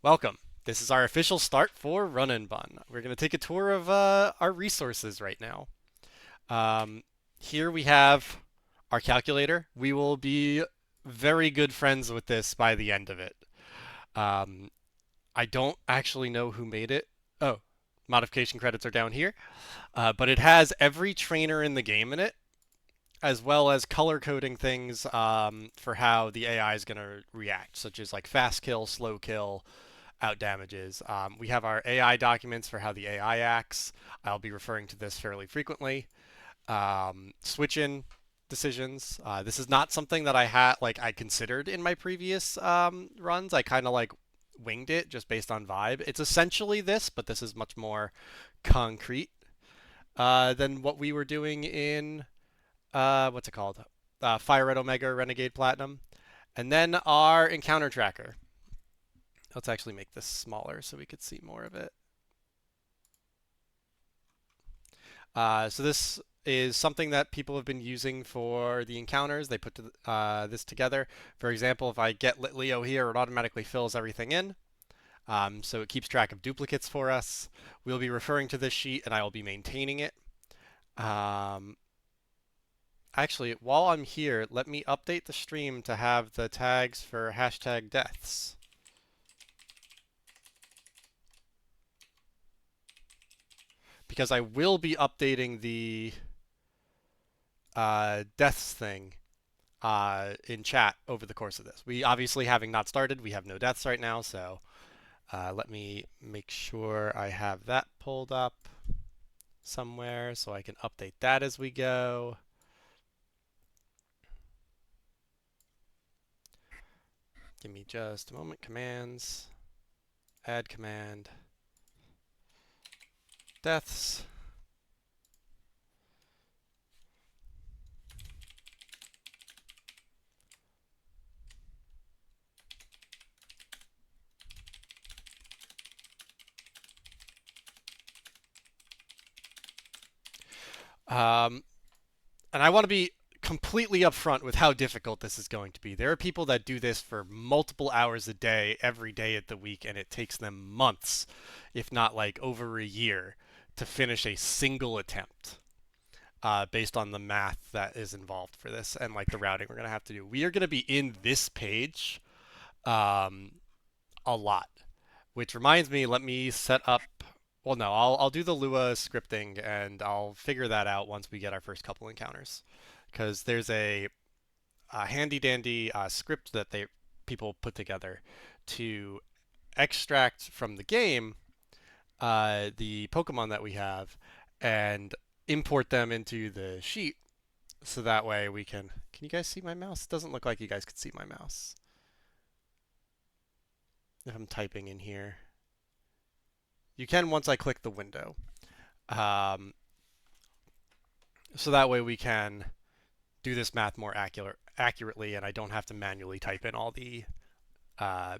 Welcome. This is our official start for Run and Bun. We're going to take a tour of our resources right now. Um, Here we have our calculator. We will be very good friends with this by the end of it. Um, I don't actually know who made it. Oh, modification credits are down here. But it has every trainer in the game in it, as well as color coding things for how the AI is going to react, such as like fast kill, slow kill, out damages. We have our AI documents for how the AI acts. I'll be referring to this fairly frequently. Switch in decisions. This is not something that I considered in my previous runs. I kind of like winged it just based on vibe. It's essentially this, but this is much more concrete than what we were doing in what's it called? Fire Red Omega Renegade Platinum. And then our encounter tracker. Let's actually make this smaller so we could see more of it. So this is something that people have been using for the encounters. They put this together. For example, if I get Leo here, it automatically fills everything in. So it keeps track of duplicates for us. We'll be referring to this sheet and I will be maintaining it. Um, Actually, while I'm here, let me update the stream to have the tags for hashtag deaths. Because I will be updating the deaths thing in chat over the course of this. We obviously, having not started, we have no deaths right now, so let me make sure I have that pulled up somewhere so I can update that as we go. Give me just a moment. Commands, add command, deaths. Um, and I want to be completely upfront with how difficult this is going to be. There are people that do this for multiple hours a day, every day of the week, and it takes them months, if not like over a year, to finish a single attempt. Based on the math that is involved for this and like the routing we're going to have to do. We are going to be in this page um, a lot, which reminds me, let me set up. Well, no, I'll do the Lua scripting and I'll figure that out once we get our first couple encounters, because there's a handy dandy script that they people put together to extract from the game the Pokemon that we have and import them into the sheet so that way we can. Can you guys see my mouse? It doesn't look like you guys could see my mouse if I'm typing in here. You can once I click the window. Um, so that way we can do this math more accurately and I don't have to manually type in all the uh,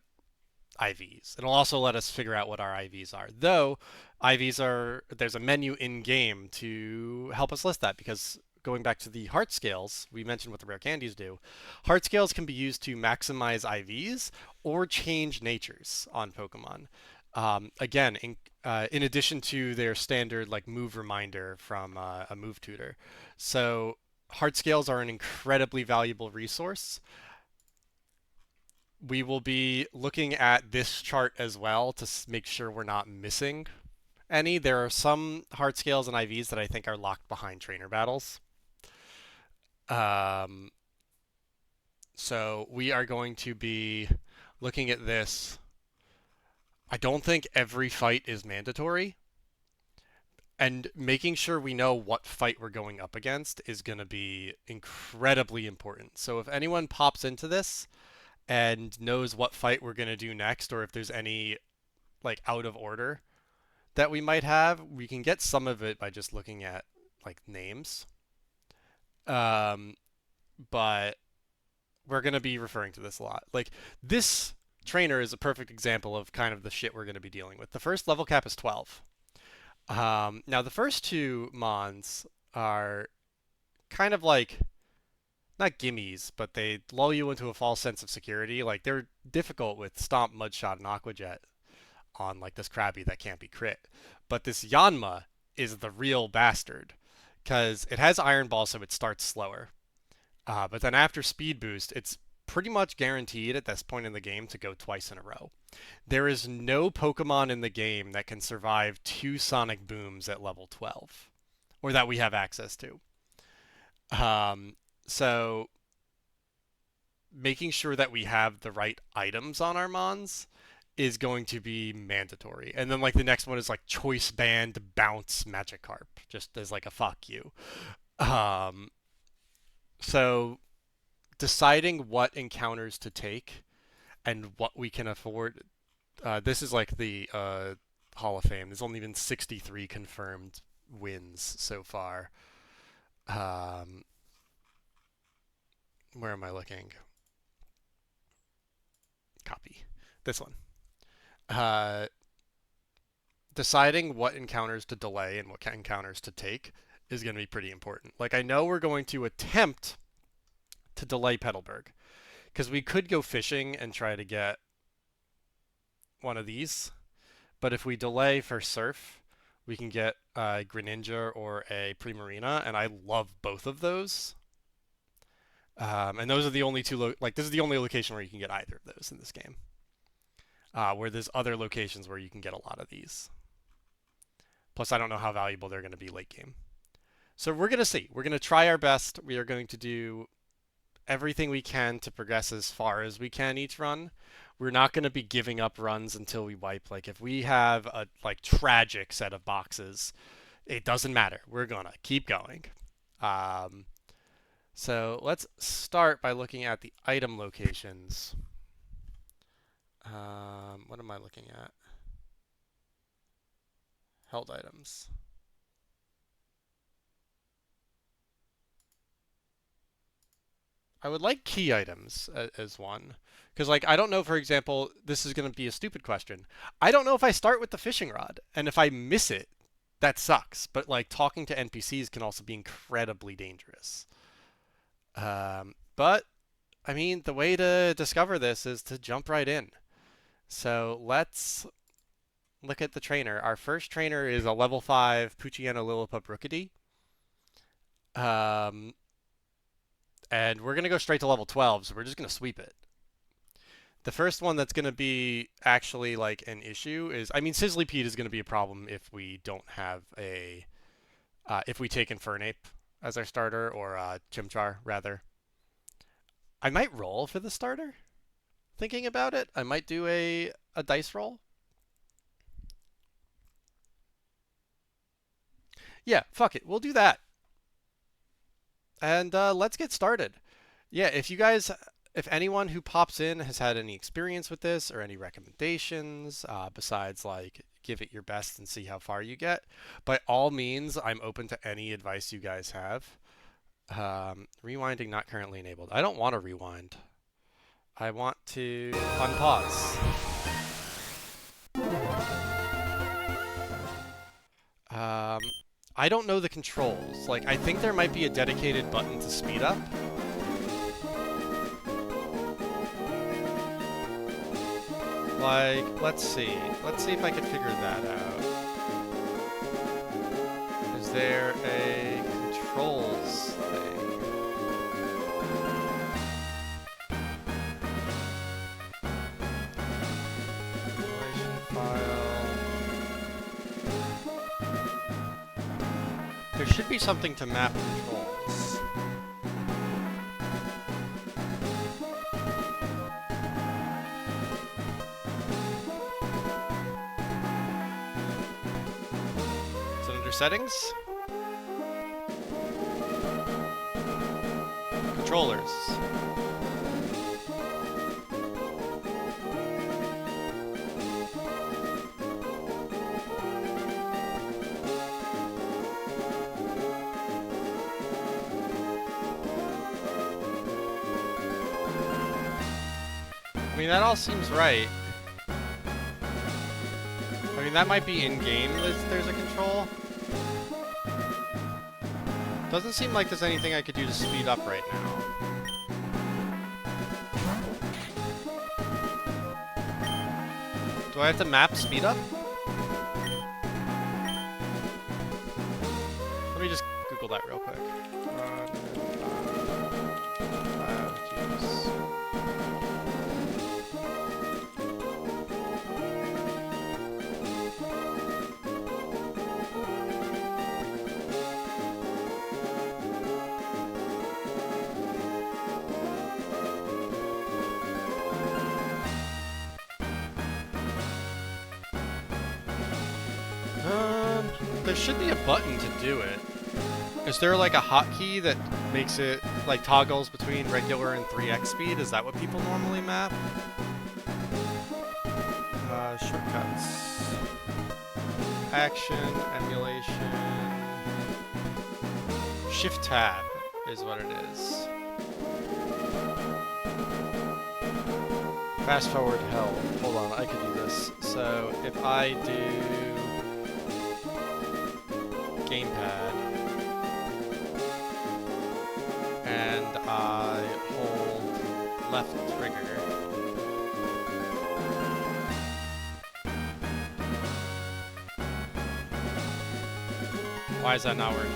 IVs. It'll also let us figure out what our IVs are. Though IVs are, there's a menu in game to help us list that, because going back to the heart scales, we mentioned what the rare candies do. Heart scales can be used to maximize IVs or change natures on Pokemon. Again, in addition to their standard like move reminder from a move tutor. So heart scales are an incredibly valuable resource. We will be looking at this chart as well to make sure we're not missing any. There are some heart scales and IVs that I think are locked behind trainer battles. Um, so we are going to be looking at this. I don't think every fight is mandatory, and making sure we know what fight we're going up against is going to be incredibly important. So if anyone pops into this and knows what fight we're going to do next, or if there's any like out of order that we might have, we can get some of it by just looking at like names. Um, but we're going to be referring to this a lot. Like this trainer is a perfect example of kind of the shit we're going to be dealing with. The first level cap is 12. Now the first two mons are kind of like not gimmies, but they lull you into a false sense of security. Like they're difficult with Stomp, Mudshot, and Aquajet on like this Krabby that can't be crit. But this Yanma is the real bastard because it has Iron Ball, so it starts slower. But then after Speed Boost, it's pretty much guaranteed at this point in the game to go twice in a row. There is no Pokemon in the game that can survive 2 Sonic Booms at level 12, or that we have access to. Um, so making sure that we have the right items on our Mons is going to be mandatory. And then like the next one is like Choice Band Bounce Magikarp, just as like a fuck you. Um, so deciding what encounters to take and what we can afford. This is like the Hall of Fame. There's only been 63 confirmed wins so far. Um, where am I looking? Copy. This one. Uh, Deciding what encounters to delay and what encounters to take is going to be pretty important. Like, I know we're going to attempt to delay Petalburg because we could go fishing and try to get one of these. But if we delay for Surf, we can get a Greninja or a Primarina, and I love both of those. And those are the only two, like, this is the only location where you can get either of those in this game. Where there's other locations where you can get a lot of these. Plus, I don't know how valuable they're going to be late game. So we're going to see. We're going to try our best. We are going to do everything we can to progress as far as we can each run. We're not going to be giving up runs until we wipe. Like, if we have a, like, tragic set of boxes, it doesn't matter. We're going to keep going. So let's start by looking at the item locations. What am I looking at? Held items. I would like key items as one. Because, like, I don't know, for example, this is going to be a stupid question. I don't know if I start with the fishing rod, and if I miss it, that sucks. But, like, talking to NPCs can also be incredibly dangerous. But, I mean, the way to discover this is to jump right in. So let's look at the trainer. Our first trainer is a level 5 Poochyena Lillipup Rookidee. And we're going to go straight to level 12, so we're just going to sweep it. The first one that's going to be actually like an issue is, I mean, Sizzlypede is going to be a problem if we don't have a, if we take Infernape as our starter, or Chimchar, rather. I might roll for the starter. Thinking about it, I might do a dice roll. Yeah, fuck it. We'll do that. And let's get started. Yeah, if anyone who pops in has had any experience with this or any recommendations, besides like give it your best and see how far you get, by all means, I'm open to any advice you guys have. Rewinding not currently enabled. I don't want to rewind. I want to unpause. I don't know the controls. Like, I think there might be a dedicated button to speed up. Like, let's see. Let's see if I can figure that out. Is there a controls thing? There should be something to map controls. Is it under settings? Controllers. I mean, that all seems right. I mean, that might be in-game there's a control. Doesn't seem like there's anything I could do to speed up right now. Do I have to map speed up? Let me just Google that real quick. There should be a button to do it. Is there like a hotkey that makes it like toggles between regular and 3x speed? Is that what people normally map? Shortcuts. Action, emulation. Shift tab is what it is. Fast forward hell. Hold on, I could do this. So if I do gamepad and I hold left trigger, why is that not working?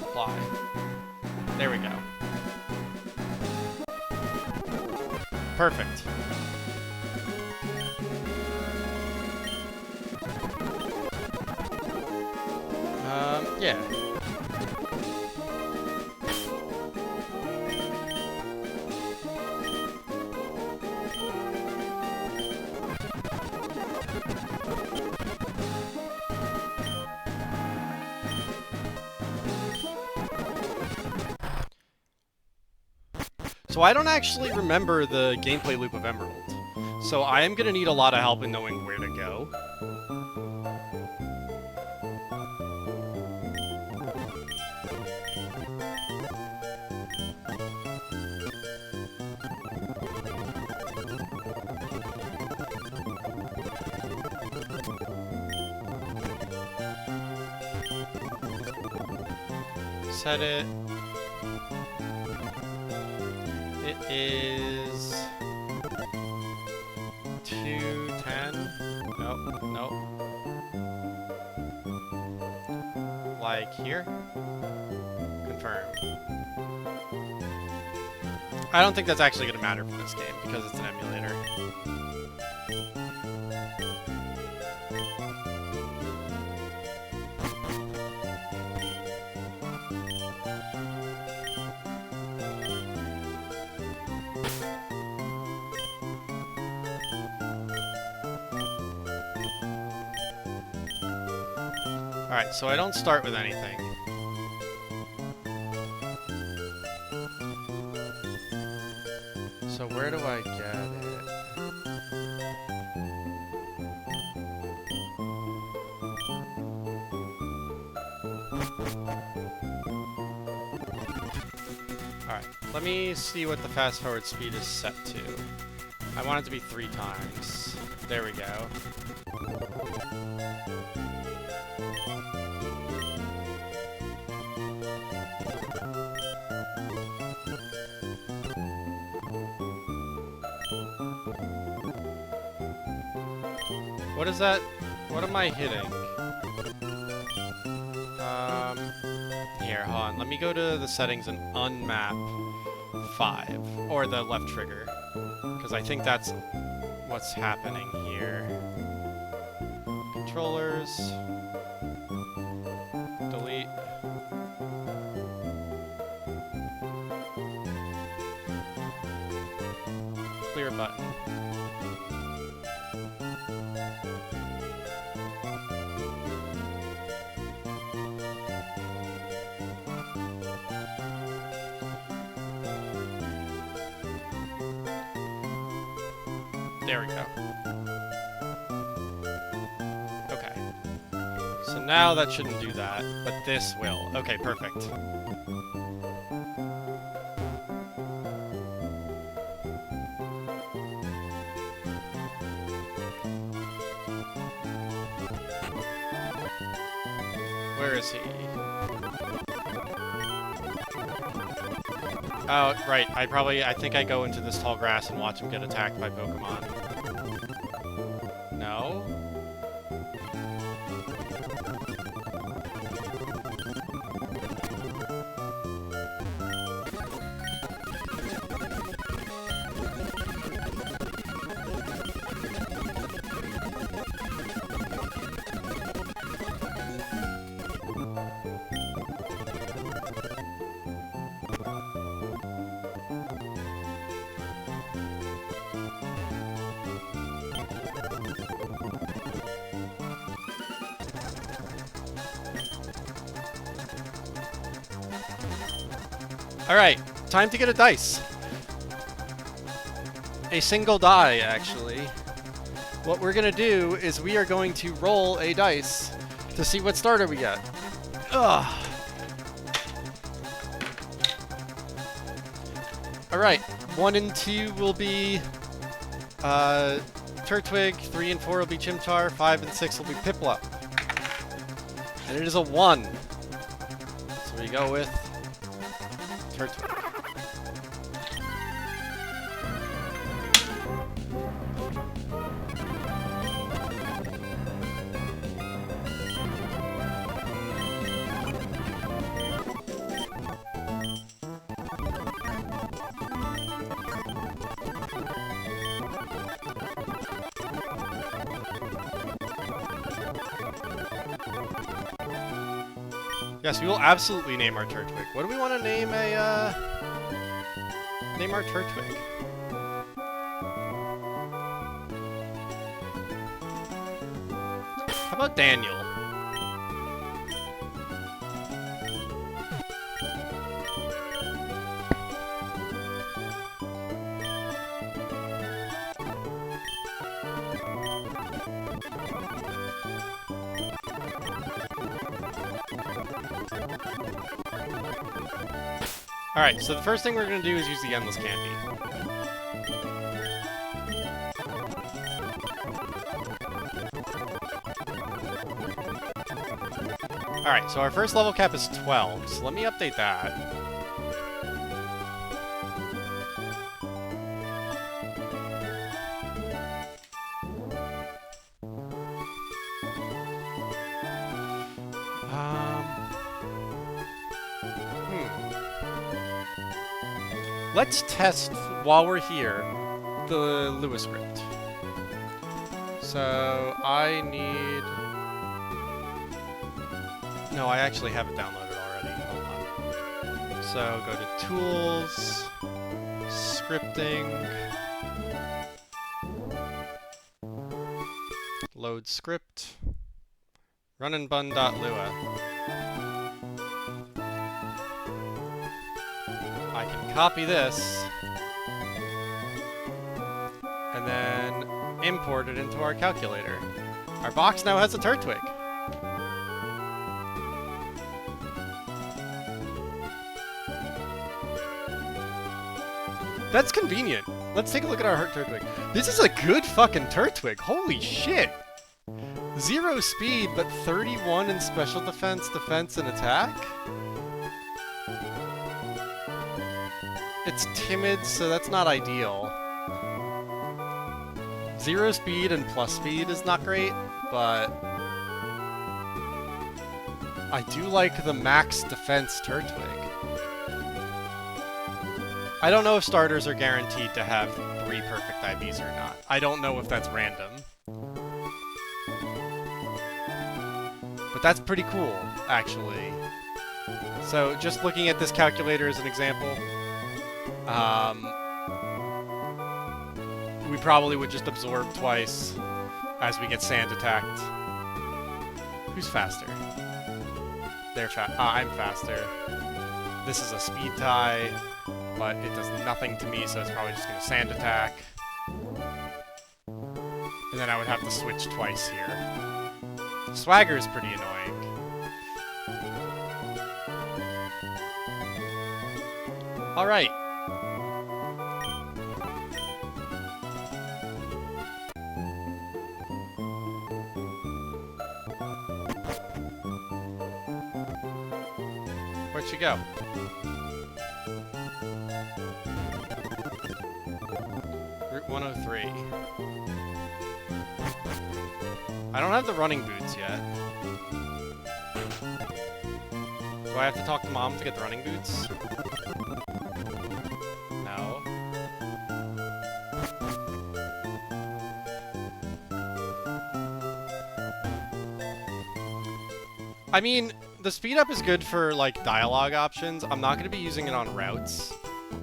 Apply. There we go. Perfect. Yeah. So I don't actually remember the gameplay loop of Emerald. So I am going to need a lot of help in knowing where to go. Set it. It is 210. Nope, nope. Like here. Confirm. I don't think that's actually going to matter for this game because it's an emulator. Alright, so I don't start with anything. So where do I get it? Alright, let me see what the fast forward speed is set to. I want it to be 3 times. There we go. What is that? What am I hitting? Here, hold on. Let me go to the settings and unmap 5, or the left trigger, because I think that's what's happening here. Controllers. Delete. Clear button. There we go. Okay. So now that shouldn't do that, but this will. Okay, perfect. Where is he? Oh, right. I think I go into this tall grass and watch him get attacked by Pokemon. No? Alright, time to get a dice. A single die, actually. What we're gonna do is we are going to roll a dice to see what starter we get. Ugh. Alright, 1 and 2 will be Turtwig, 3 and 4 will be Chimchar, 5 and 6 will be Piplup. And it is a 1. So we go with Turtwig. Yes, we will absolutely name our Turtwig. What do we want to name name our Turtwig? How about Daniel? Alright, so the first thing we're going to do is use the Endless Candy. Alright, so our first level cap is 12, so let me update that. Let's test, while we're here, the Lewis script. So, I need... No, I actually have it downloaded already. Hold on. So, go to Tools, Scripting, Load Script, runandbun.lua. I can copy this, and then import it into our calculator. Our box now has a Turtwig. That's convenient. Let's take a look at our Turtwig. This is a good fucking Turtwig. Holy shit. 0 speed, but 31 in special defense, and attack? It's timid, so that's not ideal. 0 speed and plus speed is not great, but I do like the max defense Turtwig. I don't know if starters are guaranteed to have 3 perfect IVs or not. I don't know if that's random. But that's pretty cool, actually. So, just looking at this calculator as an example, we probably would just absorb twice as we get sand attacked. Who's faster? They're I'm faster. This is a speed tie, but it does nothing to me, so it's probably just going to sand attack. And then I would have to switch twice here. Swagger is pretty annoying. Alright. Where'd she go? 103. I don't have the running boots yet. Do I have to talk to Mom to get the running boots? No. I mean, the speed up is good for, like, dialogue options. I'm not going to be using it on routes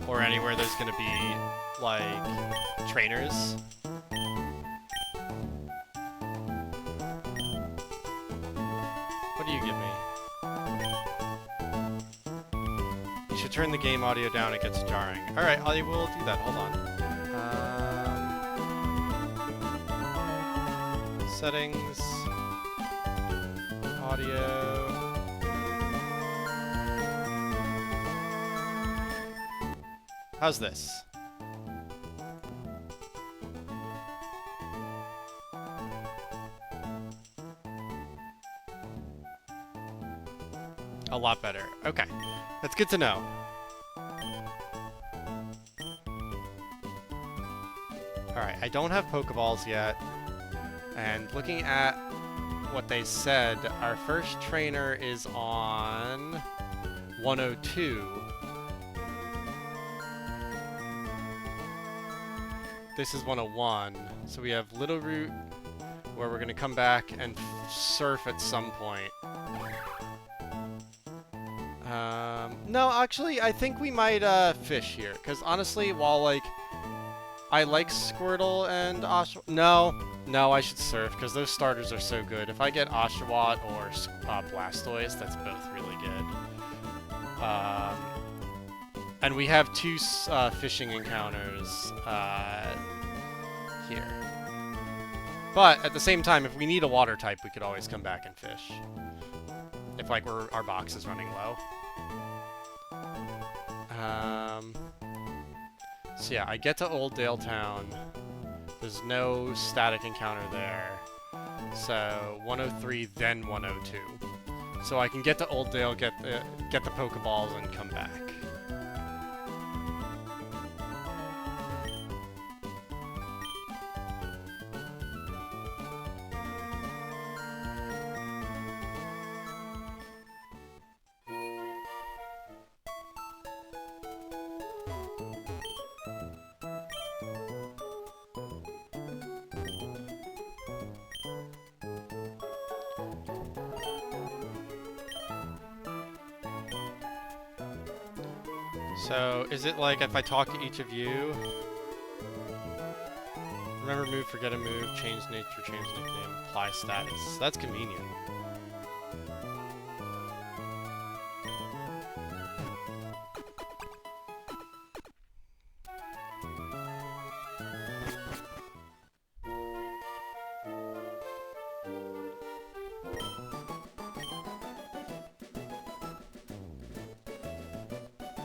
or anywhere there's going to be, like, trainers. What do you give me? You should turn the game audio down, it gets jarring. Alright, I will do that. Hold on. Settings. Audio. How's this? A lot better. Okay. That's good to know. Alright, I don't have Pokeballs yet. And looking at what they said, our first trainer is on 102. This is 101. So we have Little Root, where we're going to come back and surf at some point. No, actually, I think we might fish here. Because honestly, while, like, I like Squirtle and Oshawott... No, I should surf, because those starters are so good. If I get Oshawott or Blastoise, that's both really good. And we have two fishing encounters here. But, at the same time, if we need a water type, we could always come back and fish. If, like, our box is running low. So yeah, I get to Old Dale Town. There's no static encounter there. So 103, then 102. So I can get to Old Dale, get the Pokeballs, and come back. So, is it like if I talk to each of you? Remember move, forget a move, change nature, change nickname, apply status. That's convenient.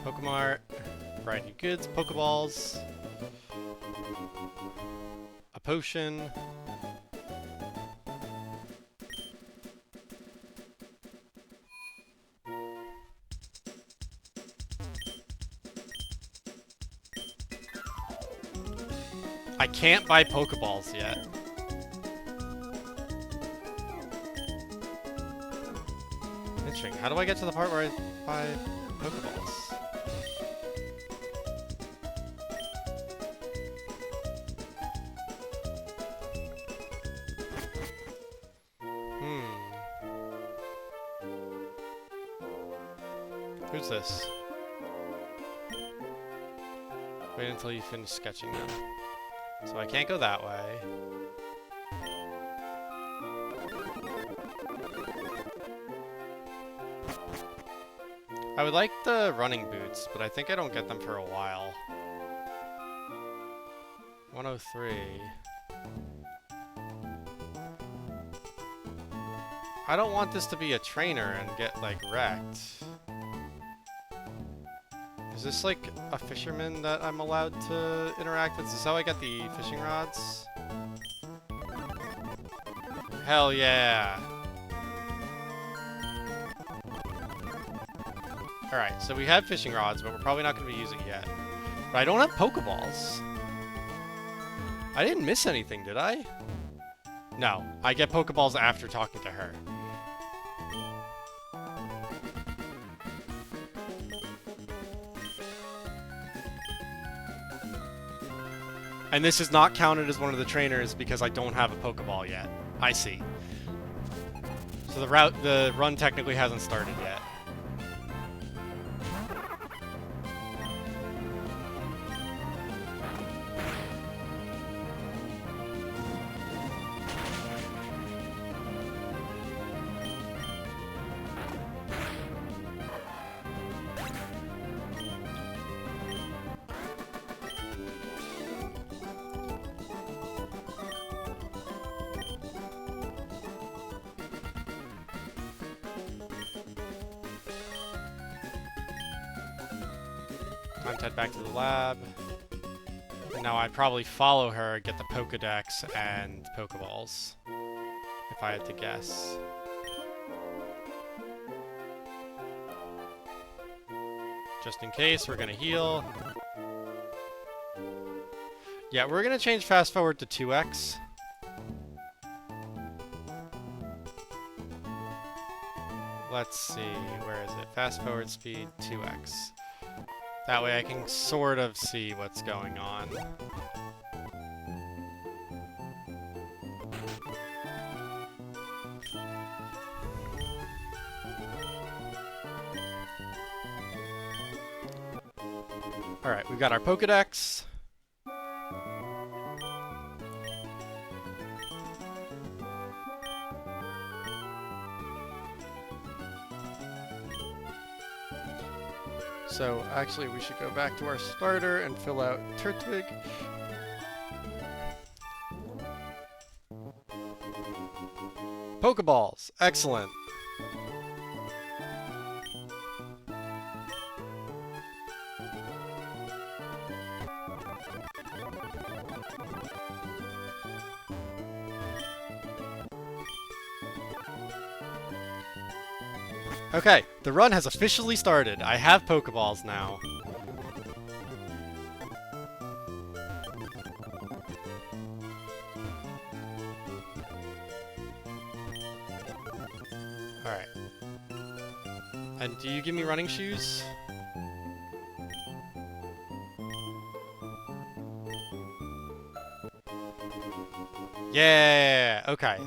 Pokemart, variety of goods, Pokeballs, a potion, I can't buy Pokeballs yet. Interesting. How do I get to the part where I buy Pokeballs? Who's this? Wait until you finish sketching them. So I can't go that way. I would like the running boots, but I think I don't get them for a while. 103. I don't want this to be a trainer and get, like, wrecked. Is this, like, a fisherman that I'm allowed to interact with? Is this how I get the fishing rods? Hell yeah! Alright, so we have fishing rods, but we're probably not going to be using it yet. But I don't have Pokeballs. I didn't miss anything, did I? No, I get Pokeballs after talking to her. And this is not counted as one of the trainers because I don't have a Pokeball yet. I see. So the run technically hasn't started yet. Time to head back to the lab. And now I'd probably follow her, get the Pokedex and Pokeballs. If I had to guess. Just in case, we're gonna heal. Yeah, we're gonna change fast forward to 2x. Let's see, where is it? Fast forward speed 2x. That way I can sort of see what's going on. Alright, we've got our Pokedex. So, actually, we should go back to our starter and fill out Turtwig. Pokeballs! Excellent! Okay, the run has officially started. I have Pokeballs now. Alright. And do you give me running shoes? Yeah! Okay.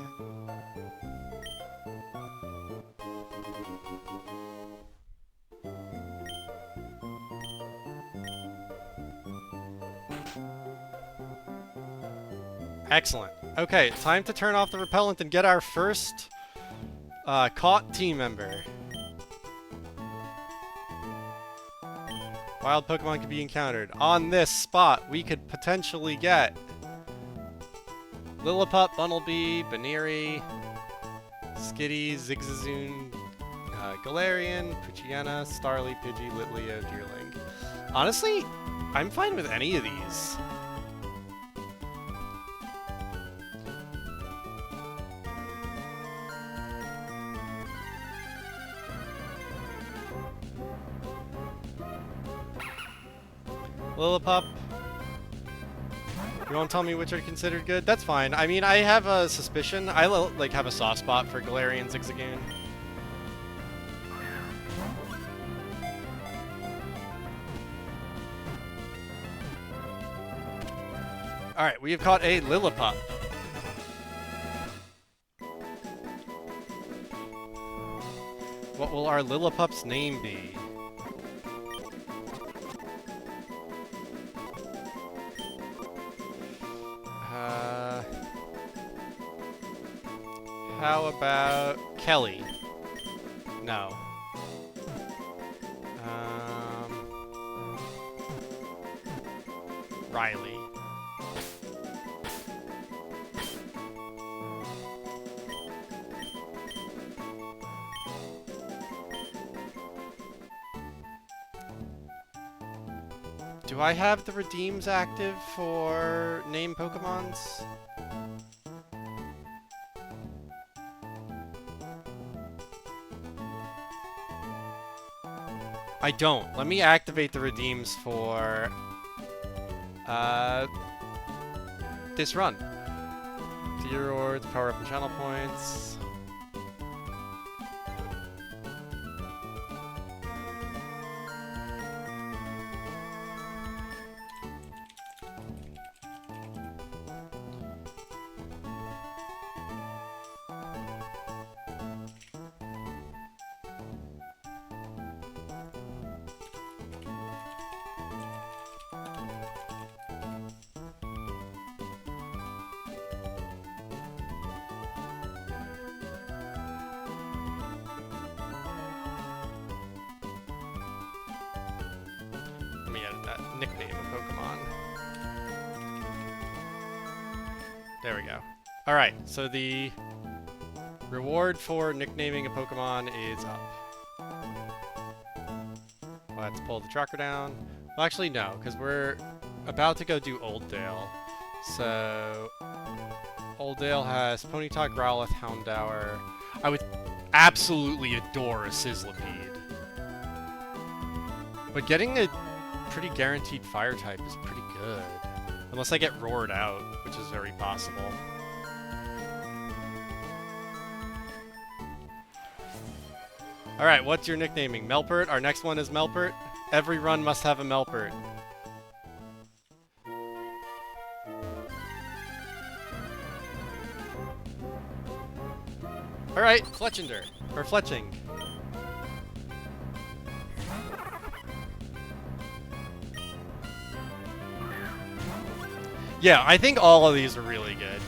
Excellent. Okay, time to turn off the repellent and get our first caught team member. Wild Pokemon can be encountered. On this spot, we could potentially get Lillipup, Bunnelby, Baneri, Skitty, Zigzagoon, Galarian, Poochyena, Starly, Pidgey, Litleo, Deerling. Honestly, I'm fine with any of these. Lillipup. You won't tell me which are considered good? That's fine. I mean, I have a suspicion. I like have a soft spot for Galarian Zigzagoon. Alright, we have caught a Lillipup. What will our Lillipup's name be? How about Kelly? No. Riley. Do I have the redeems active for name Pokemons? I don't. Let me activate the redeems for this run. Tier rewards, power up and channel points. Let me edit that nickname of Pokemon. There we go. Alright, so the reward for nicknaming a Pokemon is up. Let's pull the tracker down. Well, actually, no, because we're about to go do Oldale. So, Oldale has Ponyta, Growlithe, Houndour. I would absolutely adore a Sizzlipede. But getting a pretty guaranteed fire type is pretty good. Unless I get roared out, which is very possible. Alright, what's your nicknaming? Melpert? Our next one is Melpert. Every run must have a Melpert. Alright, Fletchinder. Or Fletching. Yeah, I think all of these are really good.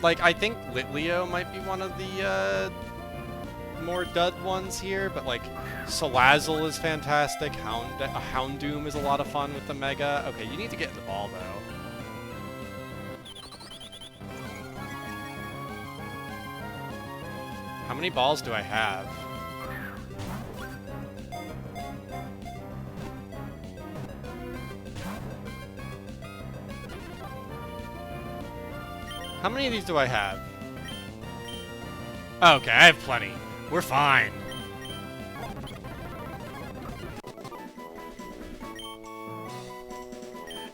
Like, I think Litleo might be one of the, more dud ones here, but, like, Salazzle is fantastic, Houndoom is a lot of fun with the Mega. Okay, you need to get in the ball, though. How many balls do I have? How many of these do I have? Okay, I have plenty. We're fine.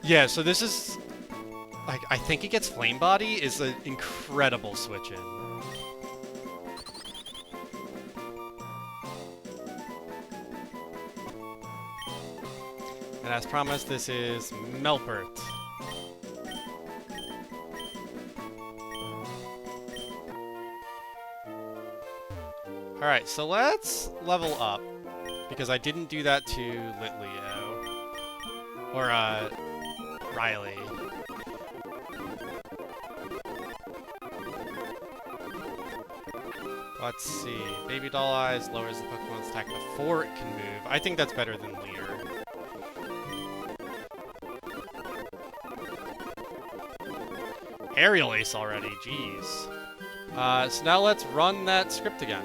Yeah, so this is... like, I think it gets Flame Body is an incredible switch-in. And as promised, this is Melpert. Alright, so let's level up, because I didn't do that to Litleo. Or, Riley. Let's see. Baby Doll Eyes lowers the Pokemon's attack before it can move. I think that's better than Leer. Aerial Ace already, jeez. So now let's run that script again.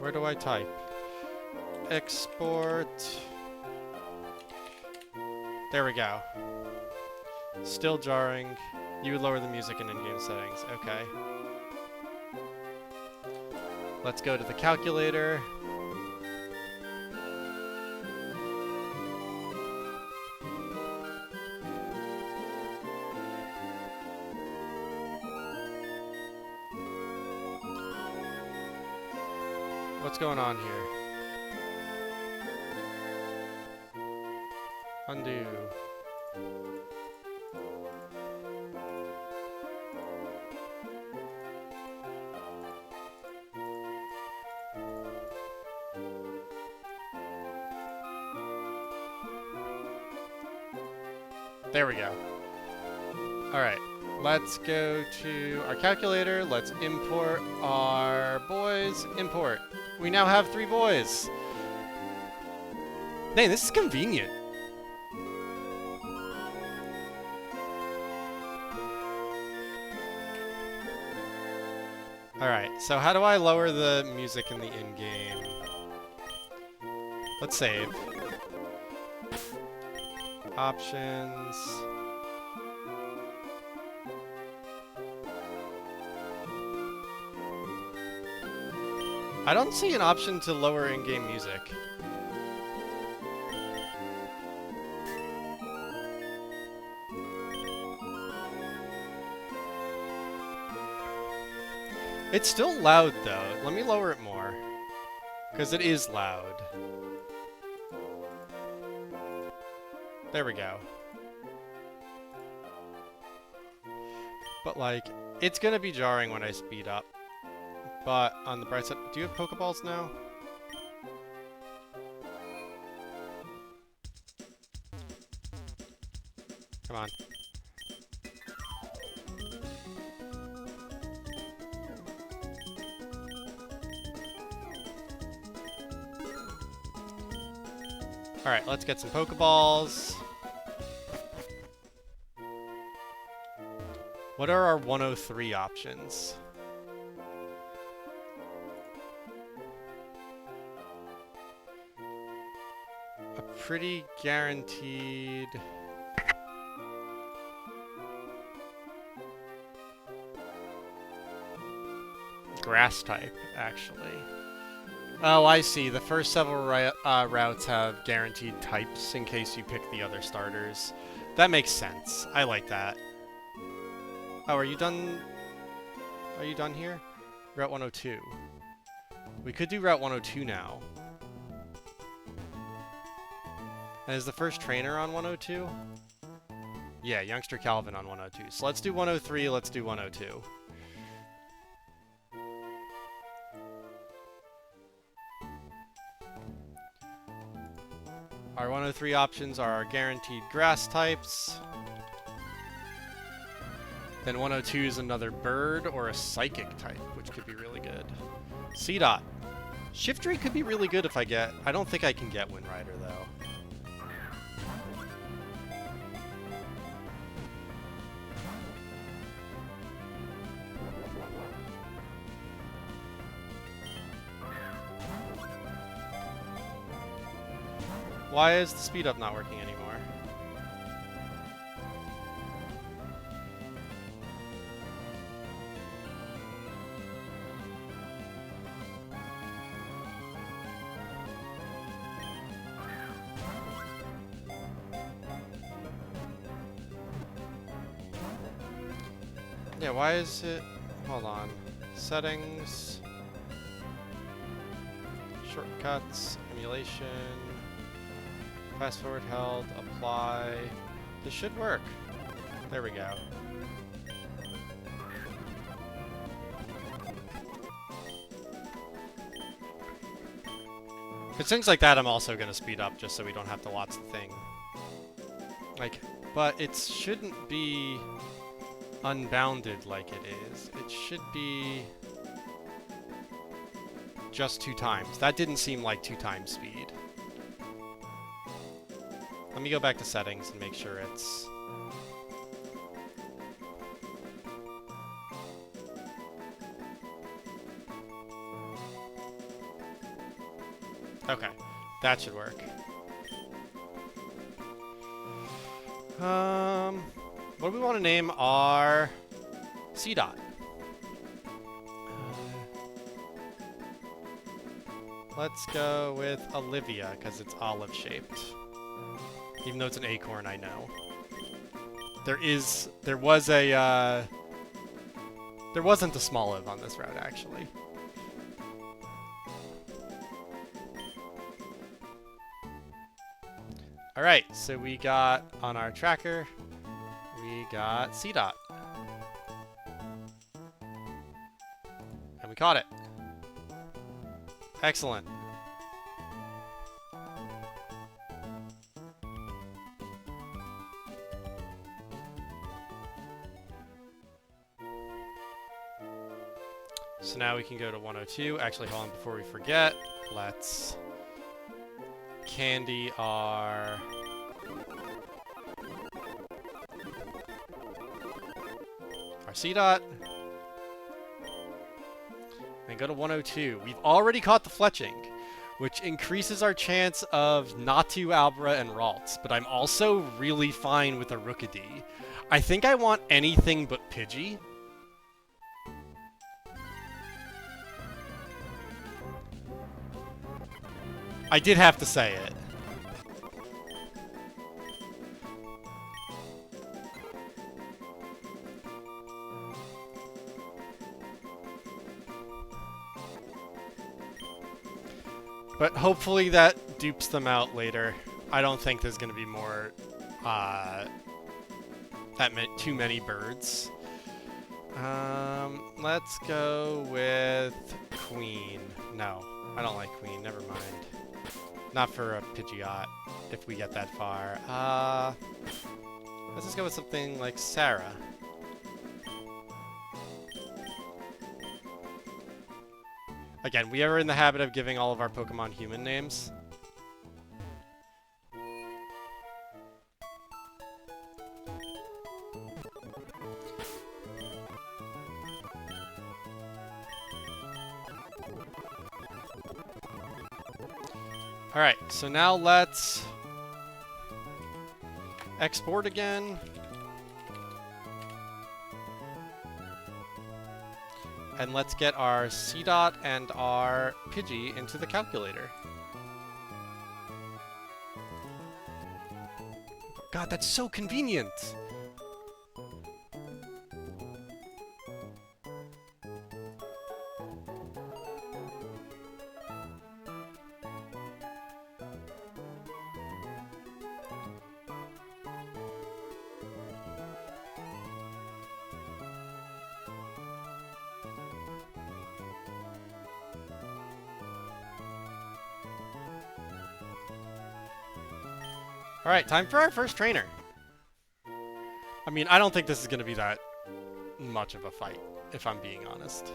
Where do I type? Export. There we go. Still jarring. You would lower the music in in-game settings. Okay. Let's go to the calculator. What's going on here? Undo. There we go. Alright, let's go to our calculator. Let's import our boys. Import. We now have 3 boys. Dang, this is convenient. Alright, so how do I lower the music in the in-game? Let's save. Options. I don't see an option to lower in-game music. It's still loud though. Let me lower it more. Because it is loud. There we go. But like, it's gonna be jarring when I speed up. But on the bright side, do you have Pokeballs now? Come on. Alright, let's get some Pokeballs. What are our 103 options? A pretty guaranteed... grass type, actually. Oh, I see. The first several routes have guaranteed types in case you pick the other starters. That makes sense. I like that. Oh, are you done? Are you done here? Route 102. We could do Route 102 now. And is the first trainer on 102? Yeah, Youngster Calvin on 102. So let's do 103, let's do 102. Our 103 options are our guaranteed grass types. Then 102 is another bird or a psychic type, which could be really good. C-Dot. Shiftry could be really good if I get... I don't think I can get Wind Rider, though. Why is the speed up not working anymore? Yeah, why is it... Hold on. Settings. Shortcuts. Emulation. Fast forward held. Apply. This should work. There we go. With things like that, I'm also going to speed up just so we don't have to watch the thing. Like, but it shouldn't be unbounded like it is. It should be just 2 times. That didn't seem like 2 times speed. Let me go back to settings and make sure it's... Okay, that should work. What do we want to name our C-Dot? Let's go with Olivia, because it's olive-shaped. Even though it's an acorn, I know. There wasn't a Smoliv on this route, actually. Alright, so we got, on our tracker, we got C-Dot. And we caught it. Excellent. So now we can go to 102. Actually, hold on, before we forget, let's candy our C-Dot. And go to 102. We've already caught the Fletching. which increases our chance of Natu, Albra, and Ralts, but I'm also really fine with a Rookidee. I think I want anything but Pidgey. I did have to say it. But hopefully that dupes them out later. I don't think there's going to be more, too many birds. Let's go with Queen. No, I don't like Queen. Never mind. Not for a Pidgeot, if we get that far. Let's just go with something like Sarah. Again, we are in the habit of giving all of our Pokemon human names. Alright, so now let's export again. And let's get our C-Dot and our Pidgey into the calculator. God, that's so convenient! Alright, time for our first trainer. I mean, I don't think this is going to be that much of a fight, if I'm being honest.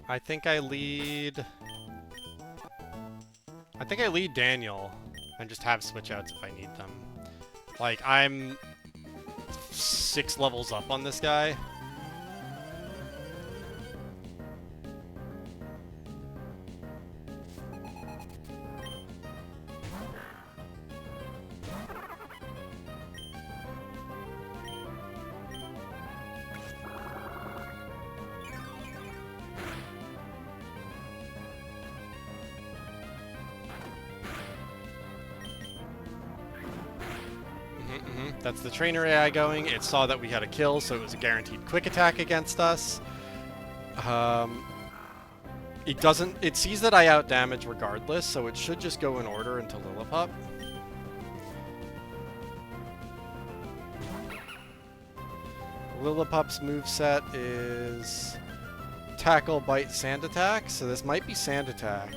I think I lead Daniel and just have switch outs if I need them. Like, I'm 6 levels up on this guy. That's the trainer AI going. It saw that we had a kill, so it was a guaranteed quick attack against us. It sees that I outdamage regardless, so it should just go in order into Lillipup. Lillipup's moveset is Tackle, Bite, Sand Attack, so this might be Sand Attack.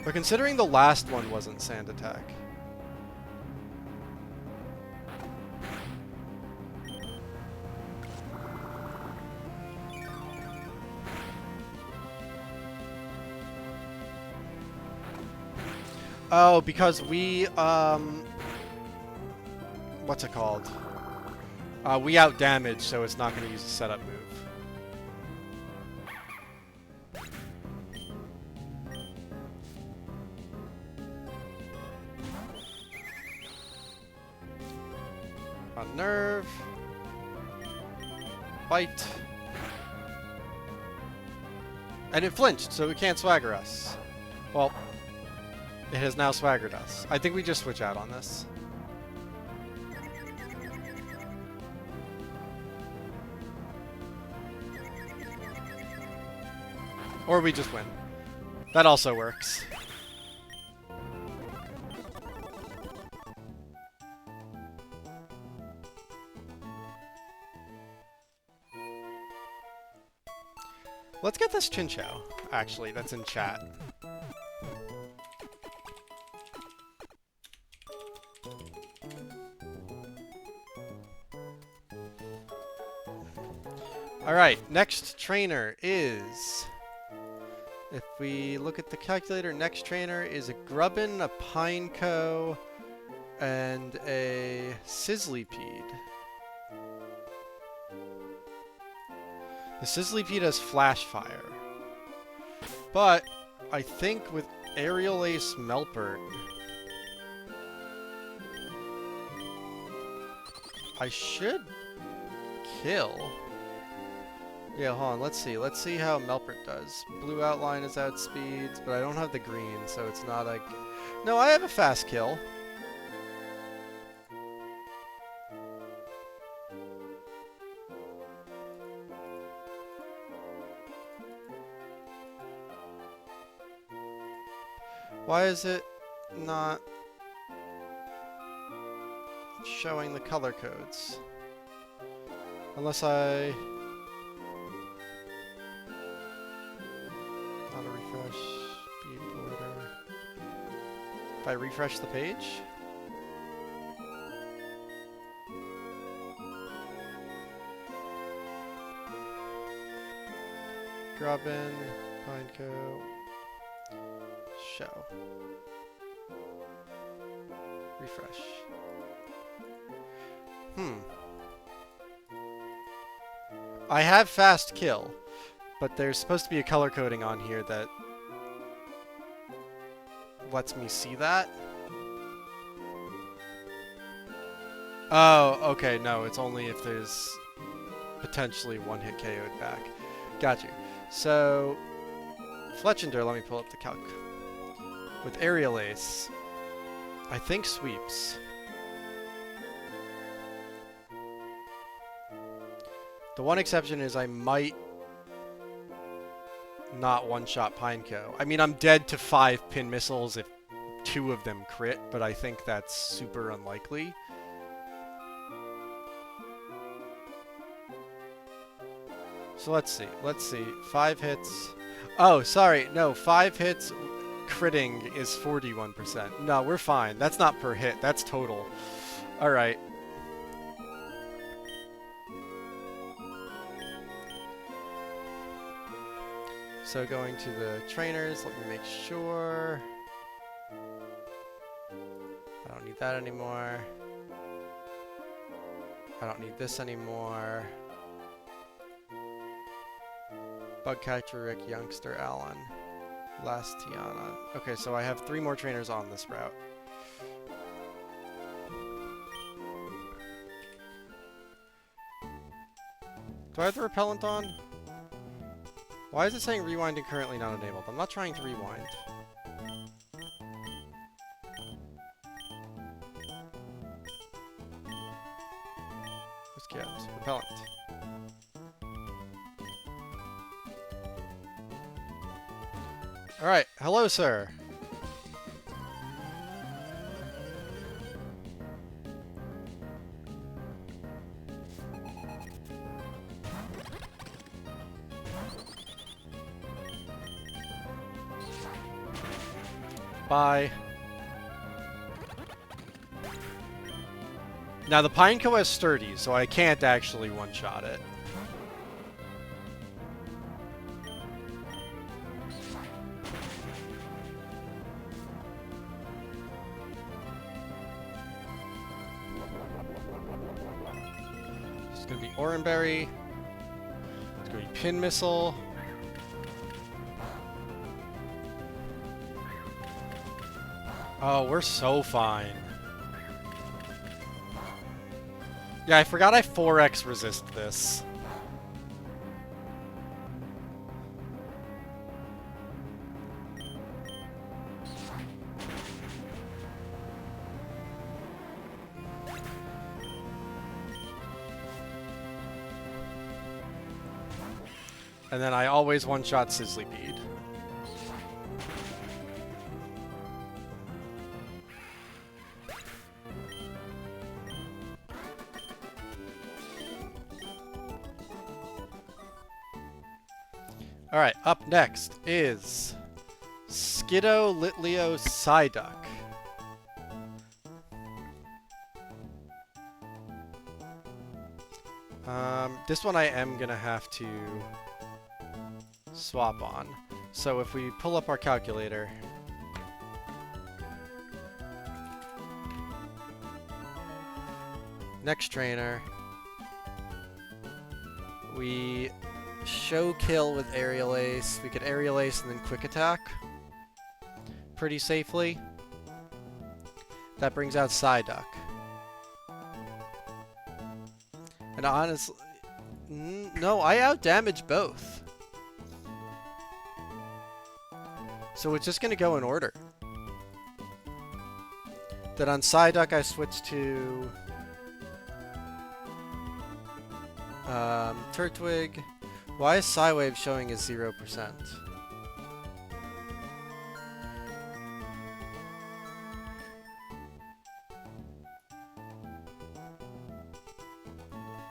But considering the last one wasn't Sand Attack. Oh, because we, what's it called? We outdamage, so it's not going to use a setup move. Unnerve. Bite. And it flinched, so it can't swagger us. Well, it has now swaggered us. I think we just switch out on this. Or we just win. That also works. Let's get this Chinchou, actually, that's in chat. Alright, next trainer is... If we look at the calculator, next trainer is a Grubbin, a Pineco, and a Sizzlypede. The Sizzlypede has Flash Fire. But I think with Aerial Ace Melpert, I should kill. Yeah, hold on, let's see. Let's see how Melpert does. Blue outline is outspeeds, but I don't have the green, so it's not like... No, I have a fast kill. Why is it not showing the color codes? Unless I... Not a refresh, speed border. If I refresh the page? Grubbin, Pineco, show. Refresh. I have fast kill, but there's supposed to be a color coding on here that lets me see that. Oh, okay, no, it's only if there's potentially one hit KO'd back. Got you. So, Fletchinder, let me pull up the calc. With Aerial Ace, I think sweeps. The one exception is I might not one-shot Pineco. I mean, I'm dead to 5 pin missiles if 2 of them crit, but I think that's super unlikely. So let's see. Let's see. 5 hits. Oh, sorry. No, 5 hits critting is 41%. No, we're fine. That's not per hit. That's total. Alright. So going to the trainers, let me make sure. I don't need that anymore. I don't need this anymore. Bugcatcher, Rick, Youngster, Alan. Last Tiana. Okay, so I have 3 more trainers on this route. Do I have the repellent on? Why is it saying rewinding currently not enabled? I'm not trying to rewind. Let's get repellent. Alright, hello sir. Bye. Now the Pineco has sturdy, so I can't actually one-shot it. It's gonna be Oranberry. It's gonna be Pin Missile. Oh, we're so fine. Yeah, I forgot I 4x resist this. And then I always one-shot Sizzlypede. Alright, up next is Skiddo, Litleo, Psyduck. This one I am gonna have to swap on. So if we pull up our calculator, next trainer, we show kill with aerial ace. We could aerial ace and then quick attack pretty safely. That brings out Psyduck. And honestly, no, I outdamage both. So it's just going to go in order. Then on Psyduck I switch to Turtwig. Why is Psywave showing as 0%?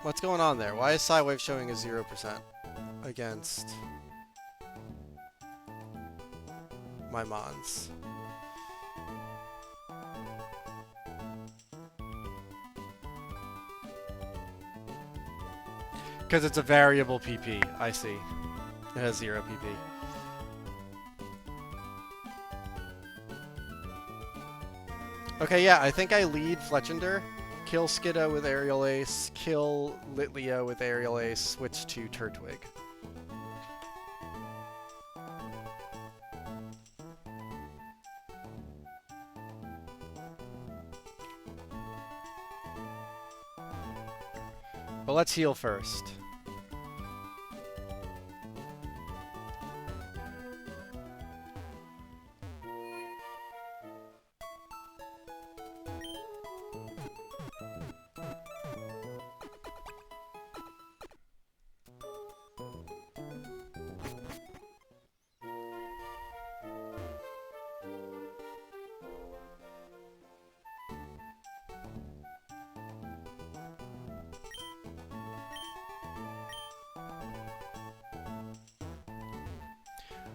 What's going on there? Why is Psywave showing as 0% against my Mons? Because it's a variable PP. I see. It has 0 PP. Okay, yeah, I think I lead Fletchender. Kill Skiddo with Aerial Ace, kill Litleo with Aerial Ace, switch to Turtwig. But let's heal first.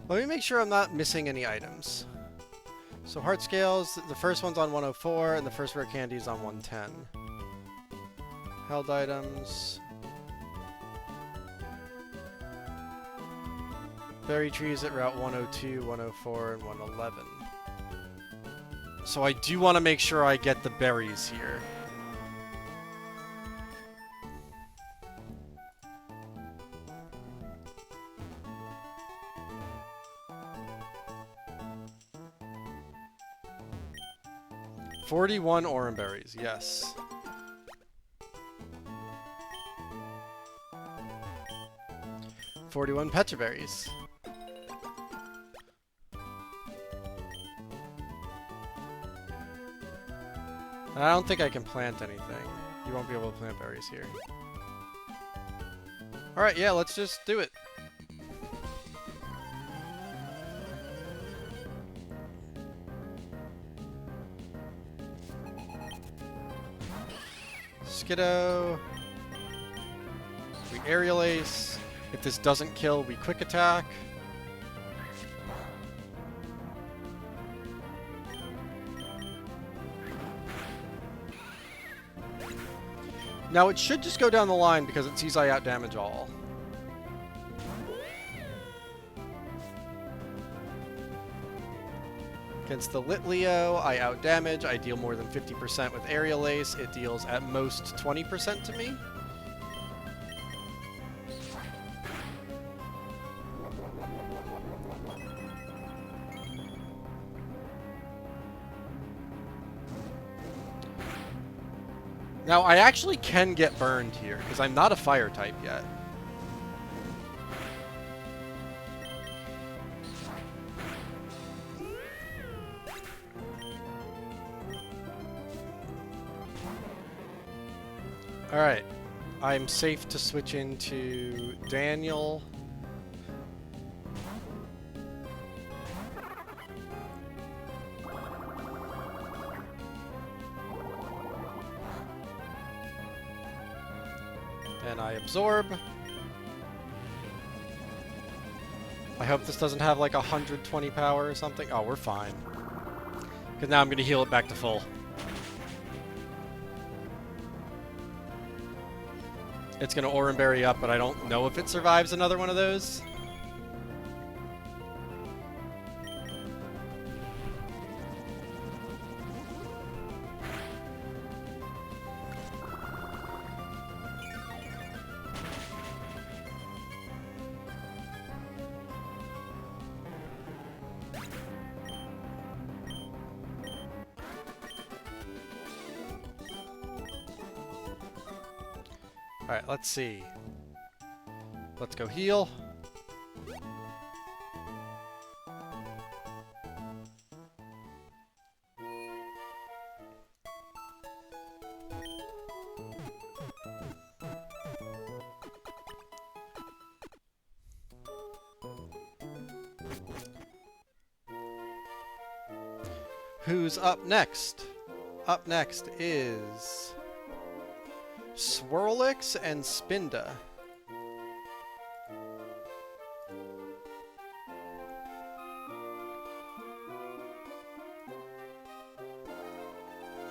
Let me make sure I'm not missing any items. So heart scales, the first one's on 104, and the first rare candy is on 110. Held items. Berry trees at route 102, 104, and 111. So I do want to make sure I get the berries here. $41 orange berries, yes. $41 Pecha berries. I don't think I can plant anything. You won't be able to plant berries here. Alright, yeah, let's just do it. Skiddo. We aerial ace. If this doesn't kill, we quick attack. Now it should just go down the line because it sees I outdamage all. Against the Litleo, I outdamage. I deal more than 50% with Aerial Ace. It deals at most 20% to me. Now, I actually can get burned here, because I'm not a fire type yet. Alright, I'm safe to switch into Daniel. And I absorb. I hope this doesn't have like 120 power or something. Oh, we're fine. Because now I'm going to heal it back to full. It's going to Oran Berry up, but I don't know if it survives another one of those. Alright, let's see. Let's go heal. Who's up next? Up next is Swirlix and Spinda.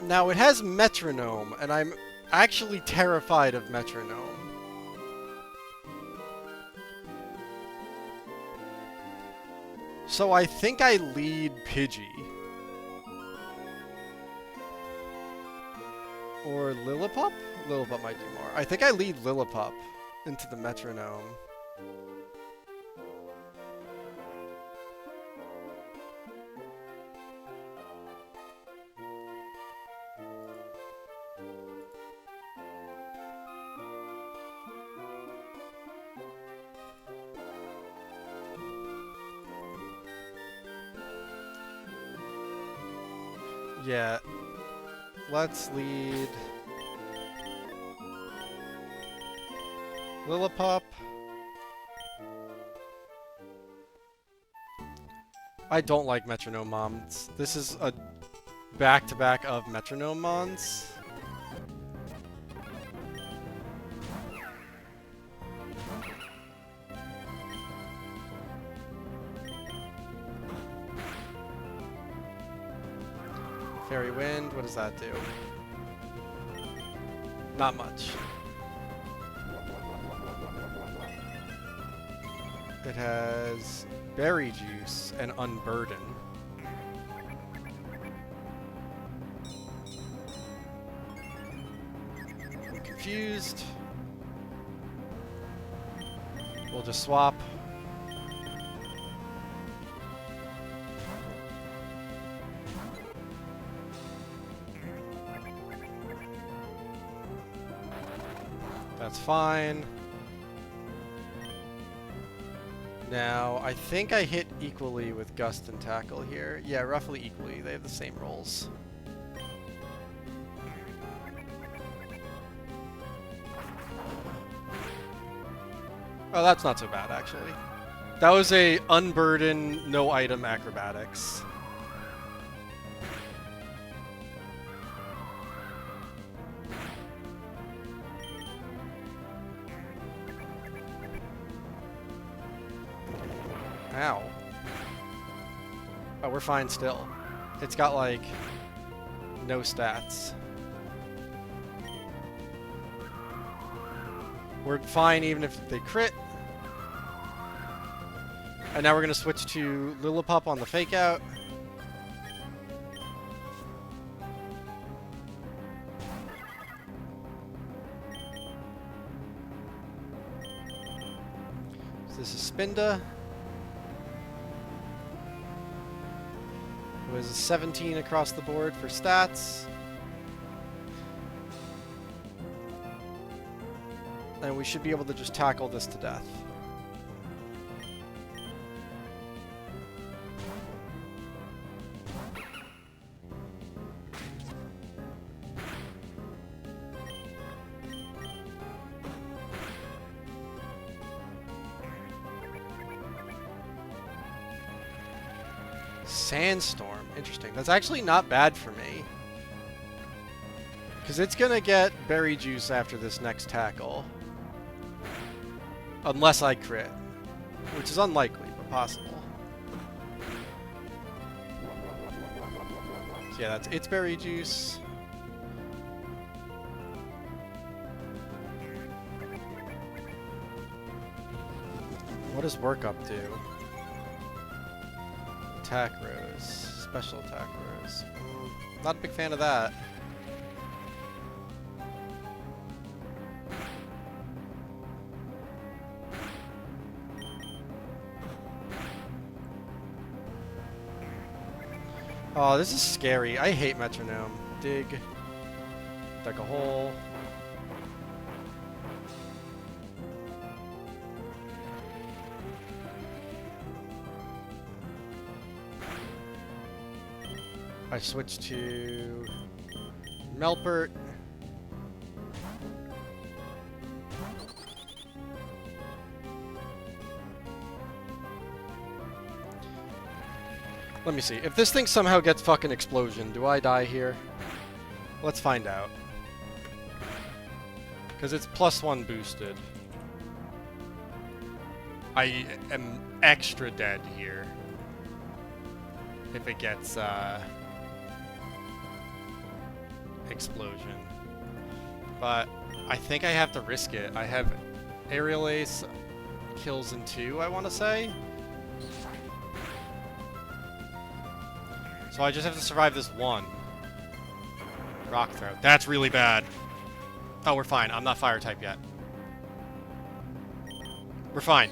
Now it has Metronome, and I'm actually terrified of Metronome. So I think I lead Pidgey. Or Lillipup? Lillipup might do more. I think I lead Lillipup into the Metronome. Yeah. Let's lead Lillipup. I don't like Metronome Mons. This is a back-to-back of Metronome Mons. Fairy Wind, what does that do? Not much. It has Berry Juice and Unburden. I'm confused. We'll just swap. That's fine. Now, I think I hit equally with Gust and Tackle here. Yeah, roughly equally. They have the same rolls. Oh, that's not so bad, actually. That was a Unburden, no item acrobatics. Ow. Oh, we're fine still. It's got, like, no stats. We're fine even if they crit. And now we're going to switch to Lillipup on the fake out. So this is Spinda. It was a 17 across the board for stats. And we should be able to just tackle this to death. Sandstorm. Interesting. That's actually not bad for me. Because it's going to get Berry Juice after this next tackle. Unless I crit. Which is unlikely, but possible. So yeah, it's Berry Juice. What does workup do? Attack rose. Special attack rose. Not a big fan of that. Oh, this is scary. I hate metronome. Dig a hole. I switch to Melpert. Let me see. If this thing somehow gets fucking explosion, do I die here? Let's find out. Because it's +1 boosted. I am extra dead here. If it gets, explosion. But I think I have to risk it. I have Aerial Ace kills in 2, I want to say. So I just have to survive this one. Rock throw. That's really bad. Oh, we're fine. I'm not fire type yet. We're fine.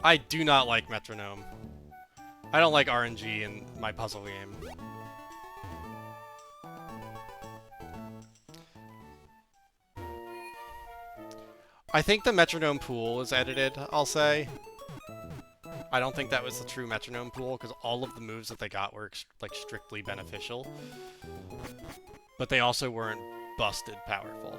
I do not like metronome. I don't like RNG in my puzzle game. I think the metronome pool is edited, I'll say. I don't think that was the true metronome pool, because all of the moves that they got were, like, strictly beneficial. But they also weren't busted powerful.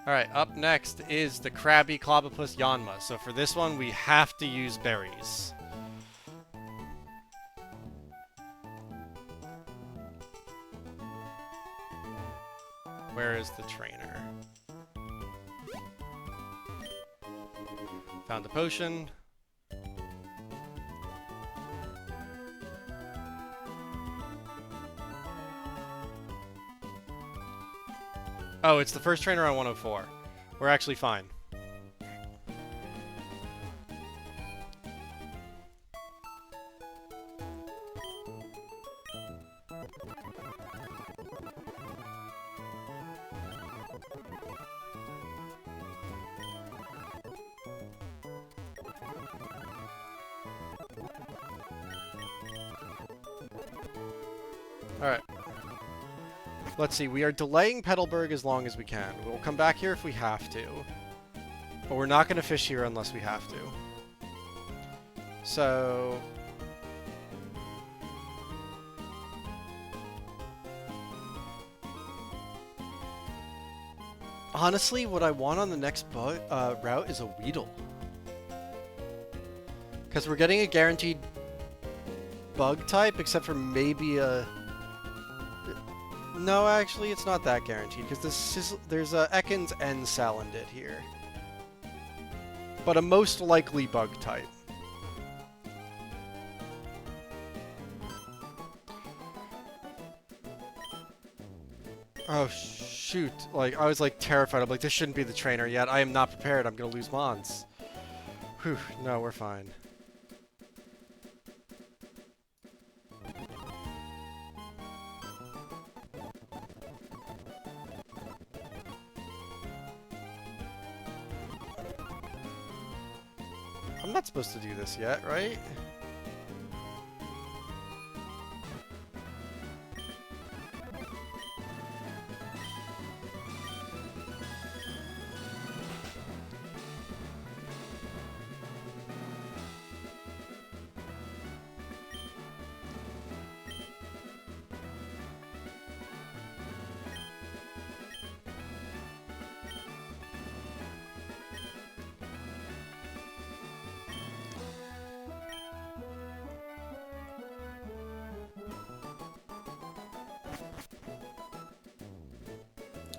Alright, up next is the Krabby Clobopus Yanma. So for this one, we have to use berries. Where is the trainer? Found a potion. Oh, it's the first trainer on 104. We're actually fine. Alright. Let's see, we are delaying Petalburg as long as we can. We'll come back here if we have to. But we're not going to fish here unless we have to. So... honestly, what I want on the next route is a Weedle. Because we're getting a guaranteed bug type, except for maybe a... no, actually, it's not that guaranteed, because there's a Ekans and Salandit here. But a most likely bug type. Oh, shoot. Like, I was, like, terrified. I'm like, this shouldn't be the trainer yet. I am not prepared. I'm gonna lose Mons. Whew. No, we're fine. I'm not supposed to do this yet, right?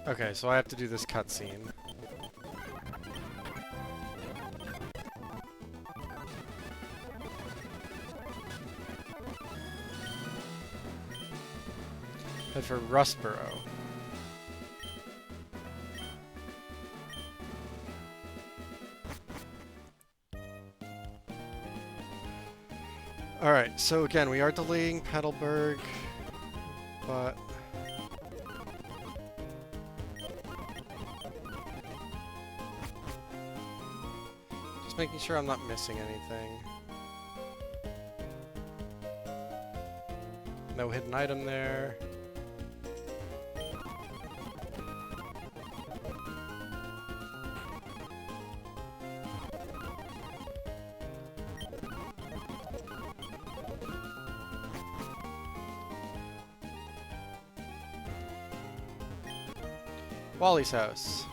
Okay, so I have to do this cutscene. Head for Rustboro. Alright, so again, we are delaying Petalburg, but... just making sure I'm not missing anything. No hidden item there. Wally's house.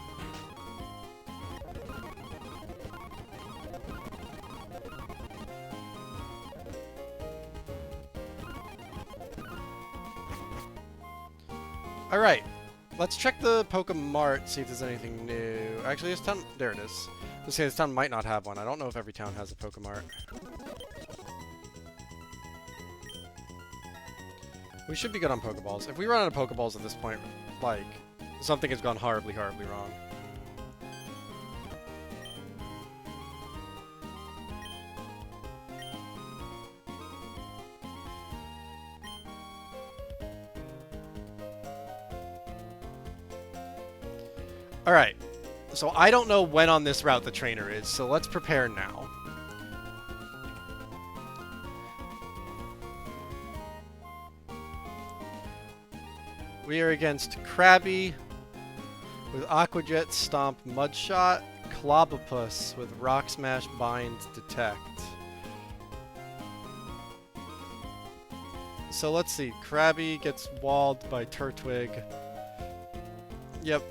Alright, let's check the Pokemart, see if there's anything new. Actually, this town, there it is. Let's say this town might not have one. I don't know if every town has a Pokemart. We should be good on Pokeballs. If we run out of Pokeballs at this point, like, something has gone horribly, horribly wrong. Alright, so I don't know when on this route the trainer is, so let's prepare now. We are against Krabby with Aqua Jet, Stomp, Mudshot, Clobopus with Rock Smash, Bind, Detect. So let's see, Krabby gets walled by Turtwig. Yep.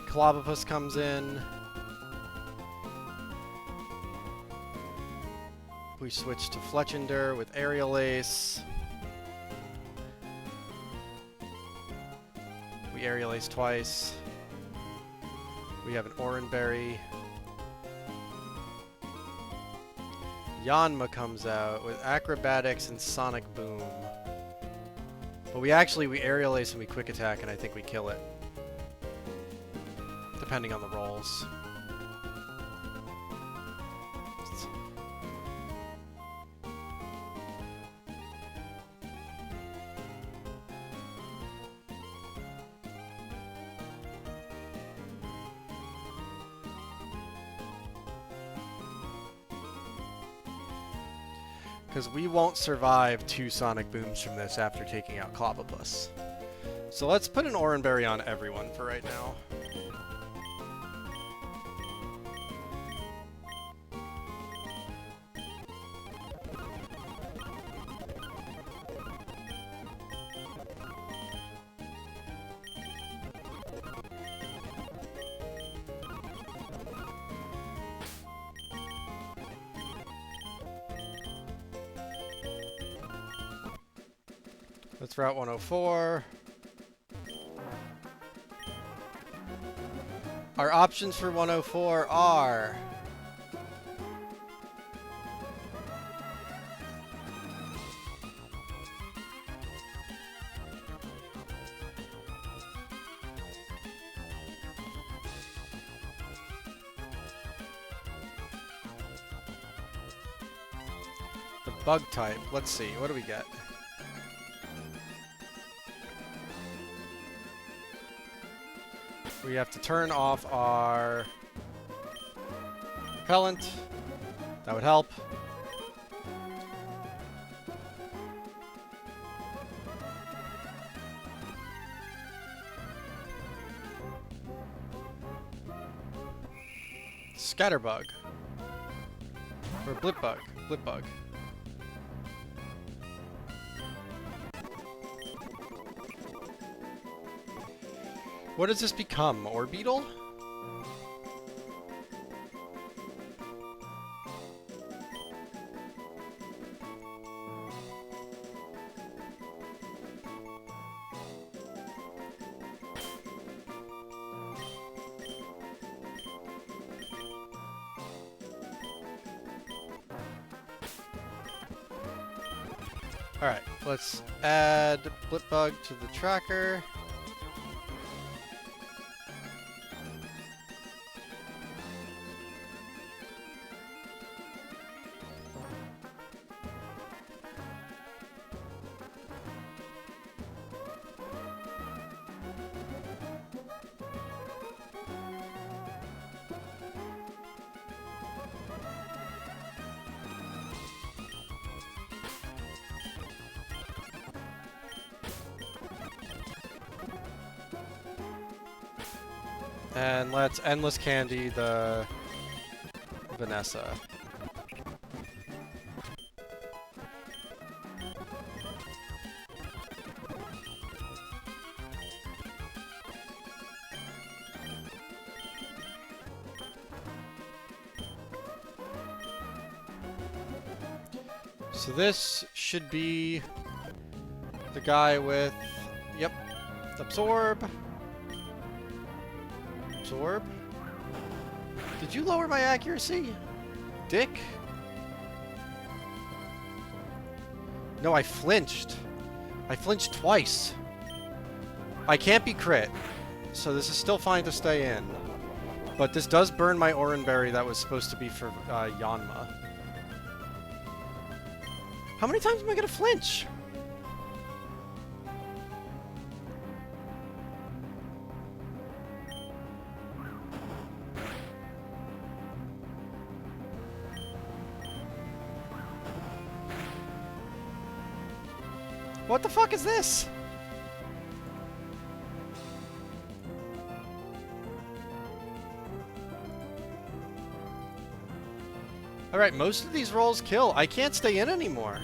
Clobopus comes in. We switch to Fletchinder with Aerial Ace. We Aerial Ace twice. We have an Oranberry. Yanma comes out with Acrobatics and Sonic Boom. But we Aerial Ace and we Quick Attack, and I think we kill it. Depending on the rolls. Because we won't survive 2 Sonic Booms from this after taking out Clobopus. So let's put an Oranberry on everyone for right now. That's Route 104. Our options for 104 are... the bug type. Let's see, what do we get? We have to turn off our repellent. That would help. Scatterbug. Or Blipbug. Blipbug. What does this become? Orbeetle? Alright, let's add Blipbug to the tracker. And let's Endless Candy the Vanessa. So this should be the guy with, yep, Absorb. Absorb? Did you lower my accuracy, Dick? No, I flinched. I flinched twice. I can't be crit, so this is still fine to stay in. But this does burn my Oran Berry that was supposed to be for Yanma. How many times am I gonna flinch? What the fuck is this? Alright, most of these rolls kill. I can't stay in anymore.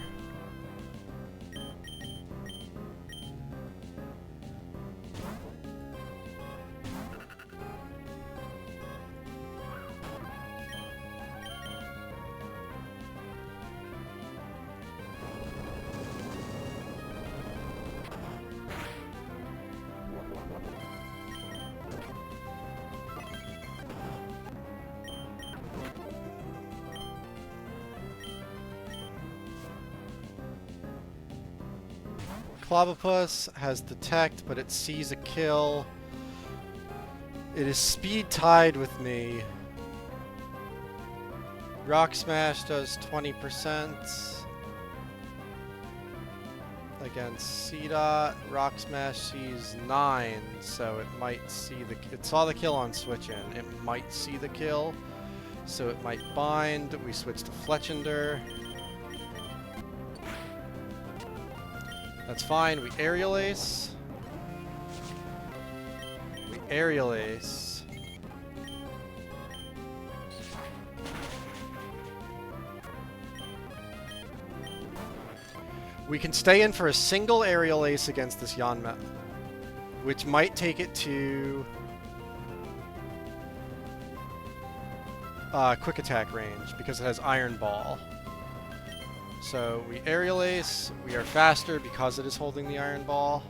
Clobopus has Detect, but it sees a kill. It is speed tied with me. Rock Smash does 20% against C-Dot. Rock Smash sees 9, so it might see the... It saw the kill on switch in. It might see the kill, so it might bind. We switch to Fletchender. That's fine. We Aerial Ace. We Aerial Ace. We can stay in for a single Aerial Ace against this Yanma, which might take it to quick attack range because it has Iron Ball. So we Aerial Ace, we are faster because it is holding the Iron Ball.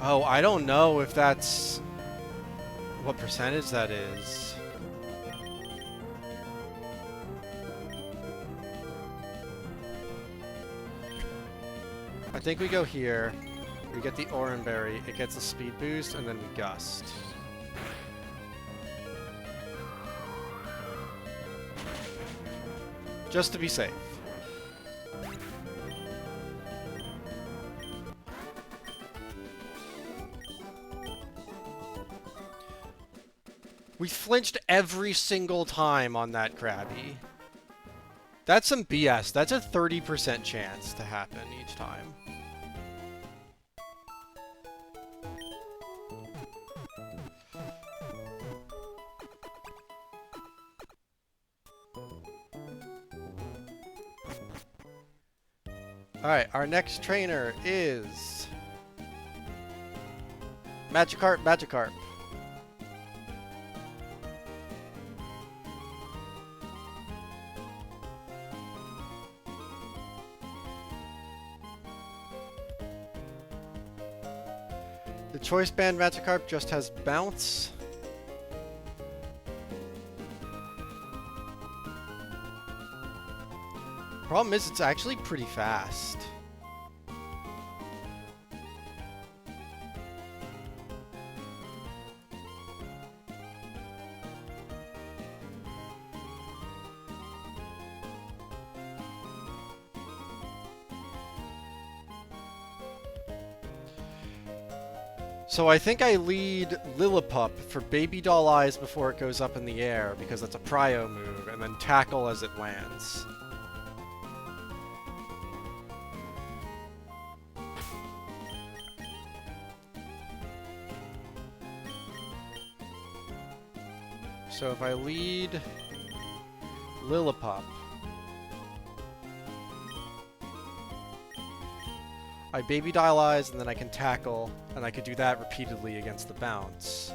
Oh, I don't know if that's... what percentage that is. I think we go here, we get the Oran Berry, it gets a speed boost, and then we Gust. Just to be safe. We flinched every single time on that Krabby. That's some BS. That's a 30% chance to happen each time. Alright, our next trainer is Magikarp. The Choice Band Magikarp just has Bounce. Problem is, it's actually pretty fast. So I think I lead Lillipup for Baby Doll Eyes before it goes up in the air, because that's a prio move, and then tackle as it lands. So if I lead Lillipup, I Baby Doll Eyes, and then I can tackle, and I could do that repeatedly against the bounce.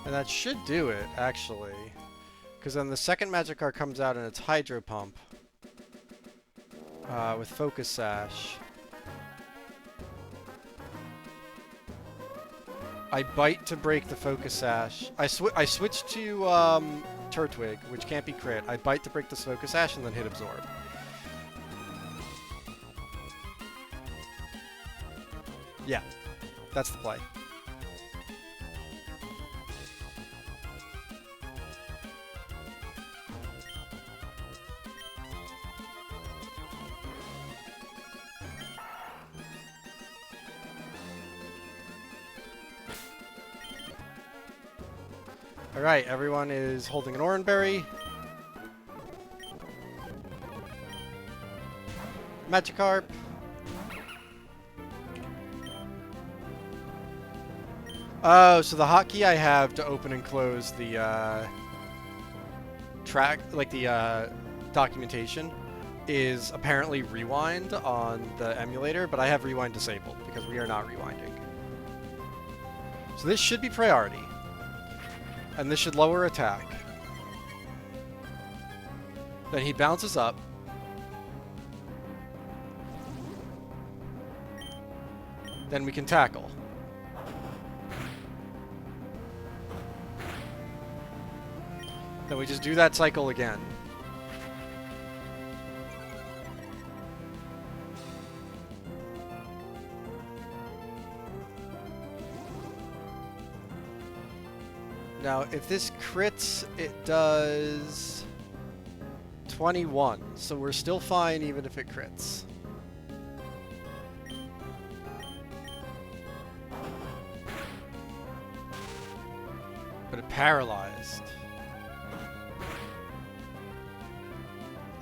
And that should do it, actually. Because then the second magic card comes out and it's Hydro Pump. With Focus Sash. I bite to break the Focus Sash. I switch to Turtwig, which can't be crit. I bite to break this Focus Sash and then hit Absorb. Yeah, that's the play. Alright, everyone is holding an Oranberry. Magikarp. Oh, so the hotkey I have to open and close the track, like the documentation, is apparently rewind on the emulator, but I have rewind disabled because we are not rewinding. So this should be priority. And this should lower attack. Then he bounces up. Then we can tackle. Then we just do that cycle again. Now, if this crits, it does 21, so we're still fine even if it crits. But it paralyzed.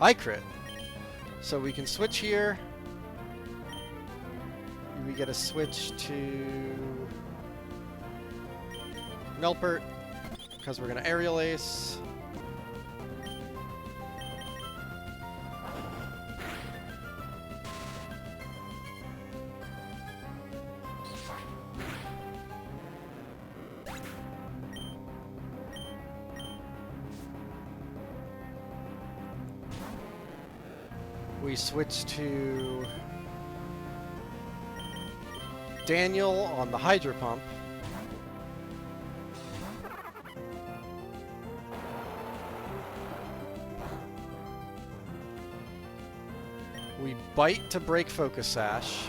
I crit. So we can switch here. We get a switch to Melpert, because we're going to Aerial Ace. We switch to Daniel on the Hydro Pump. We bite to break Focus Sash.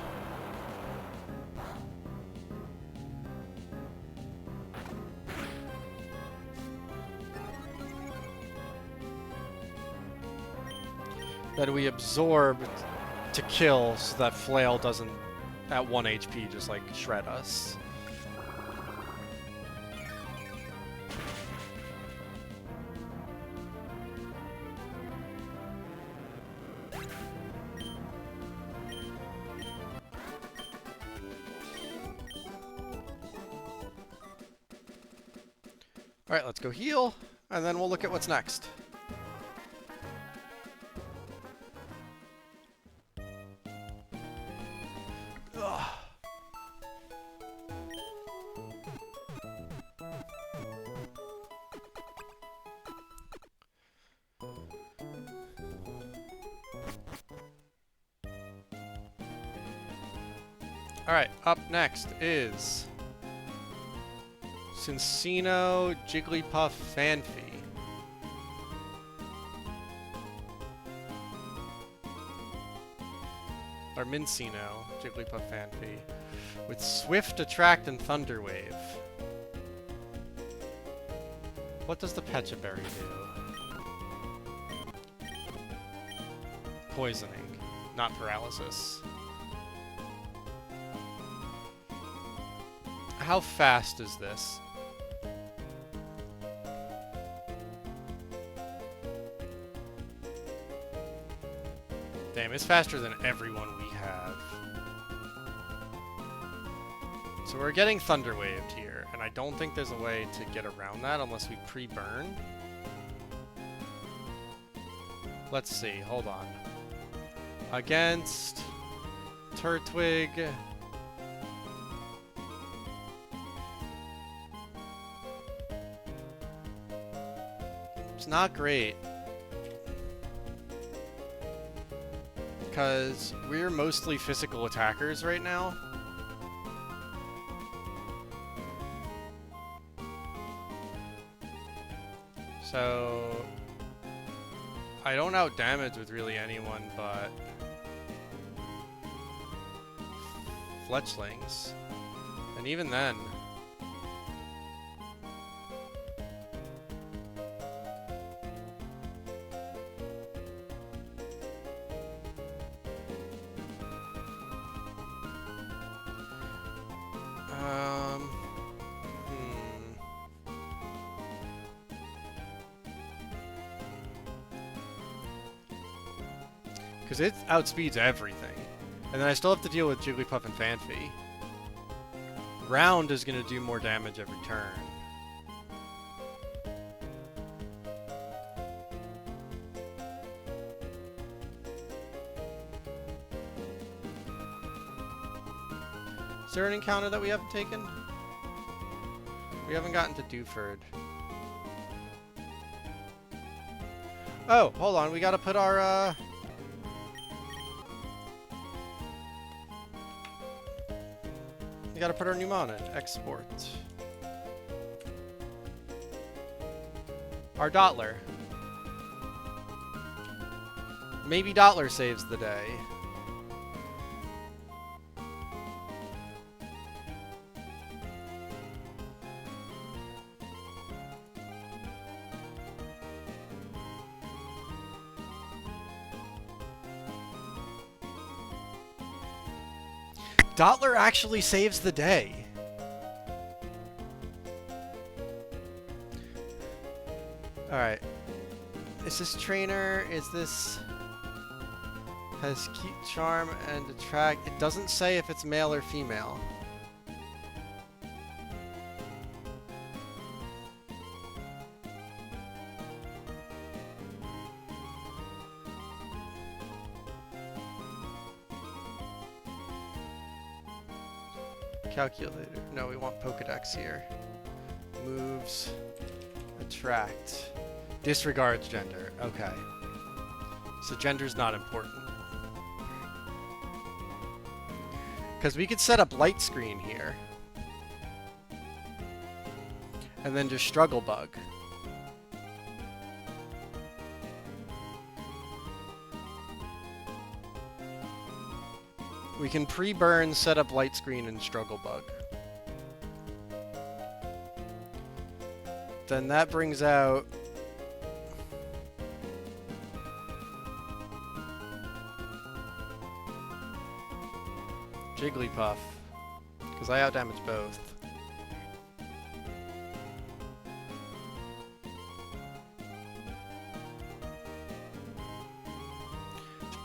Then we absorb to kill so that Flail doesn't, at 1 HP, just like shred us. Alright, let's go heal, and then we'll look at what's next. Alright, up next is Cincino Jigglypuff Fanfy. Or Mincino Jigglypuff Fanfy. With Swift, Attract, and Thunder Wave. What does the Pecha Berry do? Poisoning, not paralysis. How fast is this? Damn, it's faster than everyone we have. So we're getting Thunder Waved here, and I don't think there's a way to get around that unless we pre-burn. Let's see, hold on. Against Turtwig. It's not great. Because we're mostly physical attackers right now. So I don't out-damage with really anyone but Fletchlings. And even then... Because it outspeeds everything. And then I still have to deal with Jigglypuff and Fanfy. Round is going to do more damage every turn. Is there an encounter that we haven't taken? We haven't gotten to Dewford. Oh, hold on. We gotta put our, we gotta put our new mon in. Export. Our Dottler. Maybe Dottler saves the day. Dottler actually saves the day. Alright. Is this trainer? Is this... has Keep Charm and Attract? It doesn't say if it's male or female. Calculator. No, we want Pokedex here. Moves. Attract. Disregards gender. Okay. So gender's not important. Because we could set up Light Screen here. And then just Struggle Bug. We can pre-burn, set up Light Screen, and Struggle Bug. Then that brings out... Jigglypuff. Because I outdamage both.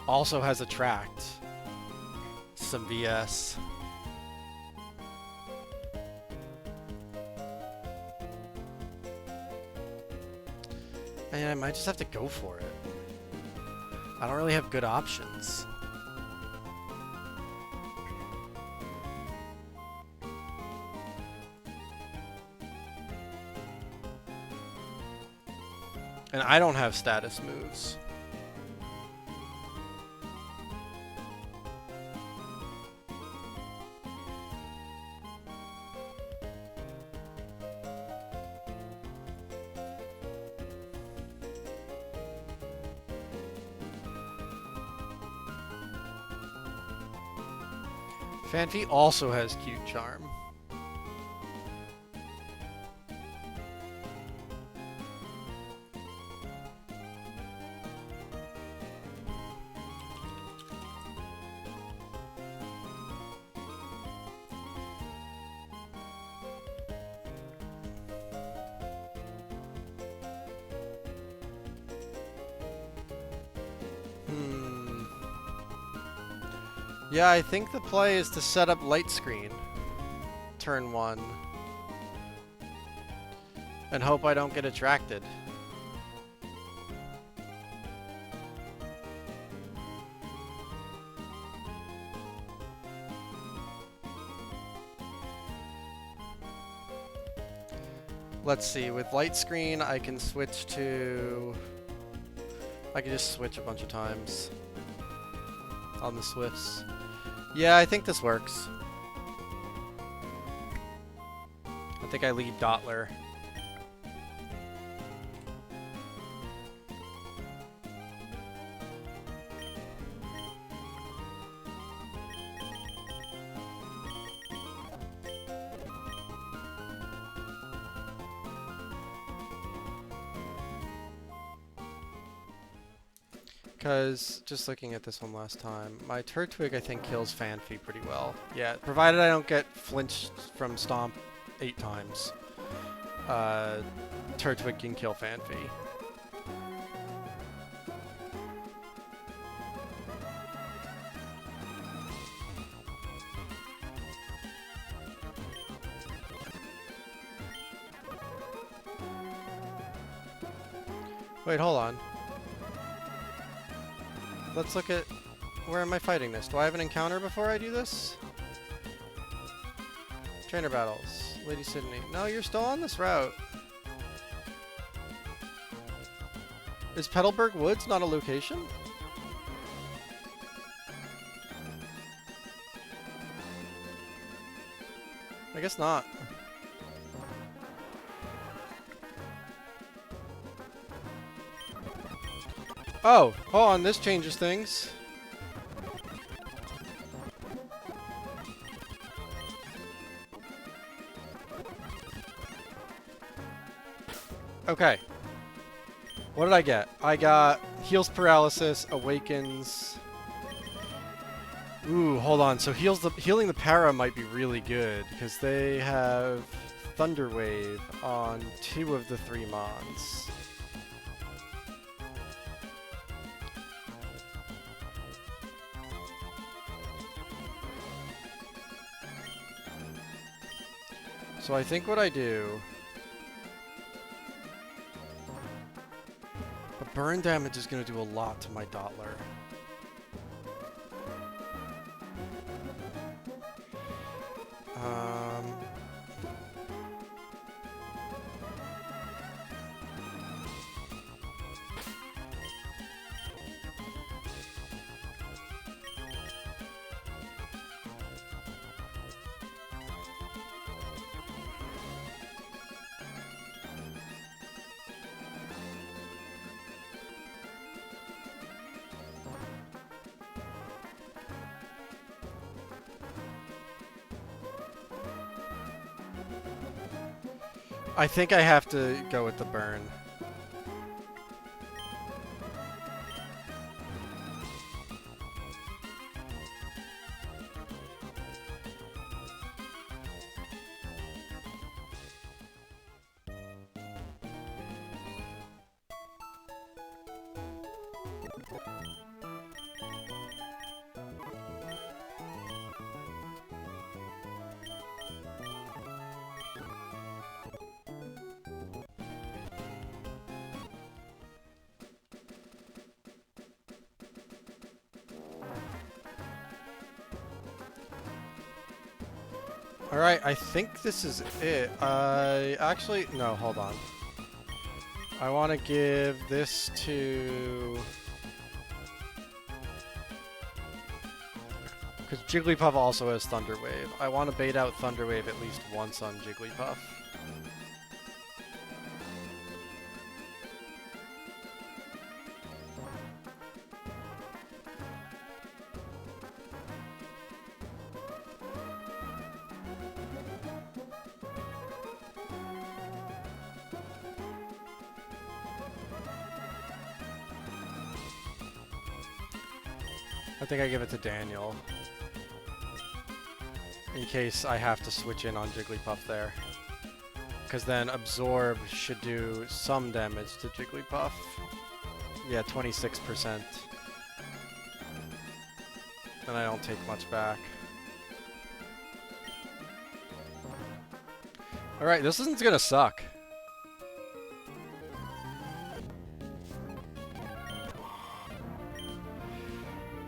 Also has Attract. Some BS. And I might just have to go for it. I don't really have good options. And I don't have status moves. Fanfi also has cute charm. Yeah, I think the play is to set up light screen. Turn 1. And hope I don't get attracted. Let's see, with light screen I can switch to... I can just switch a bunch of times on the Swifts. Yeah, I think this works. I think I lead Dottler. Because, just looking at this one last time, my Turtwig I think kills Fanfi pretty well. Yeah, provided I don't get flinched from Stomp 8 times. Turtwig can kill Fanfi. Wait, hold on. Let's look at... Where am I fighting this? Do I have an encounter before I do this? Trainer battles. Lady Sydney. No, you're still on this route. Is Petalburg Woods not a location? I guess not. Oh, hold on, this changes things. Okay. What did I get? I got Heals Paralysis, Awakens. Ooh, hold on. So healing the para might be really good, because they have Thunder Wave on 2 of the 3 mons. So I think what I do... But burn damage is going to do a lot to my Dottler. I think I have to go with the burn. Alright, I think this is it. Actually, no, hold on. I want to give this to... Because Jigglypuff also has Thunder Wave. I want to bait out Thunder Wave at least once on Jigglypuff. I think I give it to Daniel. In case I have to switch in on Jigglypuff there. Because then Absorb should do some damage to Jigglypuff. Yeah, 26%. And I don't take much back. Alright, this isn't gonna suck.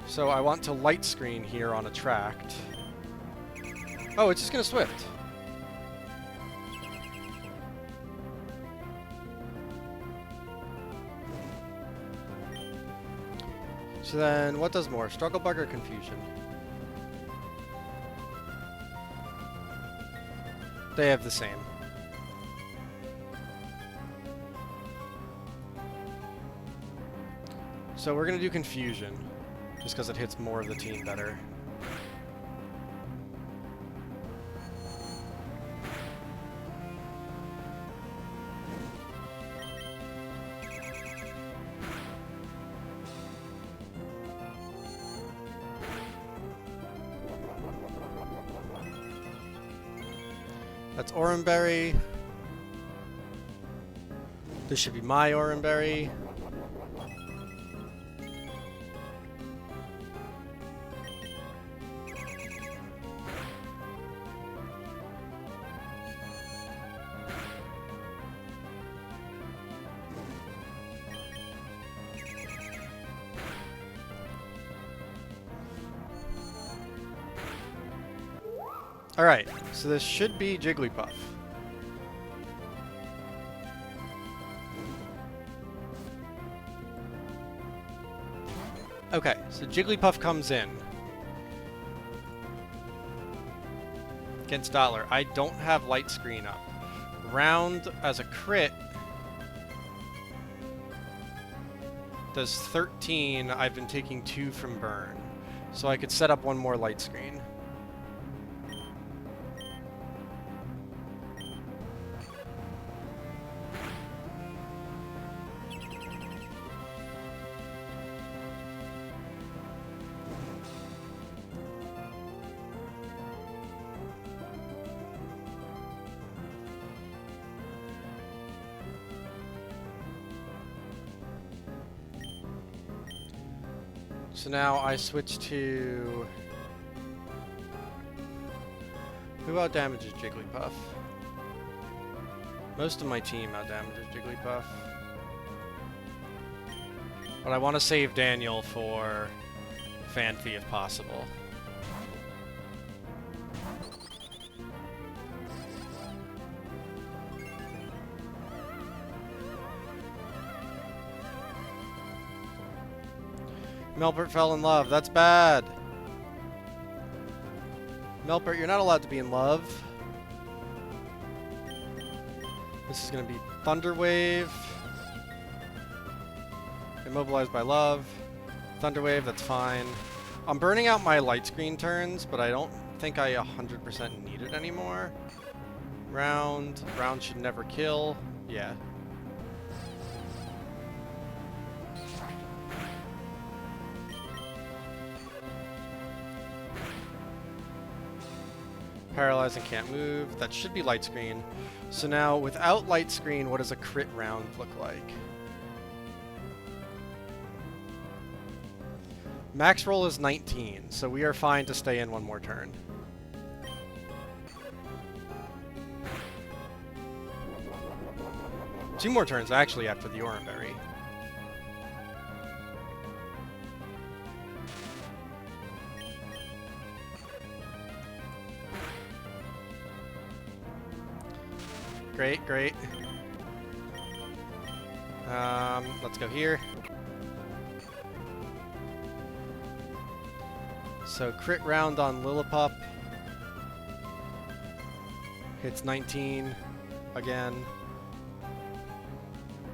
So I want to light screen here on Attract. Oh, it's just gonna Swift. So then, what does more? Struggle Bug or Confusion? They have the same. So we're gonna do Confusion, just because it hits more of the team better. That's Oranberry. This should be my Oranberry. Alright, so this should be Jigglypuff. Okay, so Jigglypuff comes in. Against Dollar. I don't have Light Screen up. Round as a crit does 13. I've been taking 2 from Burn. So I could set up one more Light Screen. So now I switch to... Who outdamages Jigglypuff? Most of my team outdamages Jigglypuff. But I want to save Daniel for Phanpy if possible. Melpert fell in love. That's bad. Melpert, you're not allowed to be in love. This is going to be Thunder Wave. Immobilized by love. Thunder Wave, that's fine. I'm burning out my light screen turns, but I don't think I 100% need it anymore. Round. Round should never kill. Yeah. Paralyzed and can't move. That should be light screen. So now, without light screen, what does a crit round look like? Max roll is 19, so we are fine to stay in one more turn. Two more turns, actually, after the Oranberry. Great, great. Let's go here. So crit round on Lillipup. Hits 19 again.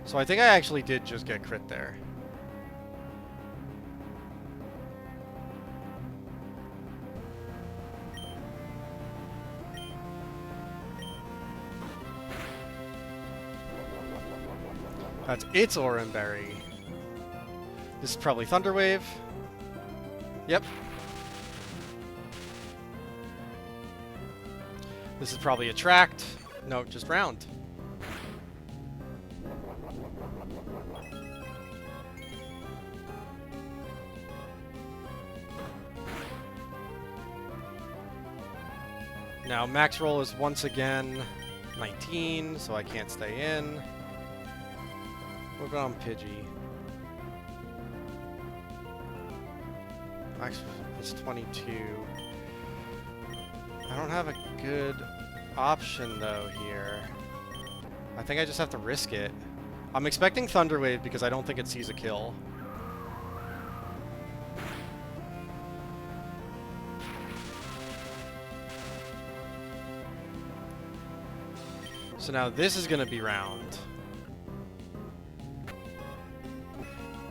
So I think I actually did just get crit there. That's its Oranberry. This is probably Thunder Wave. Yep. This is probably attract. No, just round. Now max roll is once again 19, so I can't stay in. We'll go on Pidgey. Max is 22. I don't have a good option though here. I think I just have to risk it. I'm expecting Thunder Wave because I don't think it sees a kill. So now this is going to be round.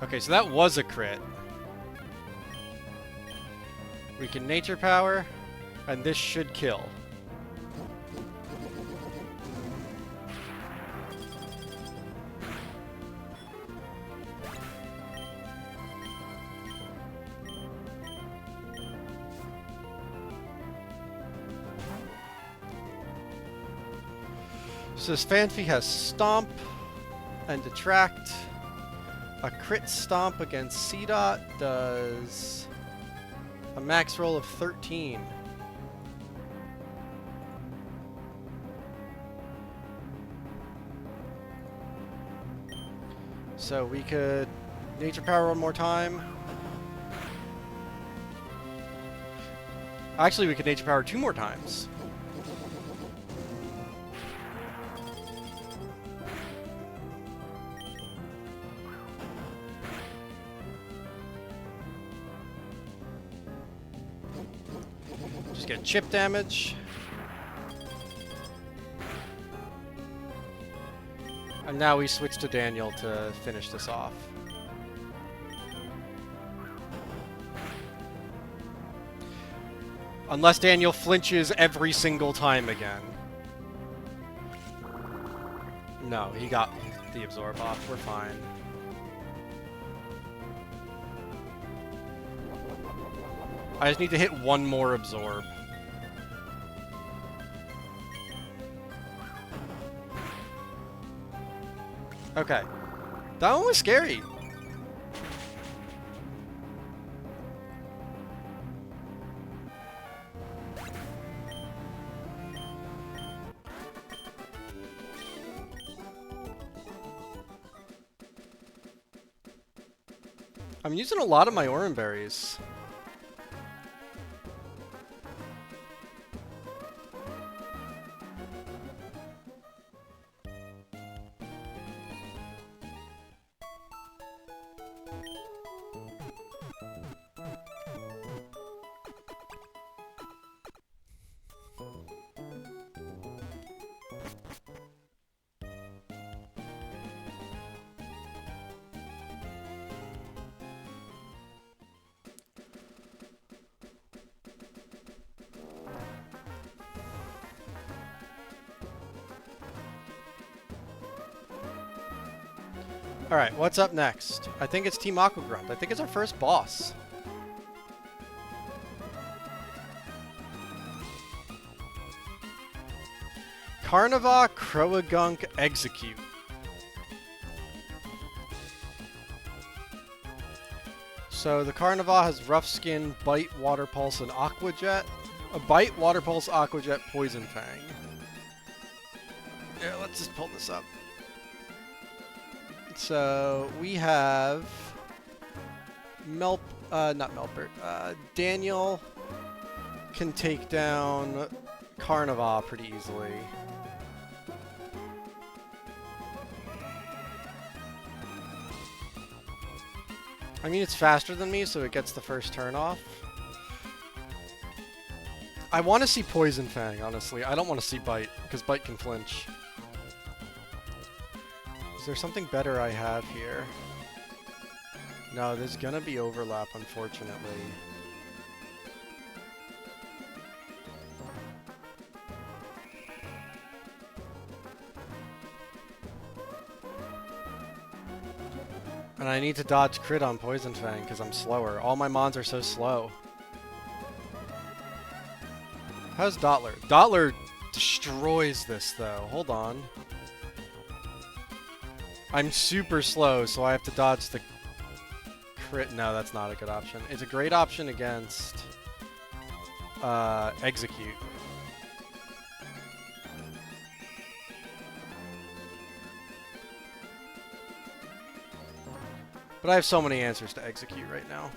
Okay, so that was a crit. We can Nature Power, and this should kill. So this Fanfi has Stomp and Detract. A crit Stomp against C-Dot does a max roll of 13. So we could Nature Power one more time. Actually, we could Nature Power 2 more times. Just get chip damage. And now we switch to Daniel to finish this off. Unless Daniel flinches every single time again. No, he got the absorb off. We're fine. I just need to hit one more absorb. Okay. That one was scary. I'm using a lot of my Oran Berries. Alright, what's up next? I think it's Team Aqua Grunt. I think it's our first boss. Carnivore, Croagunk, Execute. So the Carnivore has Rough Skin, Bite, Water Pulse, and Aqua Jet. A Bite, Water Pulse, Aqua Jet, Poison Fang. Here, let's just pull this up. So we have not Melpert. Daniel can take down Carnivore pretty easily. I mean, it's faster than me, so it gets the first turn off. I want to see Poison Fang, honestly. I don't want to see Bite, because Bite can flinch. Is there something better I have here? No, there's gonna be overlap, unfortunately. And I need to dodge crit on Poison Fang because I'm slower. All my mons are so slow. How's Dottler? Dottler destroys this though. Hold on. I'm super slow, so I have to dodge the crit. No, that's not a good option. It's a great option against Execute. But I have so many answers to Execute right now.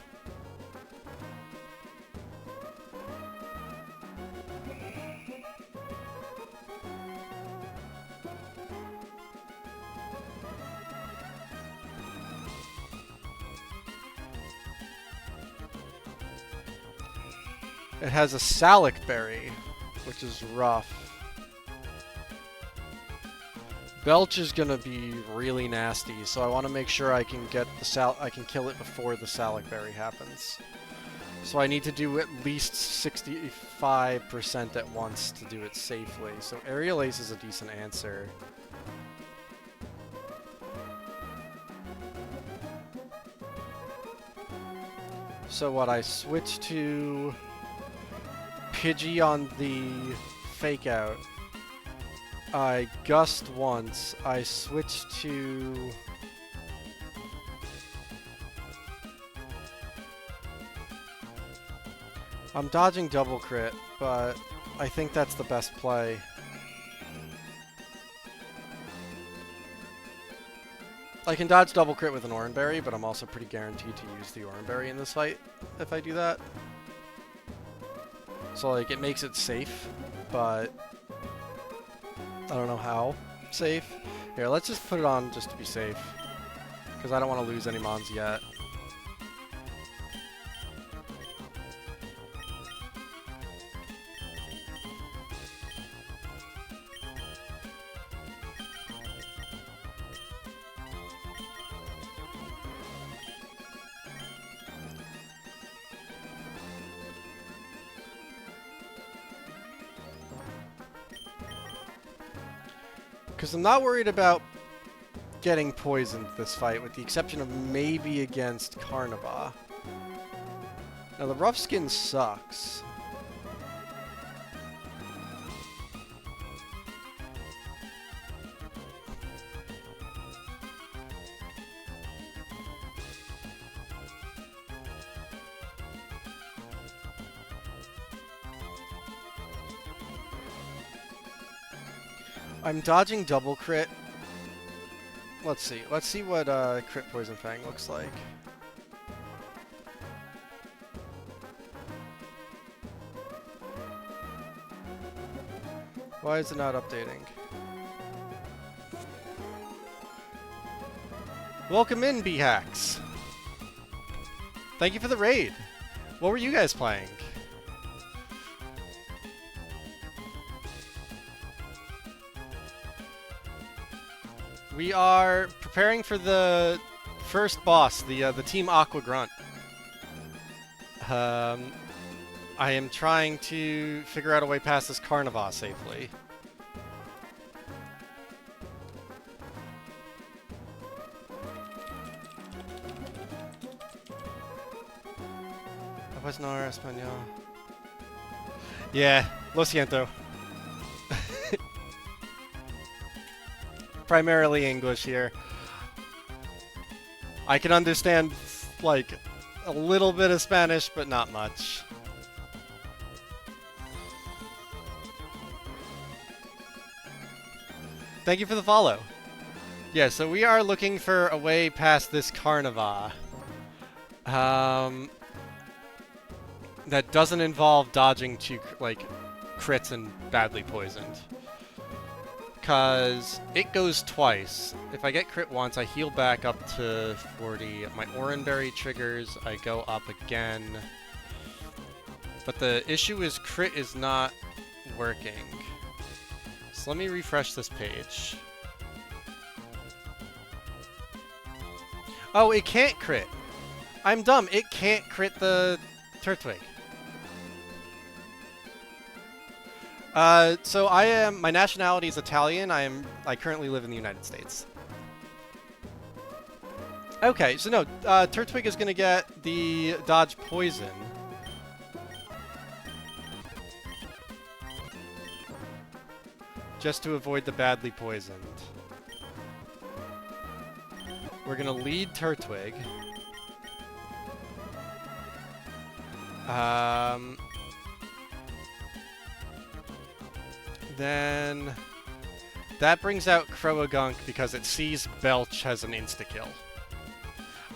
It has a Salic Berry, which is rough. Belch is gonna be really nasty, so I want to make sure I can get the I can kill it before the Salic Berry happens. So I need to do at least 65% at once to do it safely. So Aerial Ace is a decent answer. So what, I switch to Pidgey on the Fake Out. I Gust once. I switch to... I'm dodging double crit, but I think that's the best play. I can dodge double crit with an Oran Berry, but I'm also pretty guaranteed to use the Oran Berry in this fight if I do that. So like, it makes it safe, but I don't know how safe. Here, let's just put it on just to be safe, because I don't want to lose any mons yet. Because I'm not worried about getting poisoned this fight, with the exception of maybe against Carnivore. Now, the Rough Skin sucks. I'm dodging double crit. Let's see. Let's see what crit Poison Fang looks like. Why is it not updating? Welcome in, B-Hacks. Thank you for the raid. What were you guys playing? We are preparing for the first boss, the Team Aqua Grunt. I am trying to figure out a way past this Carnivore safely. Pues no era español. Yeah, lo siento. Primarily English here. I can understand, like, a little bit of Spanish, but not much. Thank you for the follow. Yeah, so we are looking for a way past this Carnivore. That doesn't involve dodging to, like, crits and badly poisoned. Because it goes twice. If I get crit once, I heal back up to 40. My Oran Berry triggers, I go up again. But the issue is crit is not working. So let me refresh this page. Oh, it can't crit. I'm dumb. It can't crit the Turtwig. So my nationality is Italian. I currently live in the United States. Okay, so no, Turtwig is going to get the dodge poison. Just to avoid the badly poisoned. We're going to lead Turtwig. Then that brings out Croagunk because it sees Belch has an insta-kill.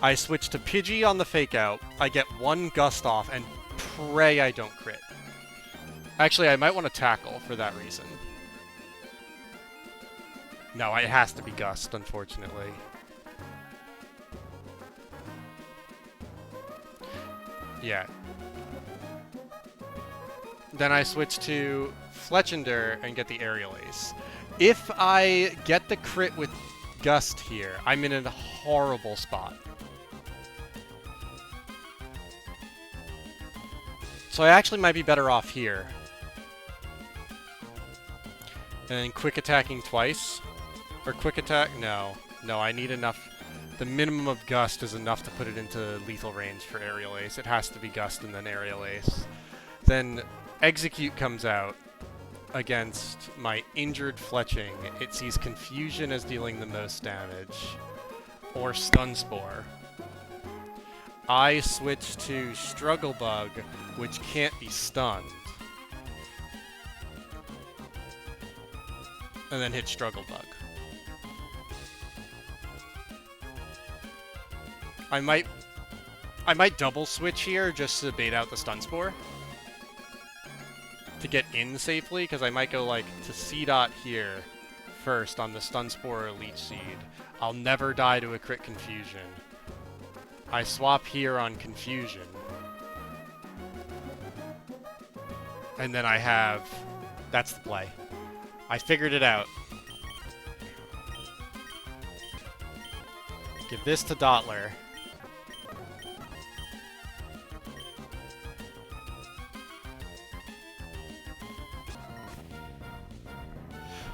I switch to Pidgey on the fake out. I get one Gust off and pray I don't crit. Actually, I might want to tackle for that reason. No, it has to be Gust, unfortunately. Yeah. Then I switch to Fletchinder and get the Aerial Ace. If I get the crit with Gust here, I'm in a horrible spot. So I actually might be better off here. And then quick attacking twice. Or quick attack? No. No, I need enough. The minimum of Gust is enough to put it into lethal range for Aerial Ace. It has to be Gust and then Aerial Ace. Then Execute comes out against my injured Fletching. It sees Confusion as dealing the most damage. Or Stun Spore. I switch to Struggle Bug, which can't be stunned. And then hit Struggle Bug. I might double switch here just to bait out the Stun Spore. To get in safely, because I might go like to C-Dot here first on the Stun Spore or Leech Seed. I'll never die to a crit Confusion. I swap here on Confusion. And then I have... That's the play. I figured it out. Give this to Dottler.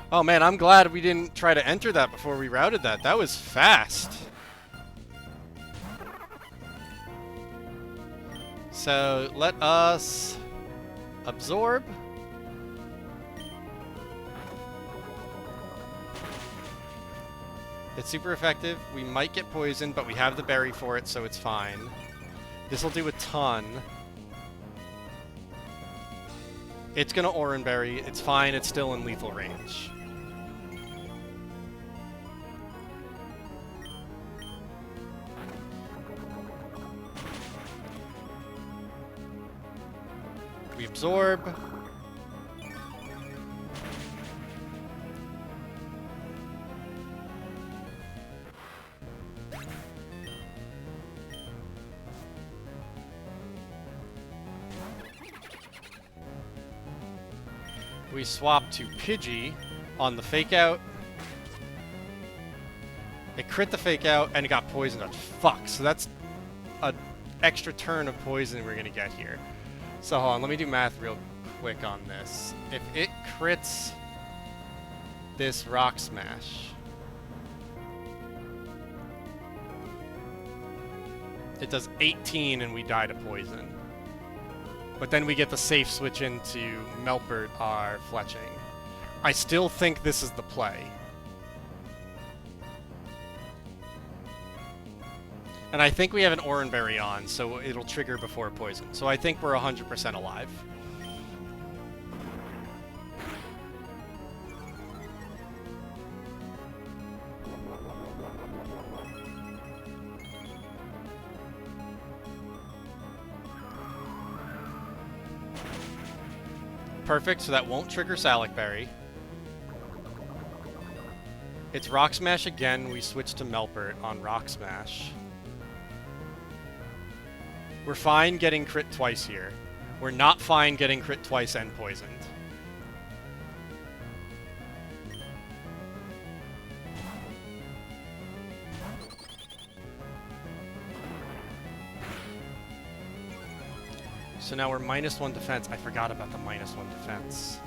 Oh man, I'm glad we didn't try to enter that before we routed that. That was fast. So let us absorb. It's super effective. We might get poisoned, but we have the berry for it, so it's fine. This will do a ton. It's gonna Oran Berry. It's fine. It's still in lethal range. We absorb. We swap to Pidgey on the fake out. It crit the fake out and it got poisoned. Oh, fuck. So that's an extra turn of poison we're gonna get here. So hold on, let me do math real quick on this. If it crits this Rock Smash, it does 18 and we die to poison. But then we get the safe switch into Melpert, our Fletching. I still think this is the play. And I think we have an Oran Berry on, so it'll trigger before poison. So I think we're 100% alive. Perfect, so that won't trigger Salic Berry. It's Rock Smash again. We switch to Melpert on Rock Smash. We're fine getting crit twice here. We're not fine getting crit twice and poisoned. So now we're -1 defense. I forgot about the -1 defense.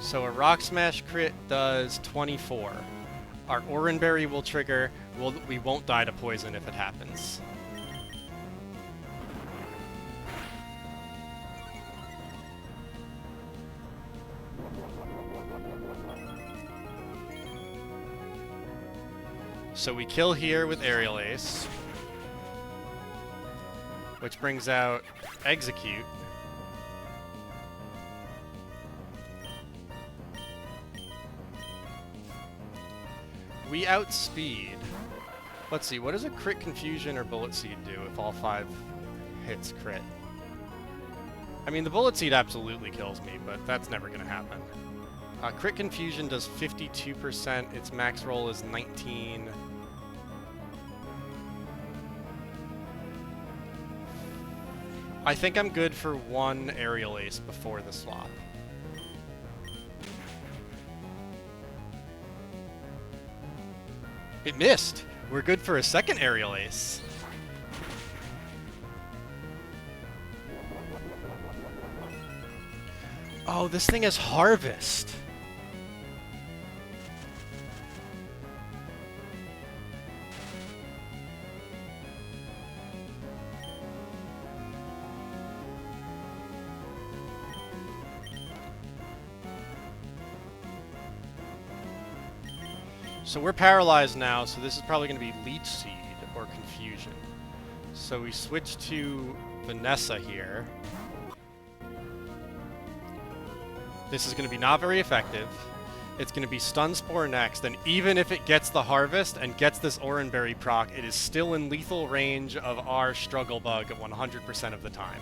So a Rock Smash crit does 24. Our Oranberry will trigger. We won't die to poison if it happens. So we kill here with Aerial Ace, which brings out Execute. We outspeed. Let's see, what does a crit confusion or bullet seed do if all 5 hits crit? I mean, the bullet seed absolutely kills me, but that's never going to happen. Crit confusion does 52%, its max roll is 19. I think I'm good for 1 aerial ace before the swap. It missed! We're good for a 2nd aerial ace. Oh, this thing has Harvest. So we're paralyzed now, so this is probably going to be Leech Seed or Confusion. So we switch to Vanessa here. This is going to be not very effective. It's going to be Stun Spore next, and even if it gets the Harvest and gets this Oranberry proc, it is still in lethal range of our Struggle Bug 100% of the time.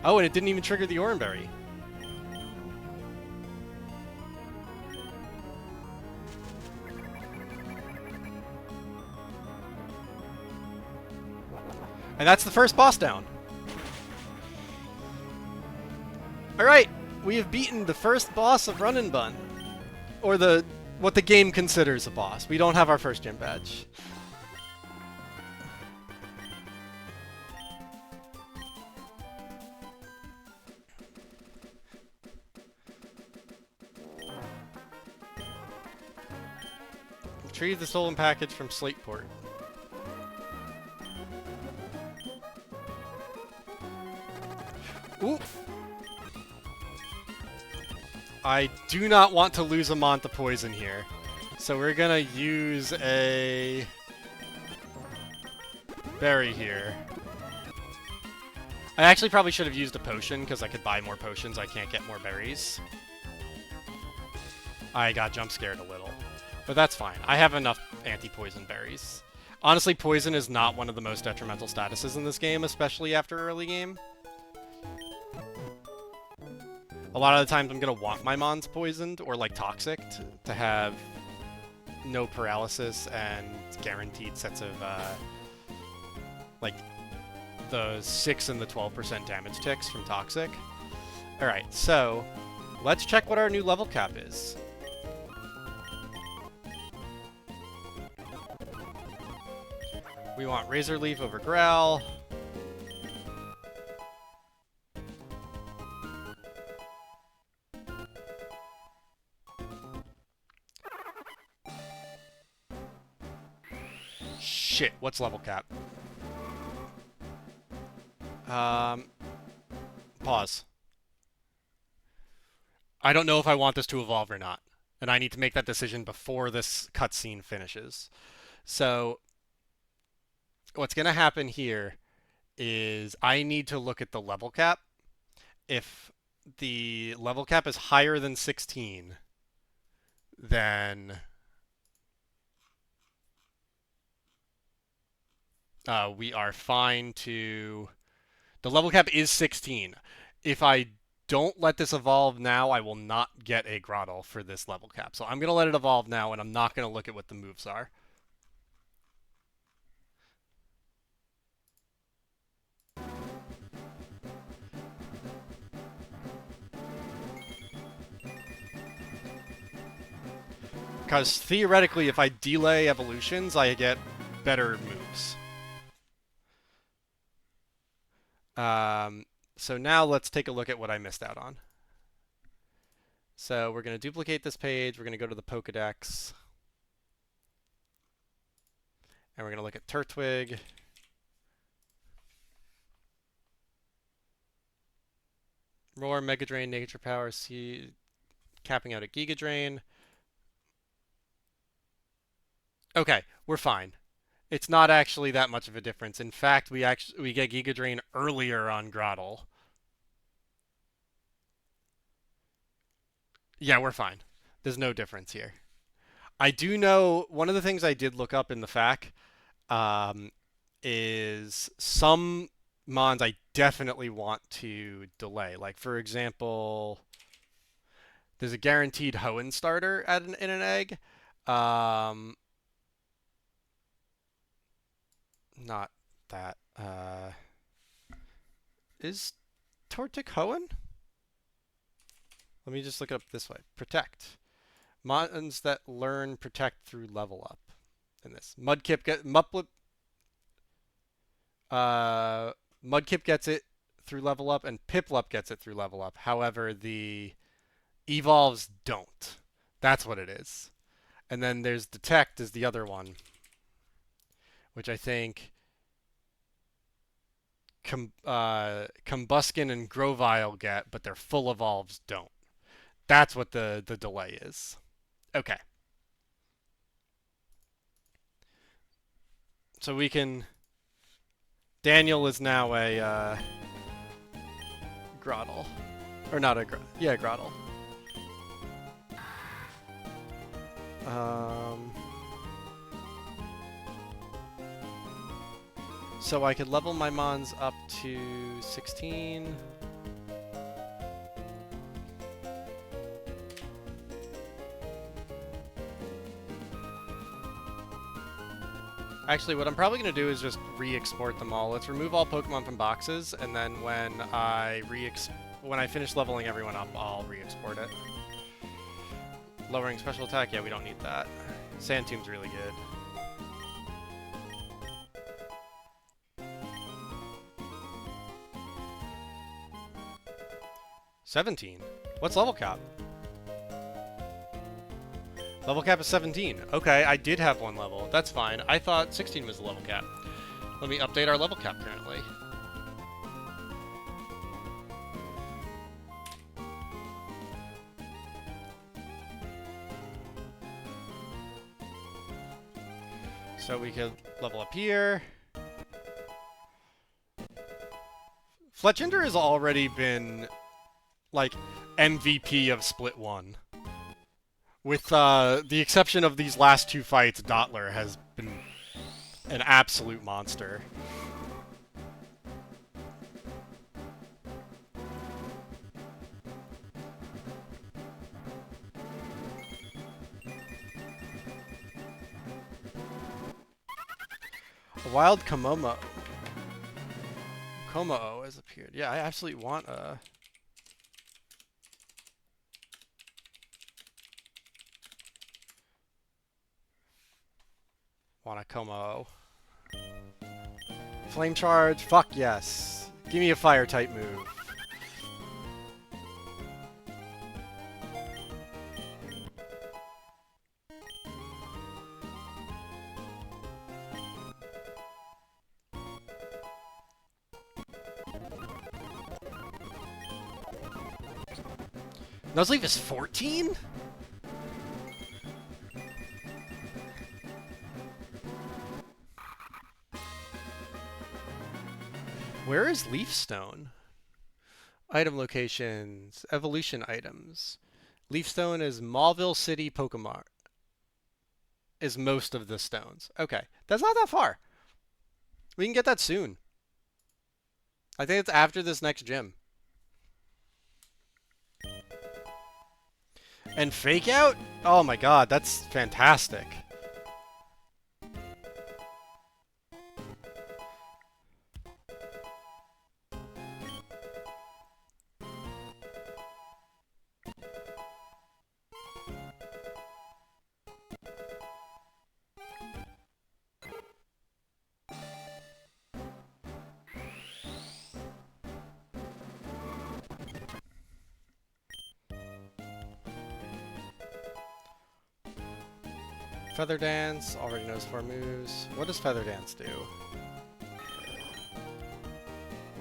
Oh, and it didn't even trigger the Oranberry. And that's the first boss down. Alright, we have beaten the first boss of Run and Bun. Or what the game considers a boss. We don't have our first gym badge. Retrieve the stolen package from Slateport. Ooh! I do not want to lose a Mon to poison here. So we're gonna use a berry here. I actually probably should have used a potion because I could buy more potions. I can't get more berries. I got jump scared a little. But that's fine. I have enough anti-poison berries. Honestly, poison is not one of the most detrimental statuses in this game, especially after early game. A lot of the times I'm going to want my Mons poisoned or, like, toxic to have no paralysis and guaranteed sets of, like, the 6 and the 12% damage ticks from toxic. Alright, so let's check what our new level cap is. We want Razor Leaf over Growl. Shit, what's level cap? Pause. I don't know if I want this to evolve or not, and I need to make that decision before this cutscene finishes. So, what's going to happen here is I need to look at the level cap. If the level cap is higher than 16, then we are fine to... The level cap is 16. If I don't let this evolve now, I will not get a Grottle for this level cap. So I'm going to let it evolve now, and I'm not going to look at what the moves are. Because theoretically, if I delay evolutions, I get better moves. So now let's take a look at what I missed out on. So we're going to duplicate this page. We're going to go to the Pokedex. And we're going to look at Turtwig. Roar, Mega Drain, Nature Power, capping out at Giga Drain. Okay, we're fine. It's not actually that much of a difference. In fact, we get Giga Drain earlier on Grotle. Yeah, we're fine. There's no difference here. I do know one of the things I did look up in the FAQ um, is some mons I definitely want to delay. Like, for example, there's a guaranteed Hoenn starter in an egg. Not that. Is Tortic Hoenn? Let me just look it up this way. Protect. Mons that learn protect through level up. In this. Mudkip gets it through level up, and Piplup gets it through level up. However, the evolves don't. That's what it is. And then there's Detect is the other one, which I think Combuskin and Grovyle get, but their full evolves don't. That's what the delay is. Okay. So we can... Daniel is now a Grotle. Or not a Grotle. Yeah, Grotle. So I could level my mons up to 16. Actually, what I'm probably going to do is just re-export them all. Let's remove all Pokemon from boxes, and then when I finish leveling everyone up, I'll re-export it. Lowering special attack? Yeah, we don't need that. Sandtomb's really good. $17. What's level cap? Level cap is 17. Okay, I did have one level. That's fine. I thought 16 was the level cap. Let me update our level cap currently. So we could level up here. Fletchinder has already been, like, MVP of Split 1. With the exception of these last two fights, Dottler has been an absolute monster. A wild Kommo-o has appeared. Yeah, I absolutely want a... Want a Kommo-o. Flame Charge? Fuck yes. Give me a Fire-type move. Nuzleaf is 14? Where is Leafstone? Item locations, evolution items. Leafstone is Mauville City Pokemon. Is most of the stones. Okay, that's not that far. We can get that soon. I think it's after this next gym. And Fake Out? Oh my god, that's fantastic. Feather Dance already knows 4 moves. What does Feather Dance do?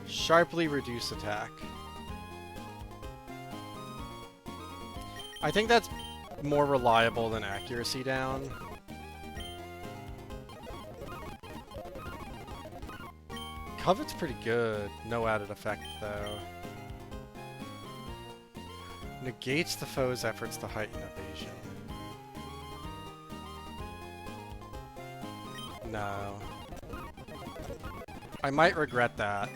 Sharply reduce attack. I think that's more reliable than accuracy down. Covet's pretty good. No added effect, though. Negates the foe's efforts to heighten evasion. No. I might regret that.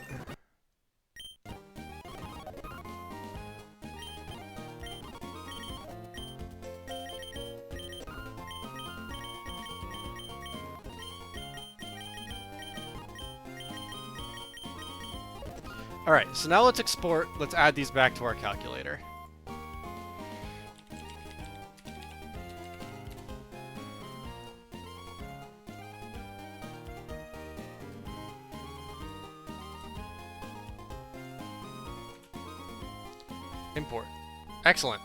Alright, so now let's export, let's add these back to our calculator. Import. Excellent.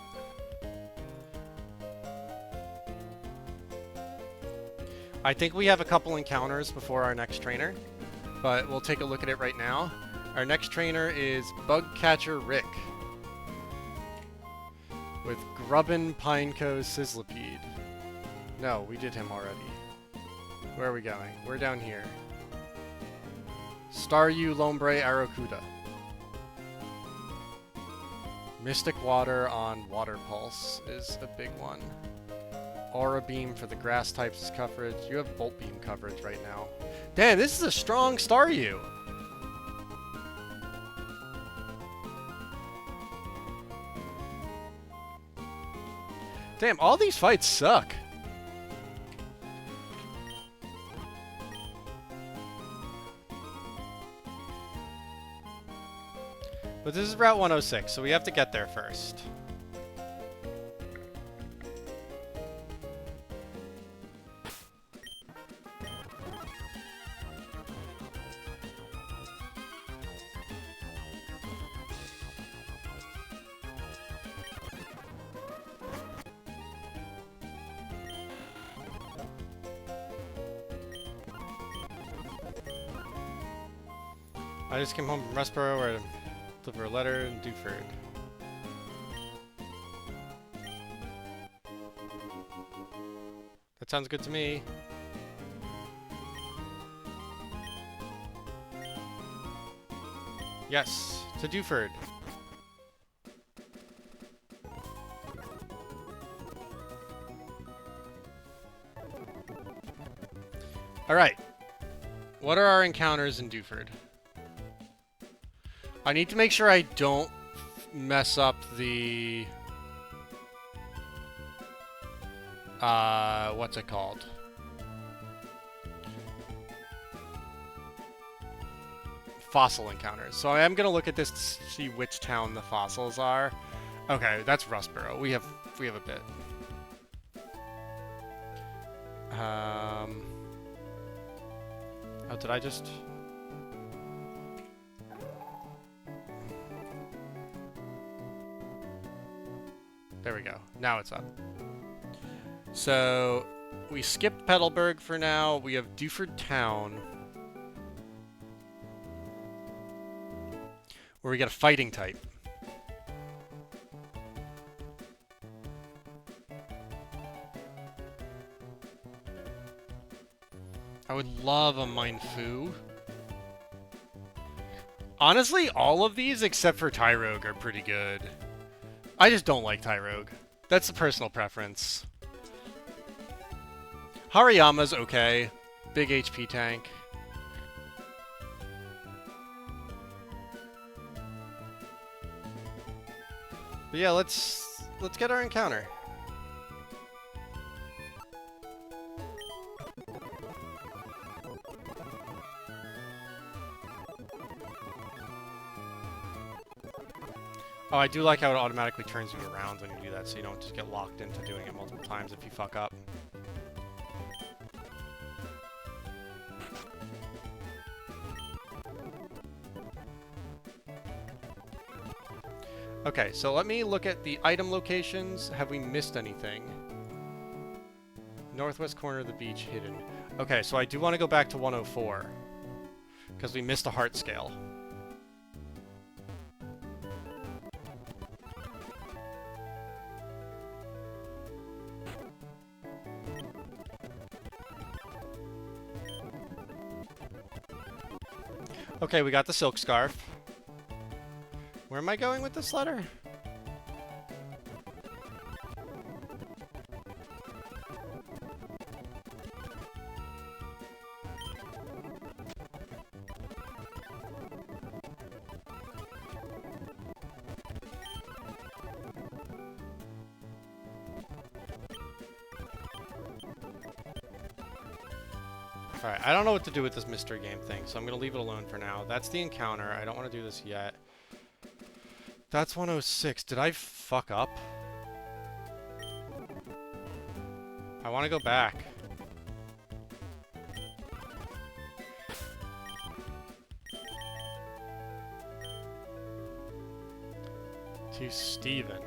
I think we have a couple encounters before our next trainer, but we'll take a look at it right now. Our next trainer is Bugcatcher Rick with Grubbin Pineco Sizzlipede. No, we did him already. Where are we going? We're down here. Staryu Lombre Aracuda. Mystic Water on Water Pulse is a big one. Aura Beam for the grass types coverage. You have Bolt Beam coverage right now. Damn, this is a strong Staryu! Damn, all these fights suck. But this is Route 106, so we have to get there first. I just came home from Rustboro where I deliver a letter in Dewford. That sounds good to me. Yes, to Dewford. Alright. What are our encounters in Dewford? I need to make sure I don't mess up the... what's it called? Fossil encounters. So I am going to look at this to see which town the fossils are. Okay, that's Rustboro. We have a bit. Oh, did I just... There we go. Now it's up. So, we skipped Petalburg for now. We have Dewford Town, where we get a fighting type. I would love a Mindfu. Honestly, all of these except for Tyrogue are pretty good. I just don't like Tyrogue. That's a personal preference. Hariyama's okay. Big HP tank. But yeah, let's get our encounter. Oh, I do like how it automatically turns you around when you do that, so you don't just get locked into doing it multiple times if you fuck up. Okay, so let me look at the item locations. Have we missed anything? Northwest corner of the beach, hidden. Okay, so I do want to go back to 104. Because we missed a heart scale. Okay, we got the silk scarf. Where am I going with this letter? Alright, I don't know what to do with this mystery game thing, so I'm going to leave it alone for now. That's the encounter. I don't want to do this yet. That's 106. Did I fuck up? I want to go back. To Steven.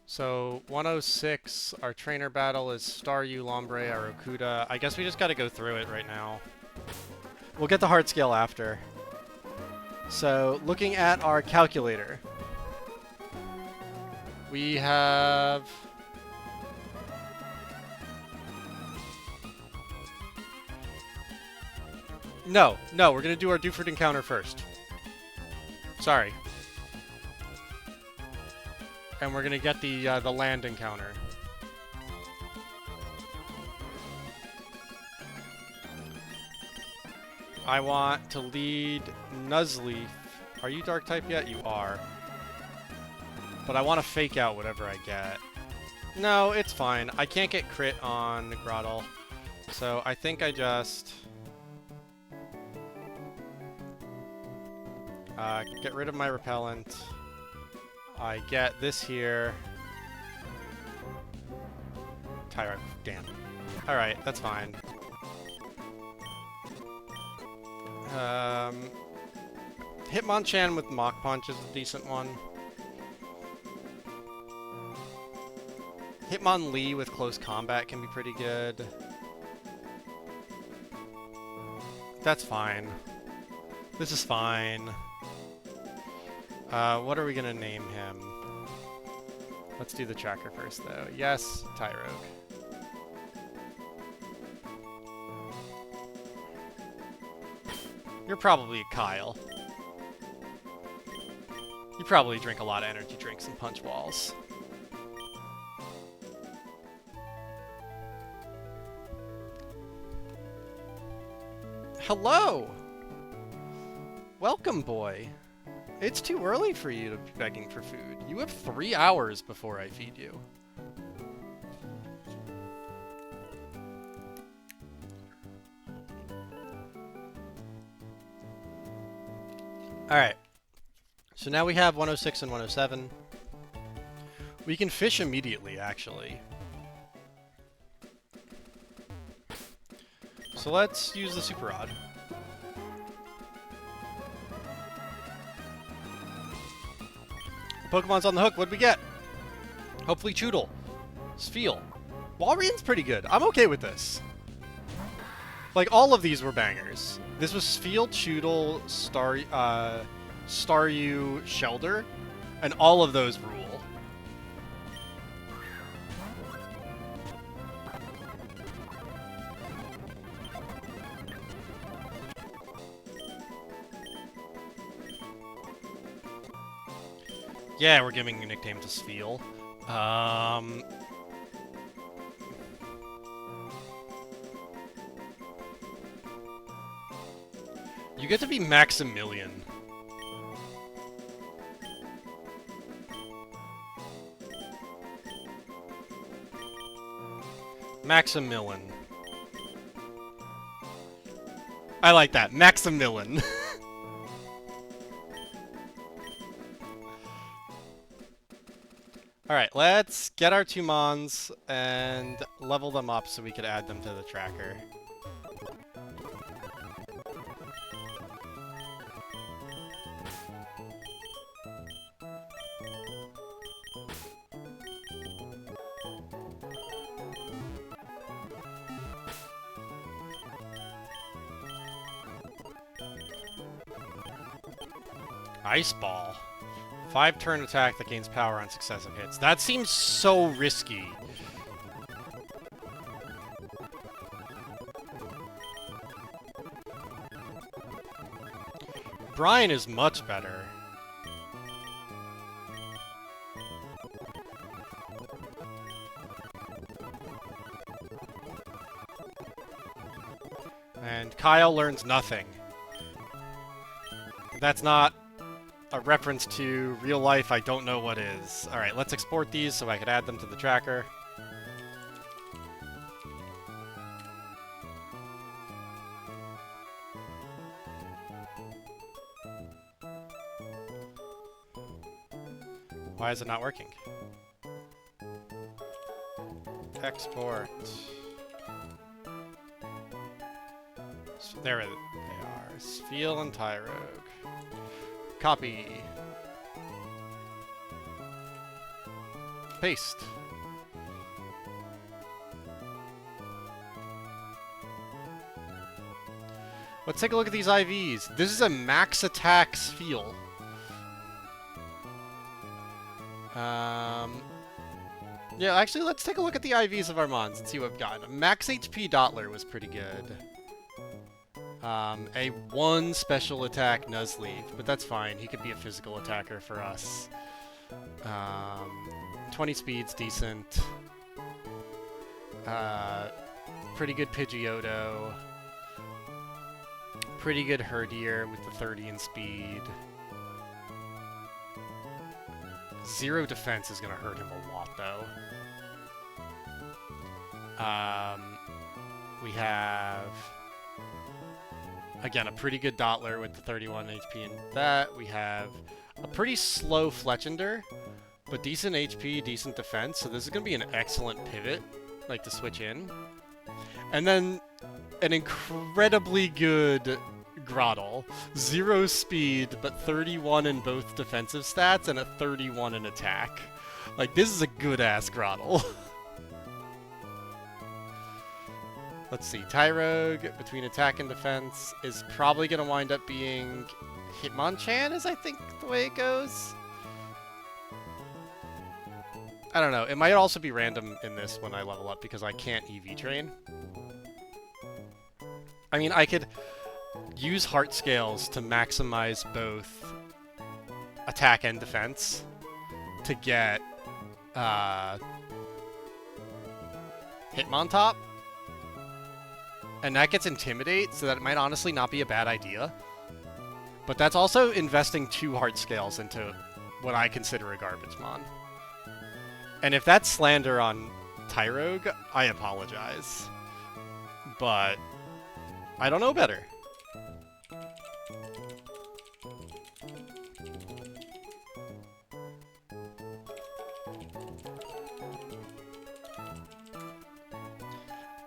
So, 106, our trainer battle is Staryu, Lombre, Arakuda. I guess we just gotta go through it right now. We'll get the heart scale after. So, looking at our calculator. We have... No, we're gonna do our Duford encounter first. Sorry. And we're gonna get the land encounter. I want to lead Nuzleaf. Are you dark type yet? You are. But I want to fake out whatever I get. No, it's fine. I can't get crit on Grottle. So I think I just... get rid of my repellent. I get this here. Tyro, damn. Alright, that's fine. Hitmonchan with Mach Punch is a decent one. Hitmonlee with Close Combat can be pretty good. That's fine. This is fine. What are we gonna name him? Let's do the tracker first, though. Yes, Tyrogue. You're probably a Kyle. You probably drink a lot of energy drinks and punch walls. Hello! Welcome, boy. It's too early for you to be begging for food. You have 3 hours before I feed you. Alright. So now we have 106 and 107. We can fish immediately, actually. So let's use the Super Rod. Pokemon's on the hook. What'd we get? Hopefully Choodle. Spheal. Walreon's pretty good. I'm okay with this. Like, all of these were bangers. This was Spheal, Choodle, Staryu, Shelder, and all of those rule. Yeah, we're giving a nickname to Spheal. You get to be Maximilian. Maximilian. I like that. Maximilian. Alright, let's get our 2 Mons and level them up so we could add them to the tracker. Ice Ball. 5-turn attack that gains power on successive hits. That seems so risky. Brian is much better. And Kyle learns nothing. That's not a reference to real life. I don't know what is. Alright, let's export these so I could add them to the tracker. Why is it not working? Export. So there they are. Sfeel and Tyrogue. Copy. Paste. Let's take a look at these IVs. This is a max attack Sfeel. Yeah, actually, let's take a look at the IVs of our Mons and see what we've got. Max HP Dottler was pretty good. A 1 special attack Nuzlocke, but that's fine. He could be a physical attacker for us. 20 speed's decent. Pretty good Pidgeotto. Pretty good Herdier with the 30 in speed. 0 defense is going to hurt him a lot, though. We have... Again, a pretty good Dottler with the 31 HP and that. We have a pretty slow Fletchender, but decent HP, decent defense. So this is going to be an excellent pivot, like to switch in. And then an incredibly good Groddle. 0 speed, but 31 in both defensive stats and a 31 in attack. Like, this is a good-ass Groddle. Let's see, Tyrogue, between attack and defense, is probably going to wind up being Hitmonchan, is I think the way it goes. I don't know, it might also be random in this when I level up, because I can't EV train. I mean, I could use Heart Scales to maximize both attack and defense to get Hitmontop. And that gets Intimidate, so that it might honestly not be a bad idea. But that's also investing 2 Heart Scales into what I consider a garbage mon. And if that's slander on Tyrogue, I apologize. But I don't know better.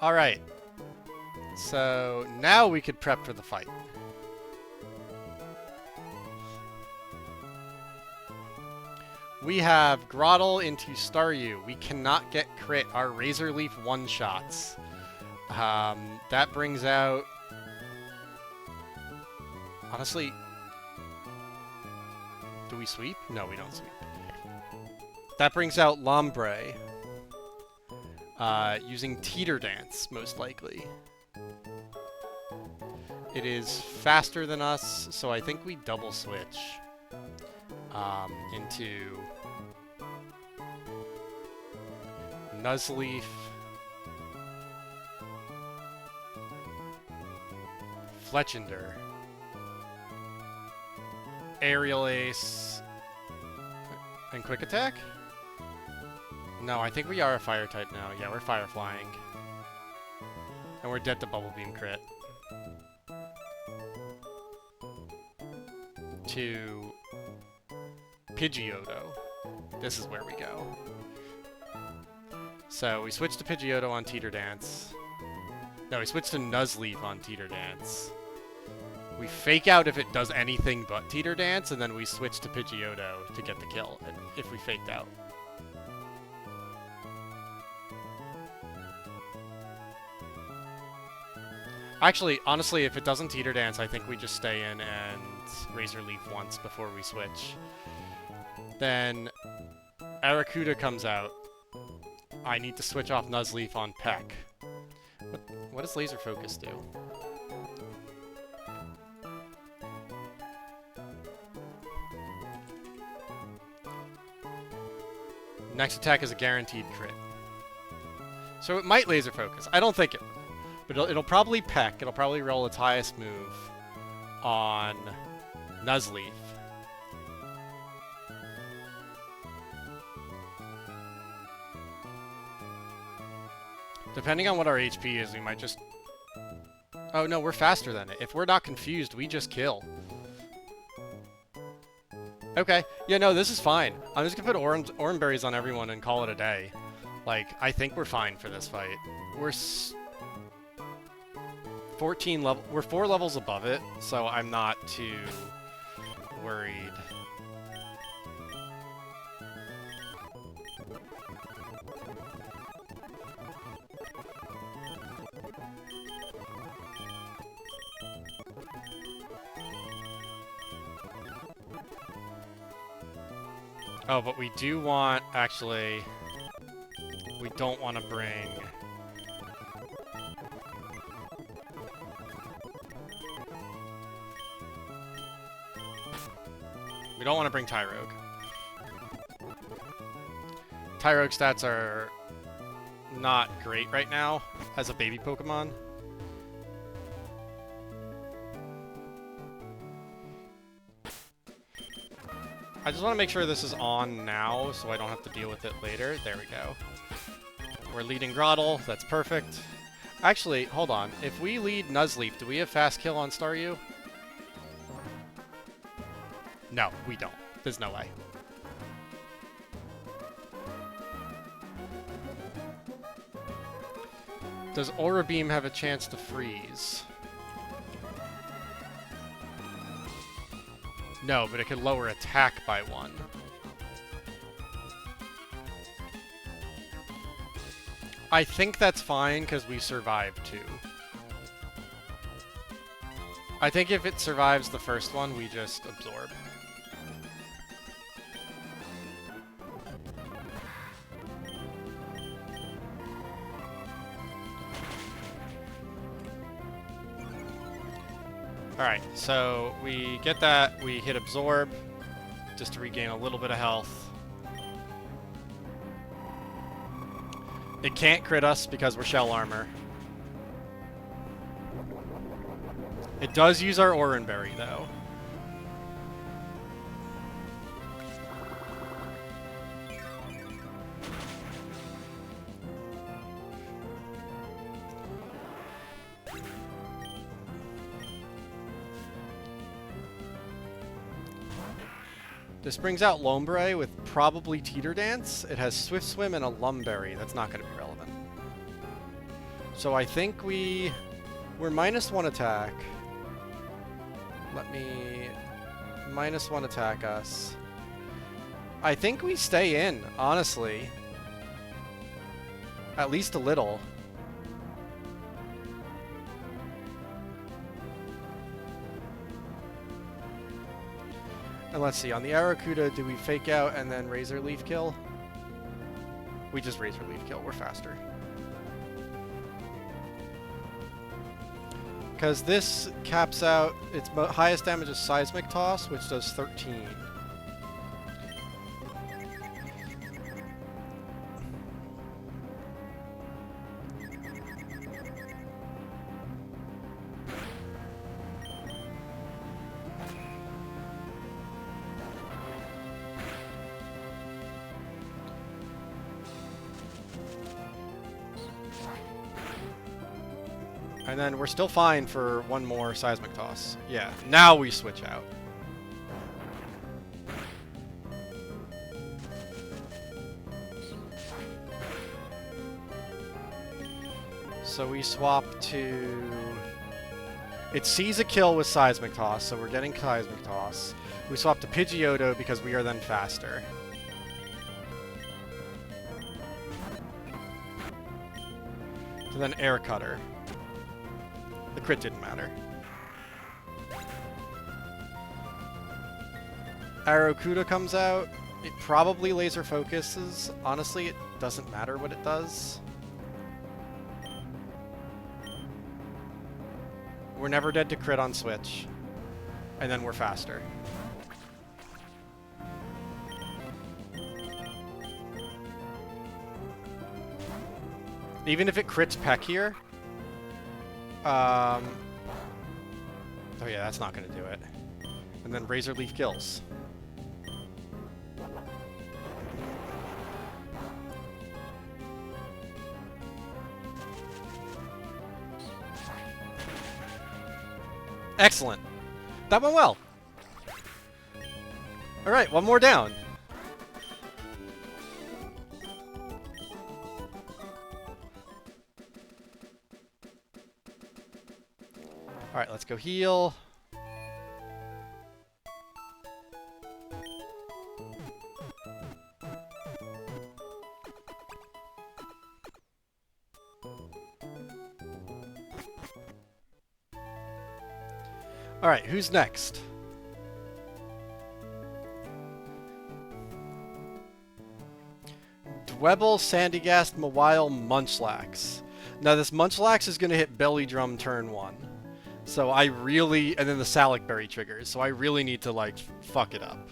Alright. So now we could prep for the fight. We have Groddle into Staryu. We cannot get crit. Our Razor Leaf one-shots. That brings out... Honestly... Do we sweep? No, we don't sweep. That brings out Lombre. Using Teeter Dance, most likely. It is faster than us, so I think we double switch into Nuzleaf, Fletchender, Aerial Ace, and Quick Attack? No, I think we are a fire type now. Yeah, we're fire flying. And we're dead to Bubble Beam crit. To Pidgeotto. This is where we go. So we switch to Pidgeotto on Teeter Dance. No, we switch to Nuzleaf on Teeter Dance. We fake out if it does anything but Teeter Dance, and then we switch to Pidgeotto to get the kill, if we faked out. Actually, honestly, if it doesn't Teeter Dance, I think we just stay in and Razor Leaf once before we switch. Then Aracuda comes out. I need to switch off Nuzleaf on Peck. What does Laser Focus do? Next attack is a guaranteed crit. So it might Laser Focus. I don't think it. But it'll probably Peck. It'll probably roll its highest move on Nuzleaf. Depending on what our HP is, we might just... Oh, no, we're faster than it. If we're not confused, we just kill. Okay. Yeah, no, this is fine. I'm just gonna put Oran Berries on everyone and call it a day. Like, I think we're fine for this fight. We're 14 level. We're 4 levels above it, so I'm not too worried. Oh, but we do want, actually, we don't want to bring... We don't want to bring Tyrogue. Tyrogue stats are not great right now as a baby Pokemon. I just want to make sure this is on now so I don't have to deal with it later. There we go. We're leading Groddle. That's perfect. Actually, hold on. If we lead Nuzleaf, do we have Fast Kill on Staryu? No, we don't. There's no way. Does Aura Beam have a chance to freeze? No, but it could lower attack by 1. I think that's fine because we survived 2. I think if it survives the first one, we just absorb. Alright, so we get that, we hit Absorb, just to regain a little bit of health. It can't crit us because we're Shell Armor. It does use our Oran Berry, though. This brings out Lombre with probably Teeter Dance. It has Swift Swim and a Lumberry. That's not going to be relevant. So I think we're -1 attack. Let me -1 attack us. I think we stay in, honestly. At least a little. And let's see, on the Aracuda, do we fake out and then Razor Leaf kill? We just Razor Leaf kill, we're faster. Because this caps out, its highest damage is Seismic Toss, which does 13. And then we're still fine for one more Seismic Toss. Yeah, now we switch out. So we swap to... It sees a kill with Seismic Toss, so we're getting Seismic Toss. We swap to Pidgeotto because we are then faster. And then Air Cutter. crit didn't matter. Arakuda comes out. It probably laser focuses. Honestly, it doesn't matter what it does. We're never dead to crit on switch. And then we're faster. Even if it crits Peck here. Oh yeah, that's not going to do it. And then Razor Leaf kills. Excellent. That went well. Alright, one more down. Alright, let's go heal. Alright, who's next? Dwebble, Sandygast, Mawile, Munchlax. Now this Munchlax is going to hit Belly Drum turn 1. So I really... And then the Salic Berry triggers. So I really need to, like, fuck it up.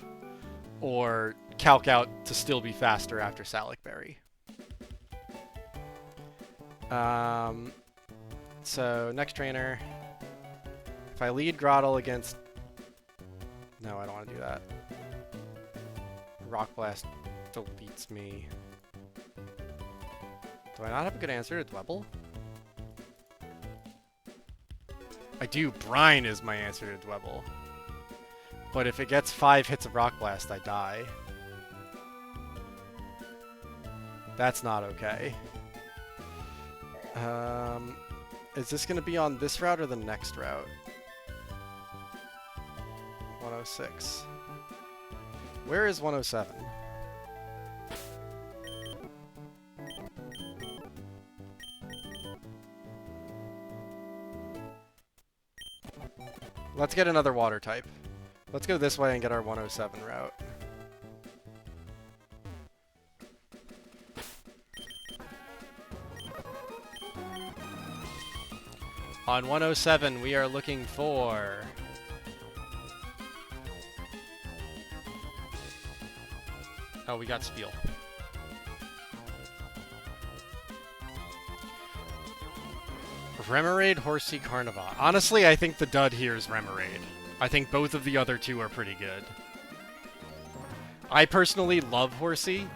Or calc out to still be faster after Salic Berry. So, next trainer... If I lead Grotle against... No, I don't want to do that. Rock Blast deletes me. Do I not have a good answer to Dwebble? I do. Brine is my answer to Dwebble. But if it gets 5 hits of Rock Blast, I die. That's not okay. Is this going to be on this route or the next route? 106. Where is 107? Let's get another water type. Let's go this way and get our 107 route. On 107, we are looking for... Oh, we got Spiel. Remoraid, Horsey, Carnivore. Honestly, I think the dud here is Remoraid. I think both of the other two are pretty good. I personally love Horsey.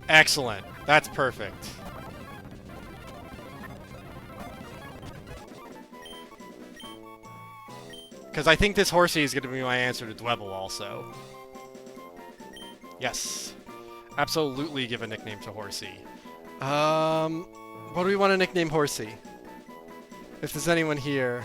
Excellent. That's perfect. Because I think this Horsey is going to be my answer to Dwebble also. Yes. Absolutely give a nickname to Horsey. What do we want to nickname Horsey? If there's anyone here.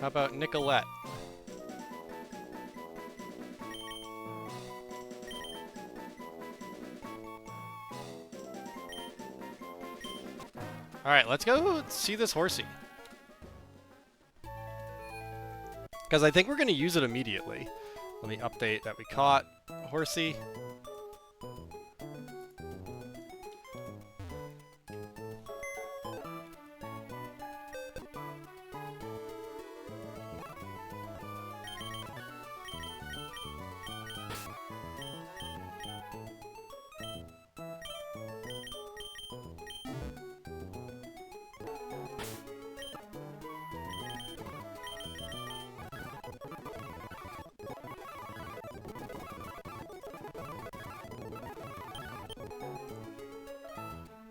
How about Nicolette? Alright, let's go see this Horsey. Because I think we're going to use it immediately. Let me update that we caught Horsey.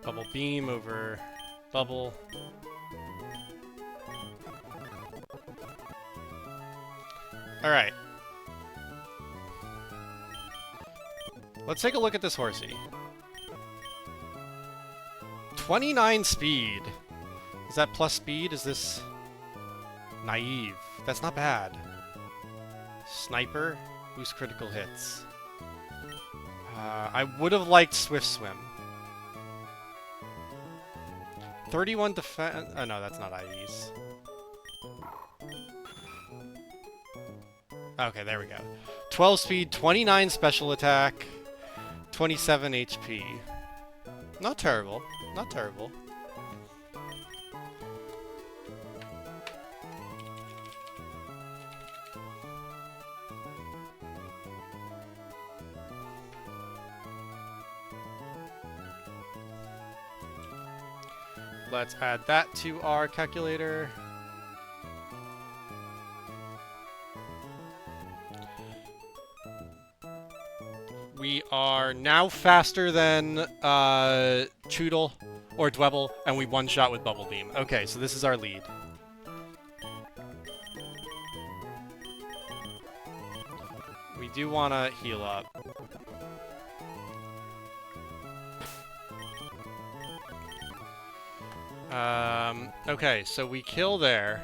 Bubble beam over bubble. Alright. Let's take a look at this horsey. 29 speed. Is that plus speed? Is this naive? That's not bad. Sniper, boost critical hits. I would have liked Swift Swim. 31 defense. Oh no, that's not IEs. Okay, there we go. 12 speed, 29 special attack, 27 HP. Not terrible. Not terrible. Let's add that to our calculator. We are now faster than Choodle or Dwebble, and we one-shot with Bubble Beam. Okay, so this is our lead. We do want to heal up. Okay, so we kill there.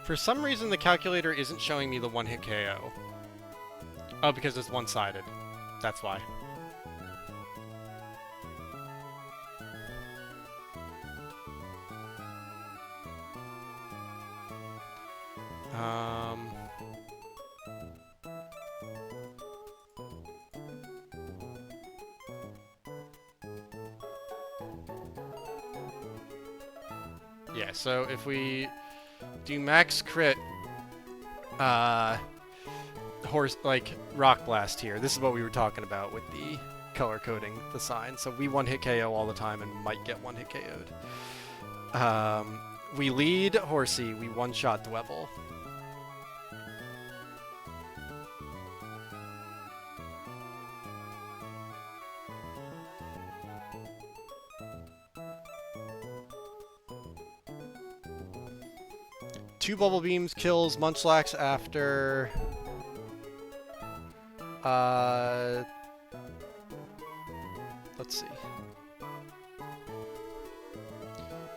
For some reason, the calculator isn't showing me the one-hit KO. Oh, because it's one-sided. That's why. Yeah, so if we do max crit, Rock Blast here. This is what we were talking about with the color coding the sign. So we one-hit KO all the time and might get one-hit KO'd. We lead Horsey, we one-shot Dwebble. Two Bubble Beams kills Munchlax after... let's see.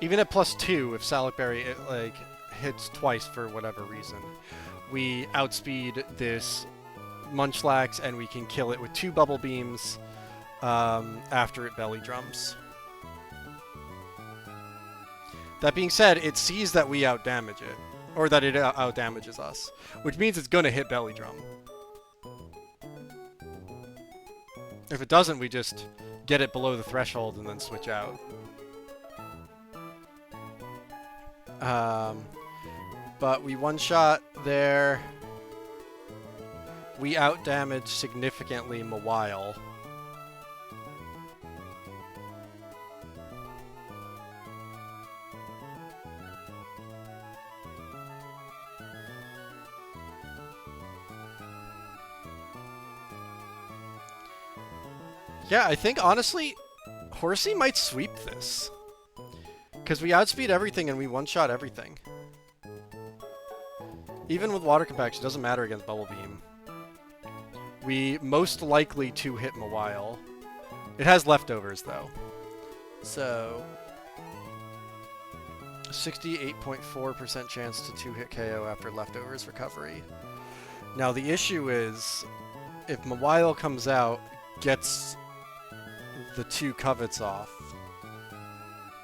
Even at +2, if Salicberry hits twice for whatever reason, we outspeed this Munchlax and we can kill it with 2 Bubble Beams after it belly drums. That being said, it sees that we outdamage it, or that it outdamages us, which means it's gonna hit belly drum. If it doesn't, we just get it below the threshold and then switch out. But we one-shot there. We outdamage significantly Mawile. Yeah, I think, honestly, Horsey might sweep this. Because we outspeed everything and we one-shot everything. Even with Water Compaction, it doesn't matter against Bubble Beam. We most likely two-hit Mawile. It has leftovers, though. So... 68.4% chance to two-hit KO after leftovers recovery. Now, the issue is, if Mawile comes out, gets the 2 covets off,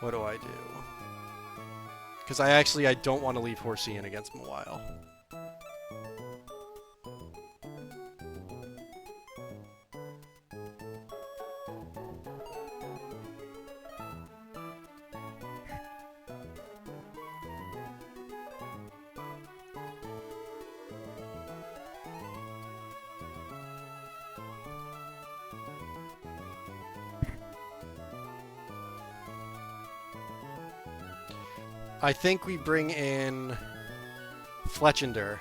what do I do? Because I don't want to leave Horsey in against Mawile. I think we bring in Fletchender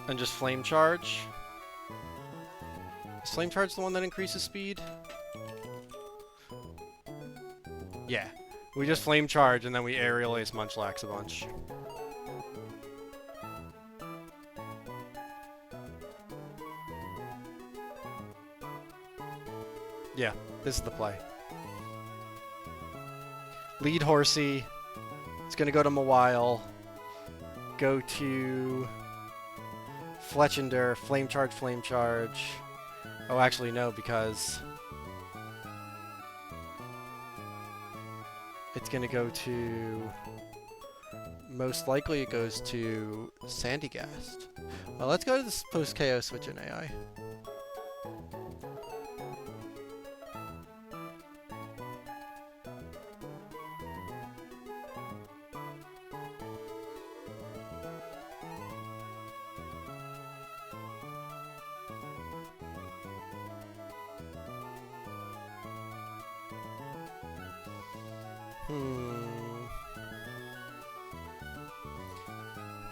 and just Flame Charge. Is Flame Charge the one that increases speed? Yeah. We just Flame Charge and then we Aerial Ace Munchlax a bunch. Yeah, this is the play. Lead Horsey. It's gonna go to Mawile. Go to Fletchender, Flame Charge, Flame Charge. Oh, actually no, because it's gonna go to, most likely it goes to Sandygast. Well, let's go to this post-KO switch in AI.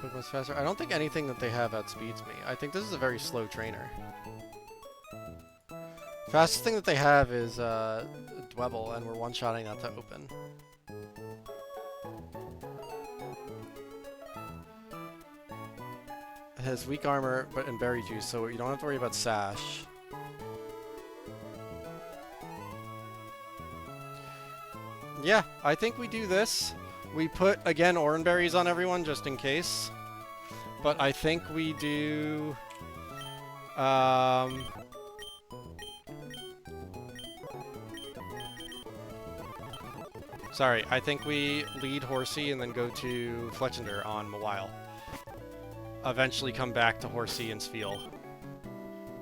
Pokemon's faster. I don't think anything that they have outspeeds me. I think this is a very slow trainer. Fastest thing that they have is Dwebble, and we're one-shotting that to open. It has weak armor, but in Berry Juice, so you don't have to worry about Sash. Yeah, I think we do this. We put, again, Oran Berries on everyone, just in case. But I think we do... Sorry, I think we lead Horsey and then go to Fletchender on Mawile. Eventually come back to Horsey and Spheal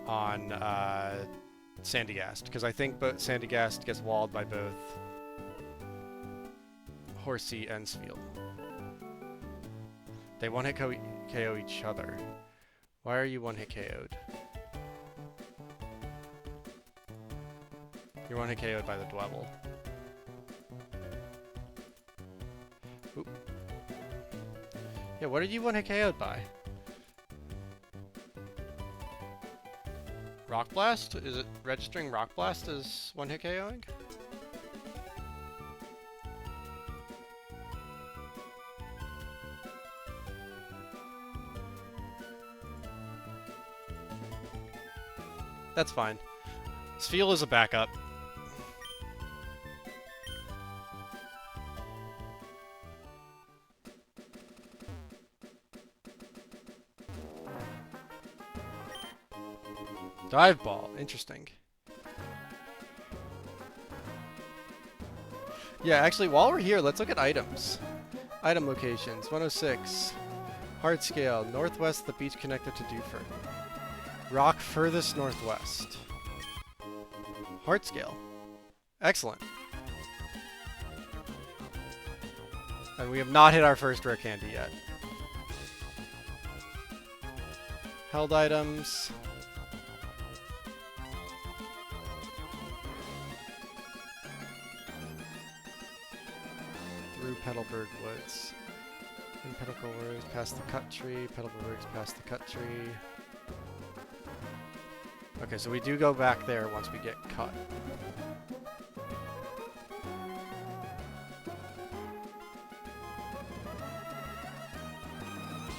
on Sandygast, because I think Sandygast gets walled by both Horsey and Spheal. They one-hit KO each other. Why are you one-hit KO'd? You're one-hit KO'd by the Dwebble. Oop. Yeah, what are you one-hit KO'd by? Rock Blast? Is it registering Rock Blast as one-hit KOing? That's fine. Spheal is a backup. Dive Ball. Interesting. Yeah, actually, while we're here, let's look at items. Item locations. 106. Hard Scale. Northwest, the beach connected to Dewford. Rock furthest northwest. Heart Scale. Excellent. And we have not hit our first rare candy yet. Held items. Through Petalburg Woods. In Petalburg Woods, past the cut tree. Petalburg Woods, past the cut tree. Okay, so we do go back there once we get cut.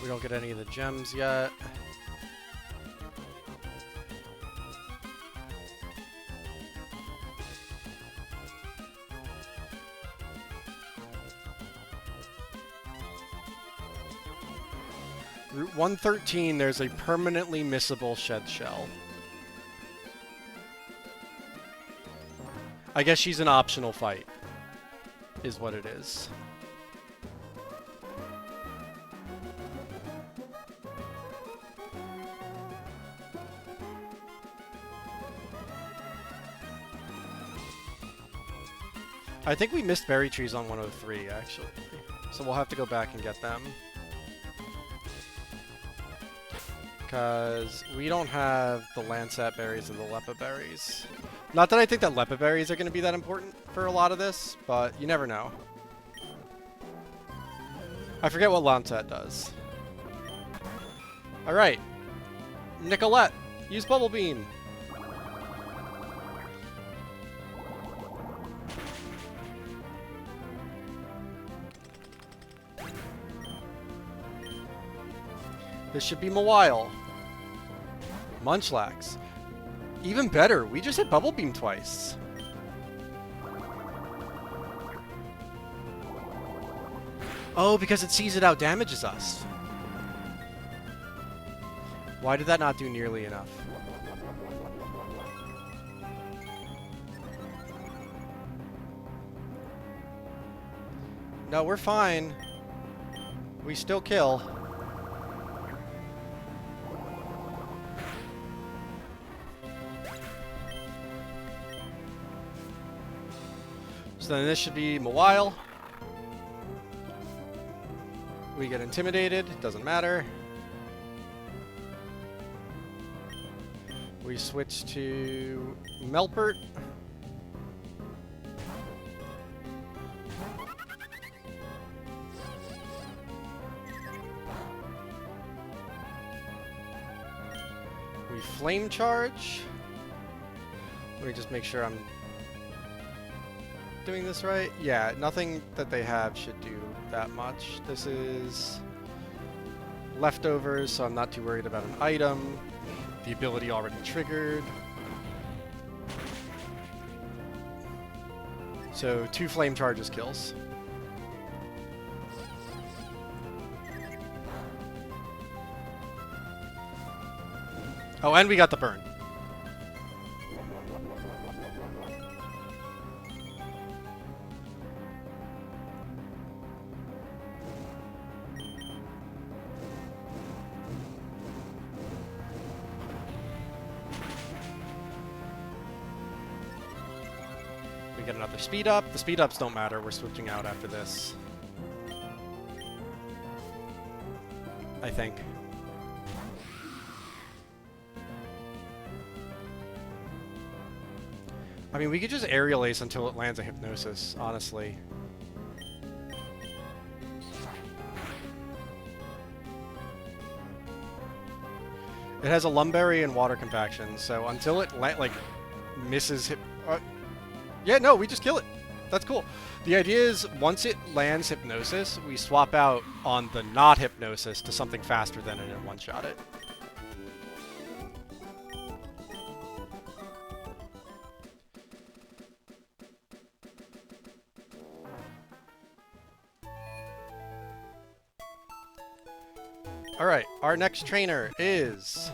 We don't get any of the gems yet. Route 113, there's a permanently missable Shed Shell. I guess she's an optional fight, is what it is. I think we missed berry trees on 103, actually. So we'll have to go back and get them. Because we don't have the Lansat berries or the Leppa berries. Not that I think that Leppa berries are going to be that important for a lot of this, but you never know. I forget what Lantet does. Alright. Nicolette, use Bubble Beam. This should be Mawile. Munchlax. Even better, we just hit Bubble Beam twice. Oh, because it sees it out damages us. Why did that not do nearly enough? No, we're fine. We still kill. So then this should be Mawile. We get intimidated, doesn't matter. We switch to Melpert. We Flame Charge. Let me just make sure I'm doing this right. Yeah, nothing that they have should do that much. This is leftovers, so I'm not too worried about an item. The ability already triggered. So 2 Flame Charges kills. Oh, and we got the burn. We get another speed up. The speed ups don't matter. We're switching out after this. I think. I mean, we could just Aerial Ace until it lands a Hypnosis, honestly. It has a Lumberry and Water Compaction, so until it, like, misses... yeah, no, we just kill it. That's cool. The idea is, once it lands Hypnosis, we swap out on the not Hypnosis to something faster than it and one-shot it. Alright, our next trainer is...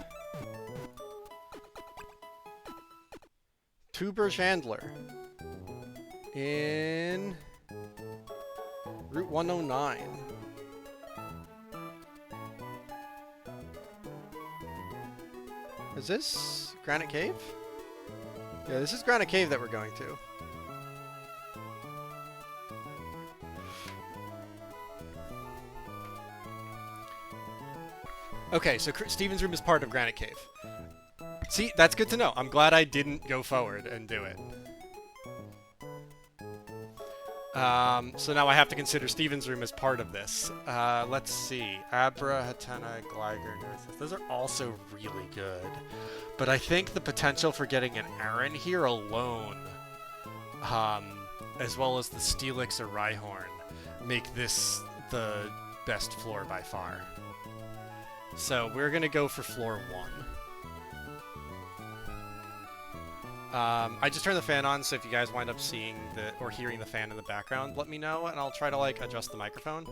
Tuber Chandler. In... Route 109. Is this Granite Cave? Yeah, this is Granite Cave that we're going to. Okay, so Steven's room is part of Granite Cave. See, that's good to know. I'm glad I didn't go forward and do it. So now I have to consider Steven's room as part of this. Let's see. Abra, Hatena, Gligar, Nurses. Those are also really good. But I think the potential for getting an Aaron here alone, as well as the Steelix or Rhyhorn, make this the best floor by far. So we're going to go for floor 1. I just turned the fan on, so if you guys wind up seeing the or hearing the fan in the background, let me know, and I'll try to, like, adjust the microphone.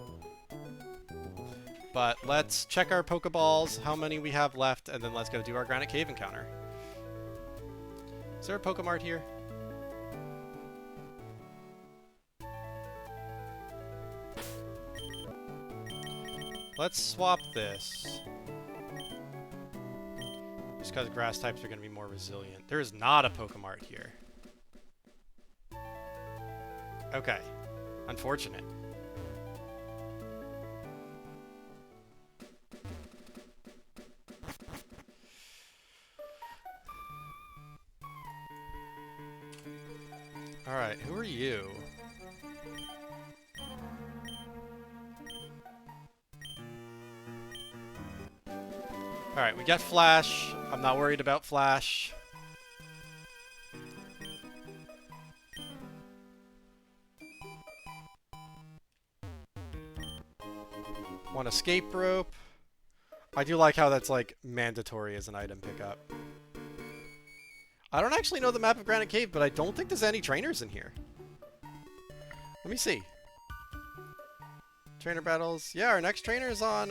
But let's check our Pokeballs, how many we have left, and then let's go do our Granite Cave encounter. Is there a Pokemart here? Let's swap this. Just because grass types are going to be more resilient. There is not a Pokemart here. Okay. Unfortunate. Alright, who are you? Alright, we got Flash. I'm not worried about Flash. One escape rope. I do like how that's like mandatory as an item pickup. I don't actually know the map of Granite Cave, but I don't think there's any trainers in here. Let me see. Trainer battles. Yeah, our next trainer is on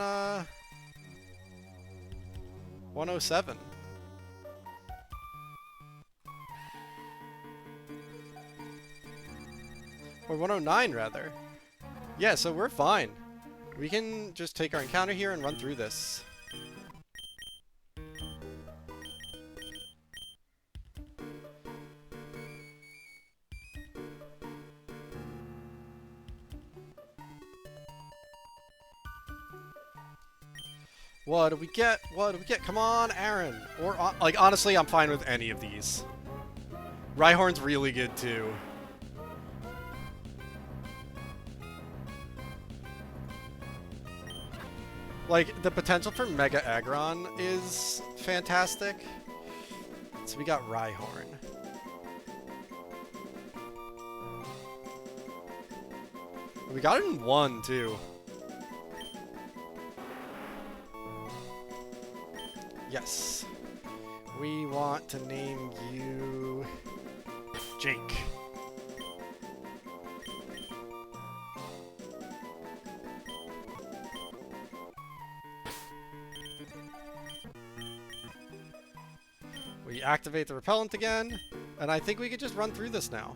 107. Or 109 rather. Yeah, so we're fine. We can just take our encounter here and run through this. What do we get? What do we get? Come on, Aaron. Or, like, honestly, I'm fine with any of these. Rhyhorn's really good, too. Like, the potential for Mega Aggron is fantastic. So we got Rhyhorn. We got it in 1, too. Yes. We want to name you Jake. We activate the repellent again, and I think we could just run through this now.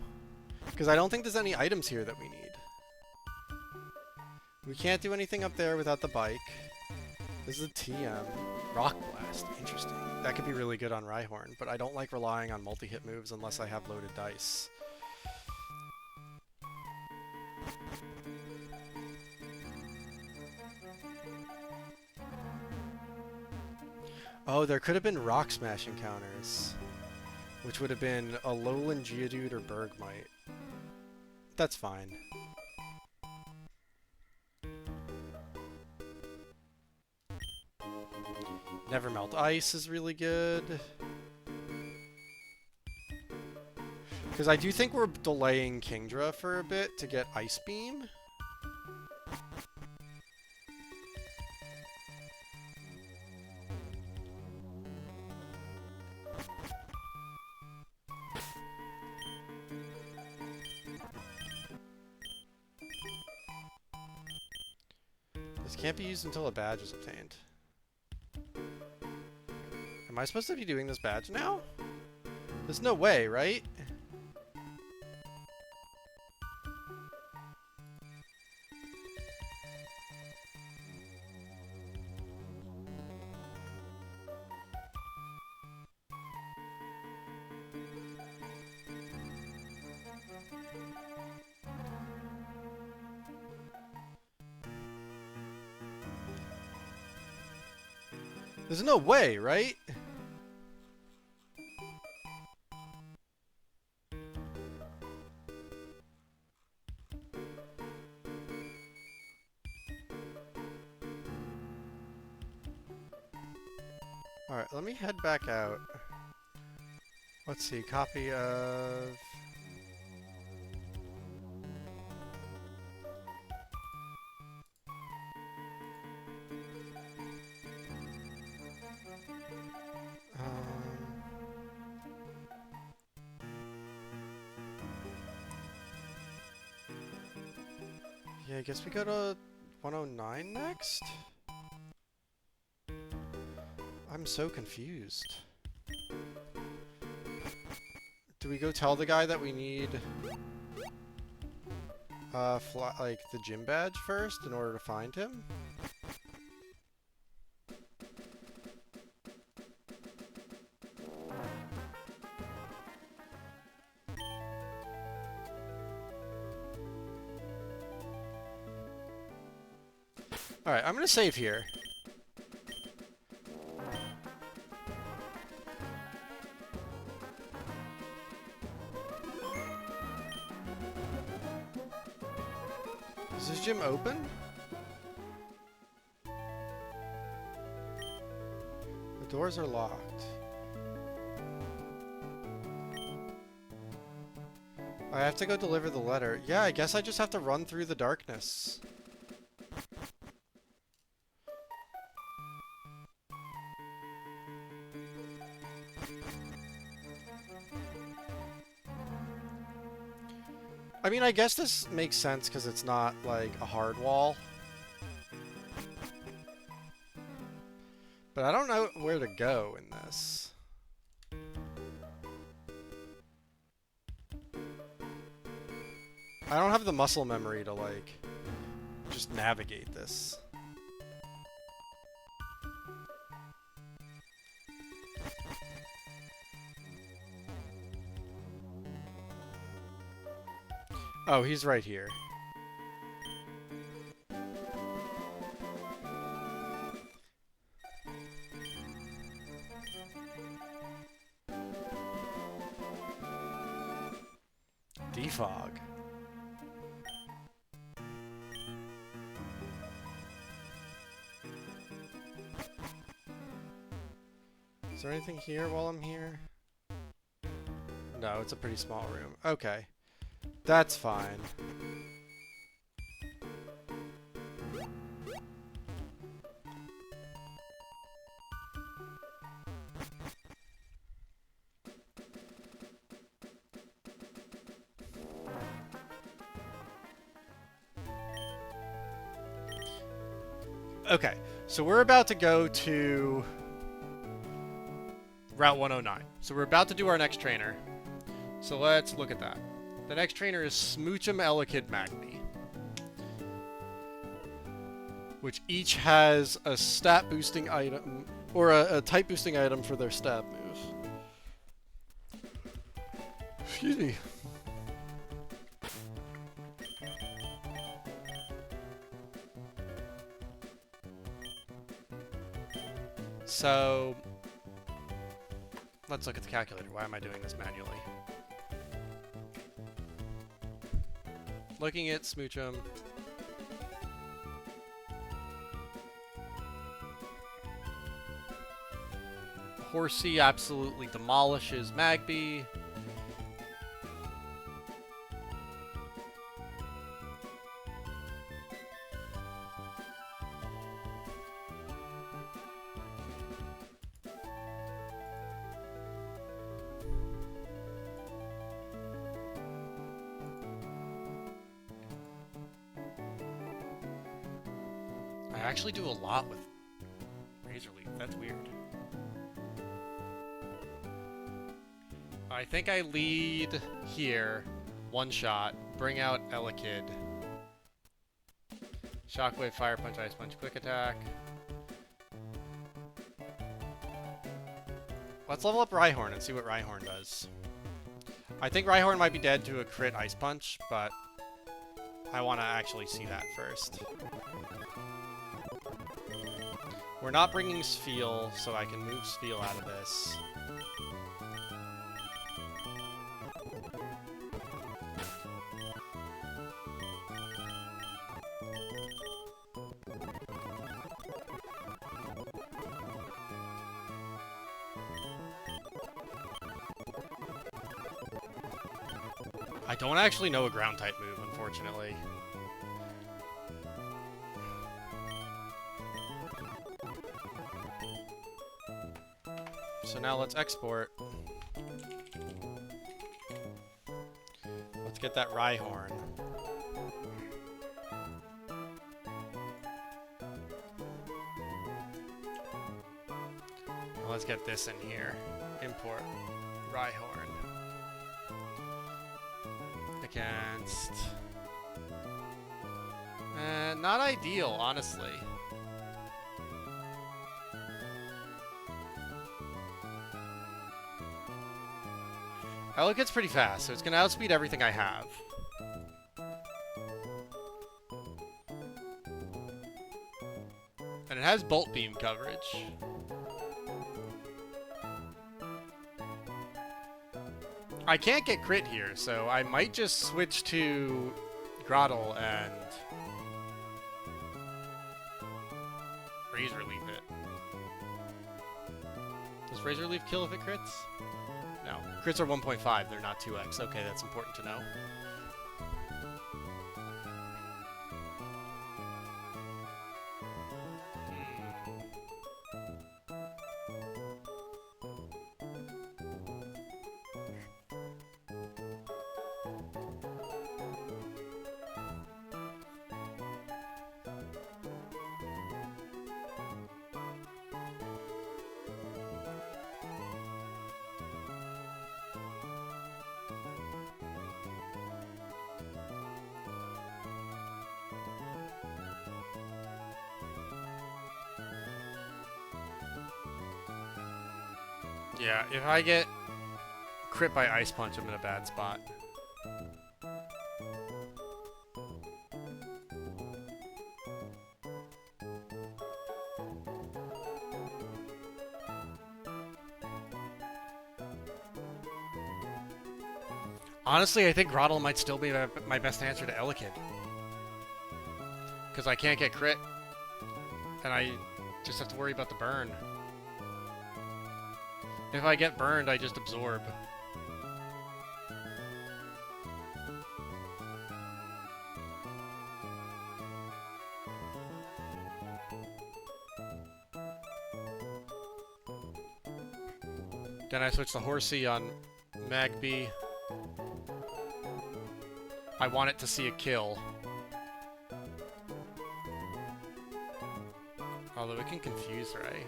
Because I don't think there's any items here that we need. We can't do anything up there without the bike. This is a TM. Rock Blast. Interesting. That could be really good on Rhyhorn, but I don't like relying on multi-hit moves unless I have loaded dice. Oh, there could have been Rock Smash encounters, which would have been a Alolan Geodude or Bergmite. That's fine. Never Melt Ice is really good. Because I do think we're delaying Kingdra for a bit to get Ice Beam. This can't be used until a badge is obtained. Am I supposed to be doing this badge now? There's no way, right? There's no way, right? Alright, let me head back out. Let's see, copy of... Yeah, I guess we go to 109 next? I'm so confused. Do we go tell the guy that we need like the gym badge first in order to find him? Alright, I'm gonna save here. Is this gym open? Doors are locked. I have to go deliver the letter. Yeah, I guess I just have to run through the darkness. I mean, I guess this makes sense because it's not, like, a hard wall. But I don't know where to go in this. I don't have the muscle memory to, like, just navigate this. Oh, he's right here. Defog. Is there anything here while I'm here? No, it's a pretty small room. Okay. That's fine. Okay, so we're about to go to Route 109. So we're about to do our next trainer. So let's look at that. The next trainer is Smoochum Elekid Magni, which each has a stat boosting item, or a type boosting item for their stat move. Excuse me. So, let's look at the calculator. Why am I doing this manually? Looking at Smoochum. Horsey absolutely demolishes Magby. I actually do a lot with Razor Leaf. That's weird. I think I lead here, one shot, bring out Elekid. Shockwave, Fire Punch, Ice Punch, Quick Attack. Let's level up Rhyhorn and see what Rhyhorn does. I think Rhyhorn might be dead to a crit Ice Punch, but I want to actually see that first. We're not bringing Sfeel, so I can move Sfeel out of this. I don't actually know a ground type move, unfortunately. So now let's export. Let's get that Rhyhorn. Let's get this in here. Import Rhyhorn. Against... not ideal, honestly. Elekid's pretty fast, so it's going to outspeed everything I have. And it has Bolt Beam coverage. I can't get crit here, so I might just switch to Grottle and Razor Leaf it. Razor Leaf kill if it crits? No. Crits are 1.5, they're not 2x. Okay, that's important to know. Yeah, if I get crit by Ice Punch, I'm in a bad spot. Honestly, I think Grotle might still be my best answer to Elekid. Because I can't get crit. And I just have to worry about the burn. If I get burned, I just absorb. Then I switch to Horsey on Magby. I want it to see a kill. Although it can confuse Ray.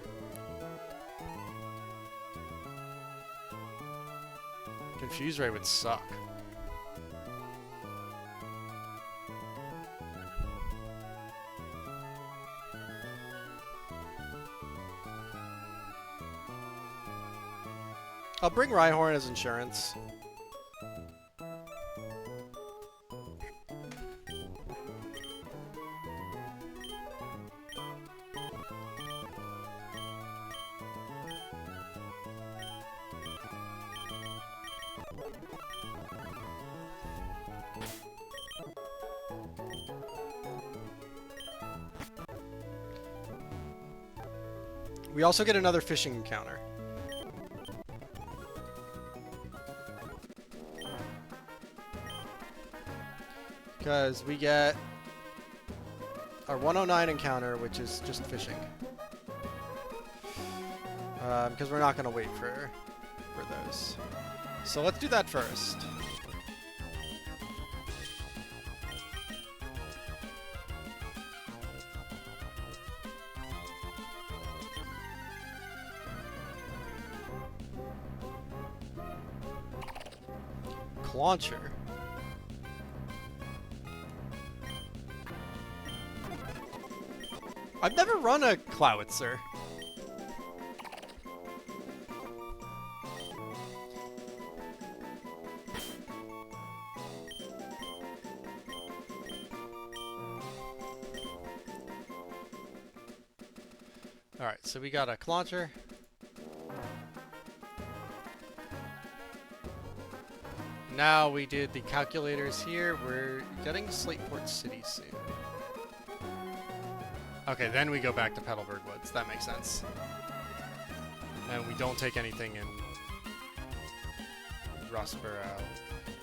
Confuse Ray would suck. I'll bring Rhyhorn as insurance. We also get another fishing encounter. Because we get our 109 encounter, which is just fishing. Because we're not going to wait for those. So let's do that first. Launcher. I've never run a Clowitzer. Alright, so we got a Launcher. Now we did the calculators here. We're getting Slateport City soon. Okay, then we go back to Petalburg Woods. That makes sense. And we don't take anything in Rustboro.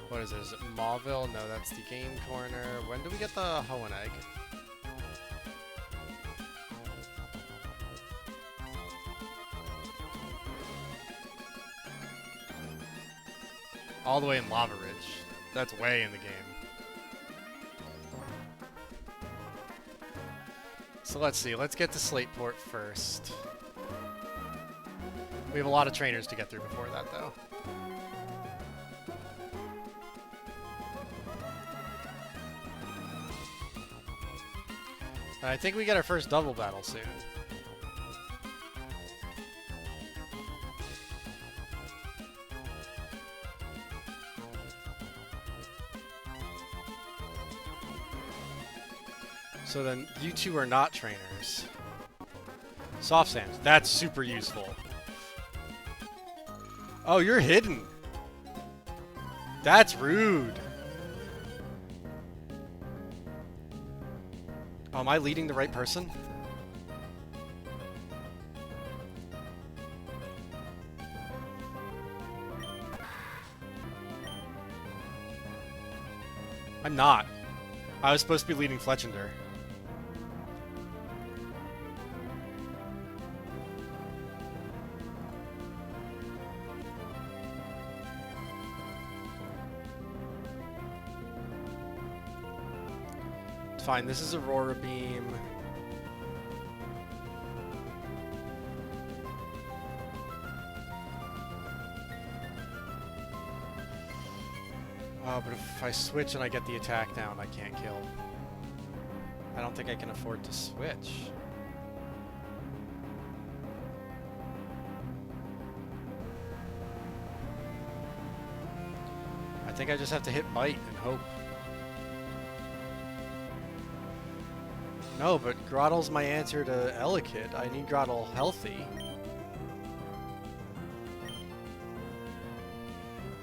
What is this? Is it Mauville? No, that's the game corner. When do we get the Hoenn Egg? All the way in Lava Ridge. That's way in the game. So let's see. Let's get to Slateport first. We have a lot of trainers to get through before that, though. And I think we get our first double battle soon. So then, you two are not trainers. Soft Sands. That's super useful. Oh, you're hidden. That's rude. Oh, am I leading the right person? I'm not. I was supposed to be leading Fletchender. Fine, this is Aurora Beam. Oh, but if I switch and I get the attack down, I can't kill. I don't think I can afford to switch. I think I just have to hit bite and hope. No, but Grottle's my answer to Elekid. I need Grottle healthy.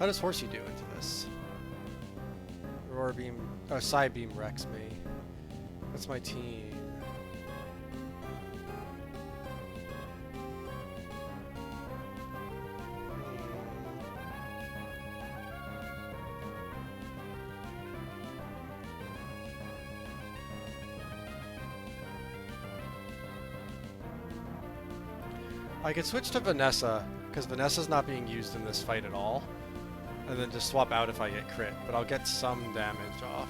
How does Horsey do into this? Aurora Beam... Oh, Psy Beam wrecks me. That's my team. I could switch to Vanessa, because Vanessa's not being used in this fight at all. And then just swap out if I get crit, but I'll get some damage off.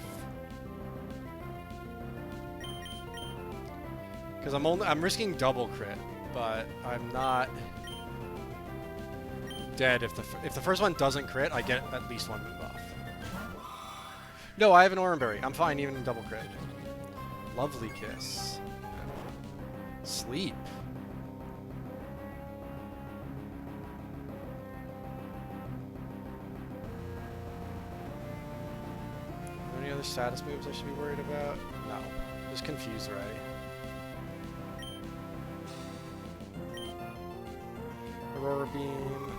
Because I'm risking double crit, but I'm not dead. If the first one doesn't crit, I get at least one move off. No, I have an Oranberry. I'm fine even in double crit. Lovely Kiss. Sleep. Any other status moves I should be worried about? No. Just Confuse Ray. Aurora Beam.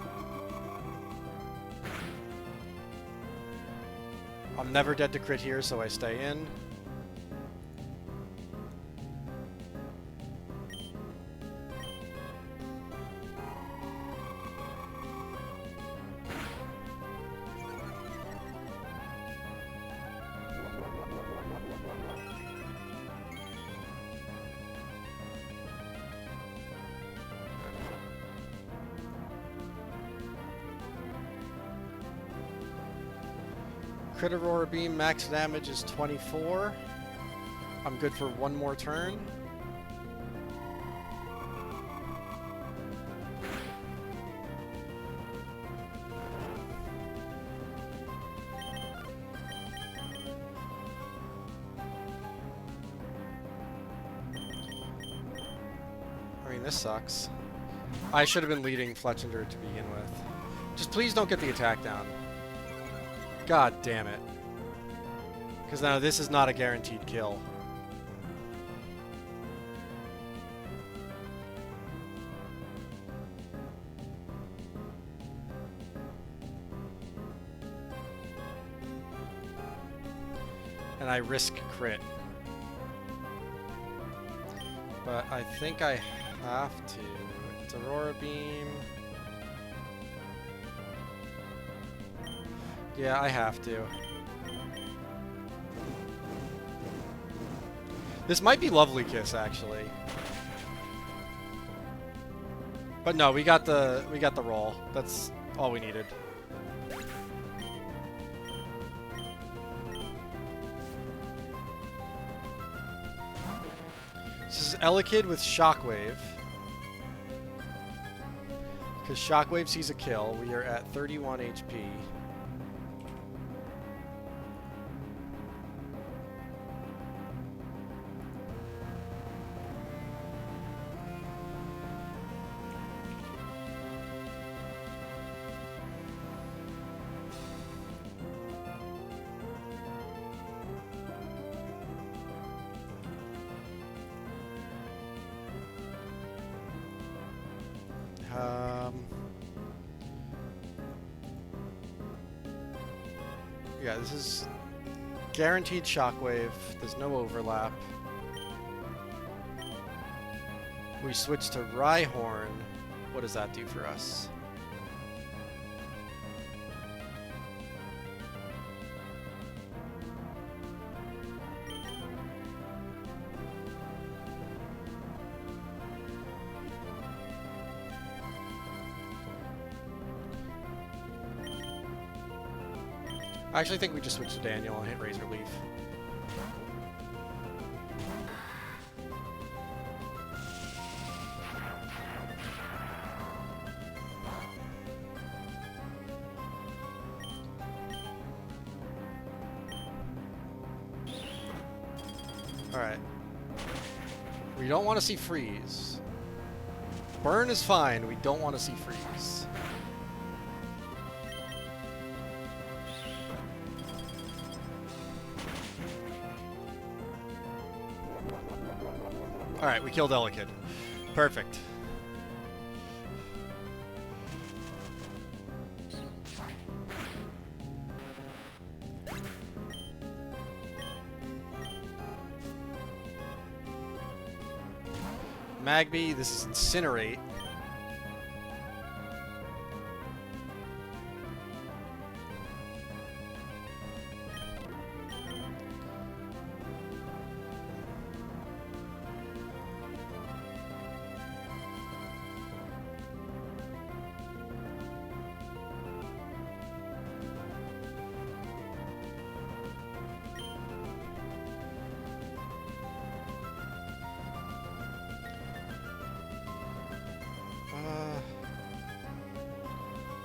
I'm never dead to crit here, so I stay in. Crit Aurora Beam, max damage is 24. I'm good for one more turn. I mean, this sucks. I should have been leading Fletchender to begin with. Just please don't get the attack down. God damn it. Because now this is not a guaranteed kill. And I risk crit. But I think I have to. It's Aurora Beam. Yeah, I have to. This might be Lovely Kiss, actually. But no, we got the roll. That's all we needed. This is Elekid with Shockwave. Because Shockwave sees a kill. We are at 31 HP. Yeah, this is guaranteed Shockwave. There's no overlap. We switch to Rhyhorn. What does that do for us? I actually think we just switch to Daniel and hit Razor Leaf. Alright. We don't want to see freeze. Burn is fine. We don't want to see freeze. Alright, we killed Elekid. Perfect. Magby, this is Incinerate.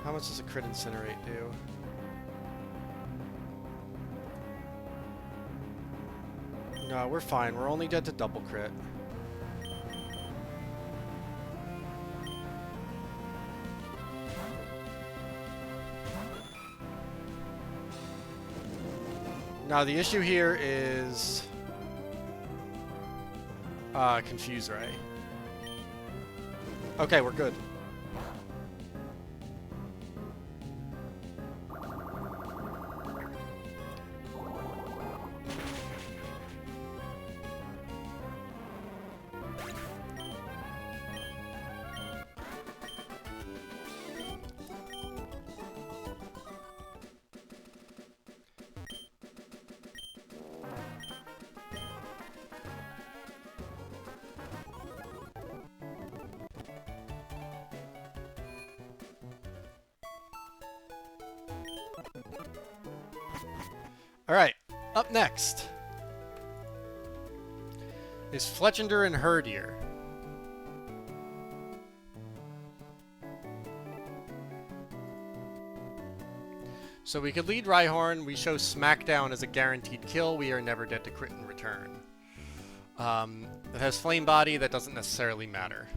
How much does a crit Incinerate do? No, we're fine. We're only dead to double crit. Now the issue here is Confuse Ray. Okay, we're good. Alright, up next is Fletchender and Herdier. So we could lead Rhyhorn. We show Smackdown as a guaranteed kill. We are never dead to crit in return. It has Flame Body. That doesn't necessarily matter.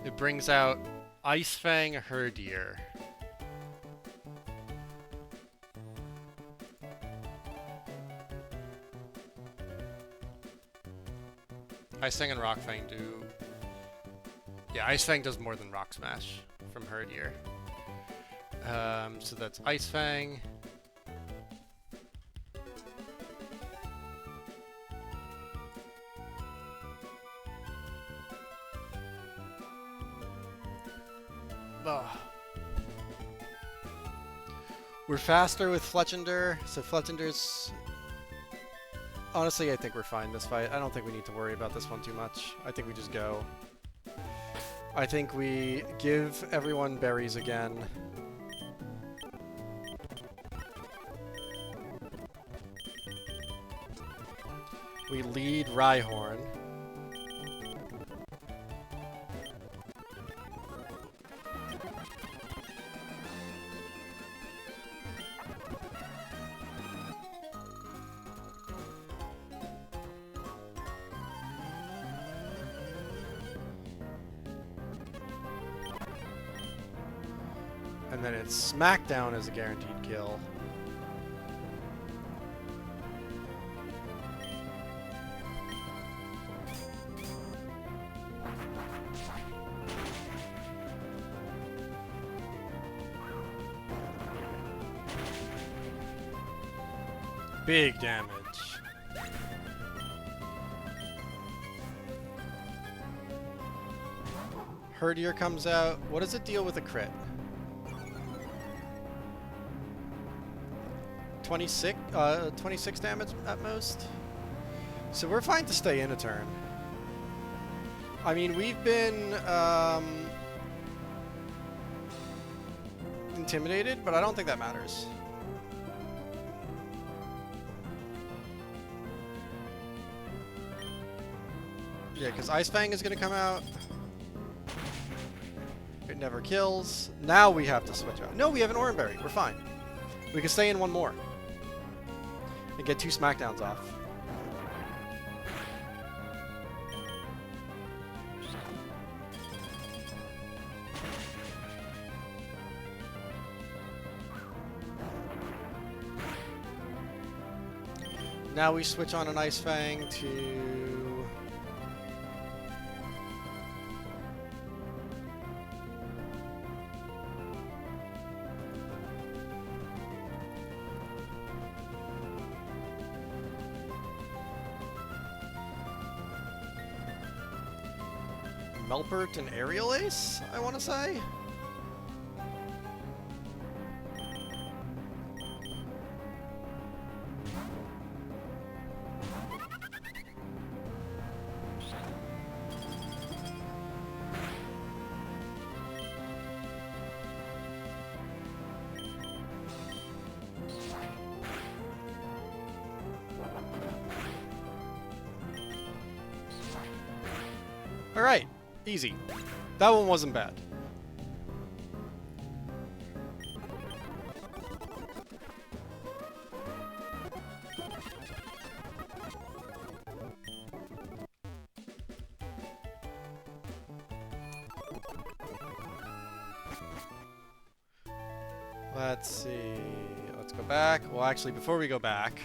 It brings out Ice Fang Herdier. Ice Fang and Rock Fang do... Yeah, Ice Fang does more than Rock Smash from Herdier. So that's Ice Fang. Ugh. We're faster with Fletchender, so Fletchender's... Honestly, I think we're fine this fight. I don't think we need to worry about this one too much. I think we just go. I think we give everyone berries again. We lead Rhyhorn. And then it's Smackdown as a guaranteed kill. Big damage. Herdier comes out. What does it deal with a crit? 26 damage at most. So we're fine to stay in a turn. I mean, we've been intimidated, but I don't think that matters. Yeah, because Ice Fang is going to come out. It never kills. Now we have to switch out. No, we have an Oranberry. We're fine. We can stay in one more. And get 2 Smackdowns off. Now we switch on an Ice Fang to... Melpert and Aerial Ace, I want to say? Alright, easy. That one wasn't bad. Let's see. Let's go back. Well, actually, before we go back,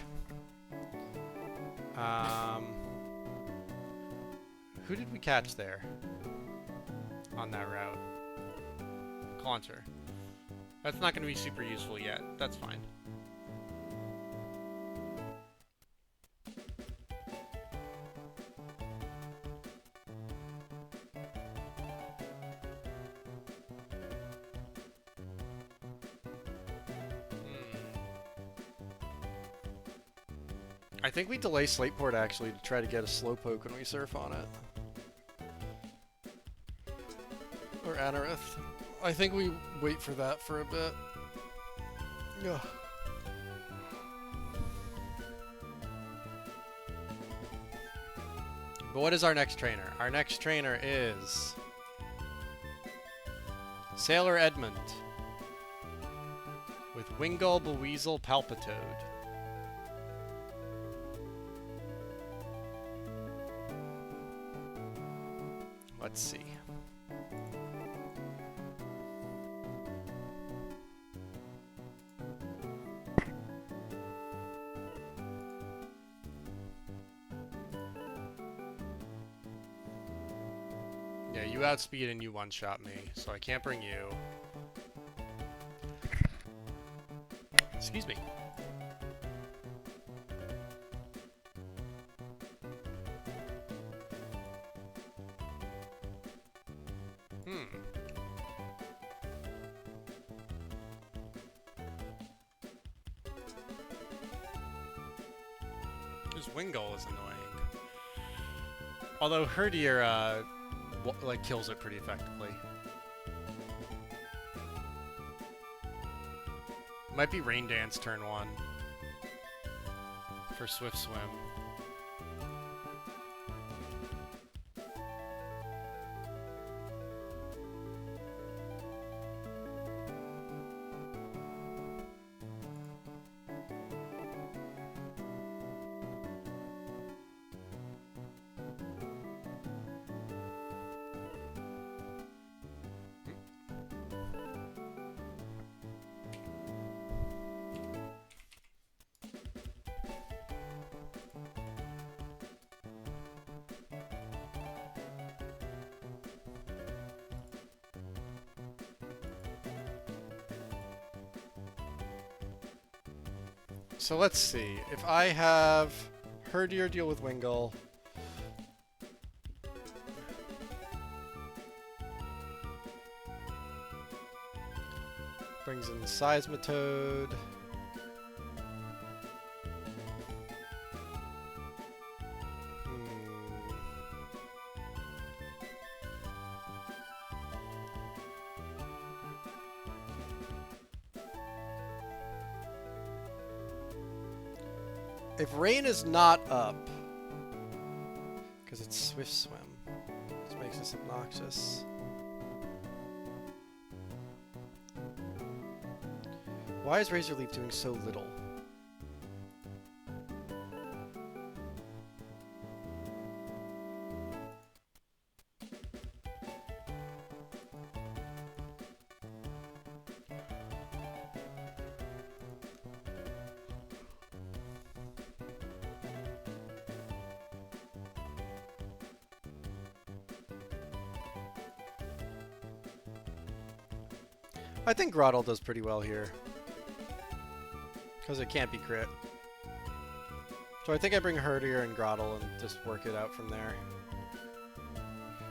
who did we catch there on that route? Clauncher. That's not going to be super useful yet. That's fine. I think we delay Slateport actually to try to get a Slowpoke when we surf on it. Or Anorith. I think we wait for that for a bit. Ugh. But what is our next trainer? Our next trainer is... Sailor Edmund. With Wingull, Buizel, Palpitoad. Let's see. Yeah, you outspeed and you one-shot me, so I can't bring you. Excuse me. This Wingull is annoying. Although Herdier, like, kills it pretty effectively. Might be Rain Dance turn 1 for Swift Swim. So let's see. If I have Herdier deal with Wingull. Brings in the Seismitoad. If Rain is not up, because it's Swift Swim. makes this obnoxious. Why is Razor Leaf doing so little? I think Groddle does pretty well here. Because it can't be crit. So I think I bring Herdier and Groddle and just work it out from there.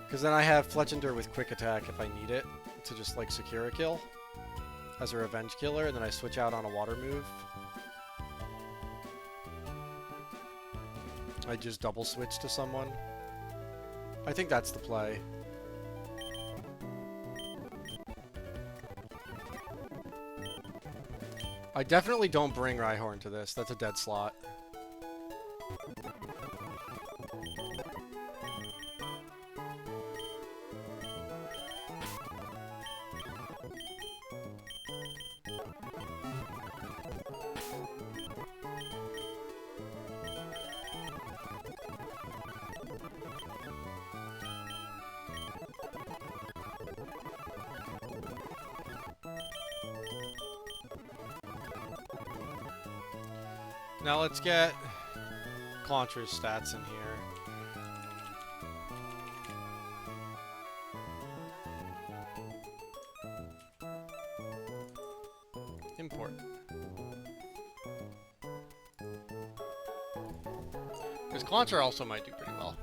Because then I have Fletchinder with Quick Attack if I need it to just like secure a kill as a revenge killer, and then I switch out on a water move. I just double switch to someone. I think that's the play. I definitely don't bring Rhyhorn to this. That's a dead slot. Now let's get Clauncher's stats in here. Import. Because Clauncher also might do pretty well.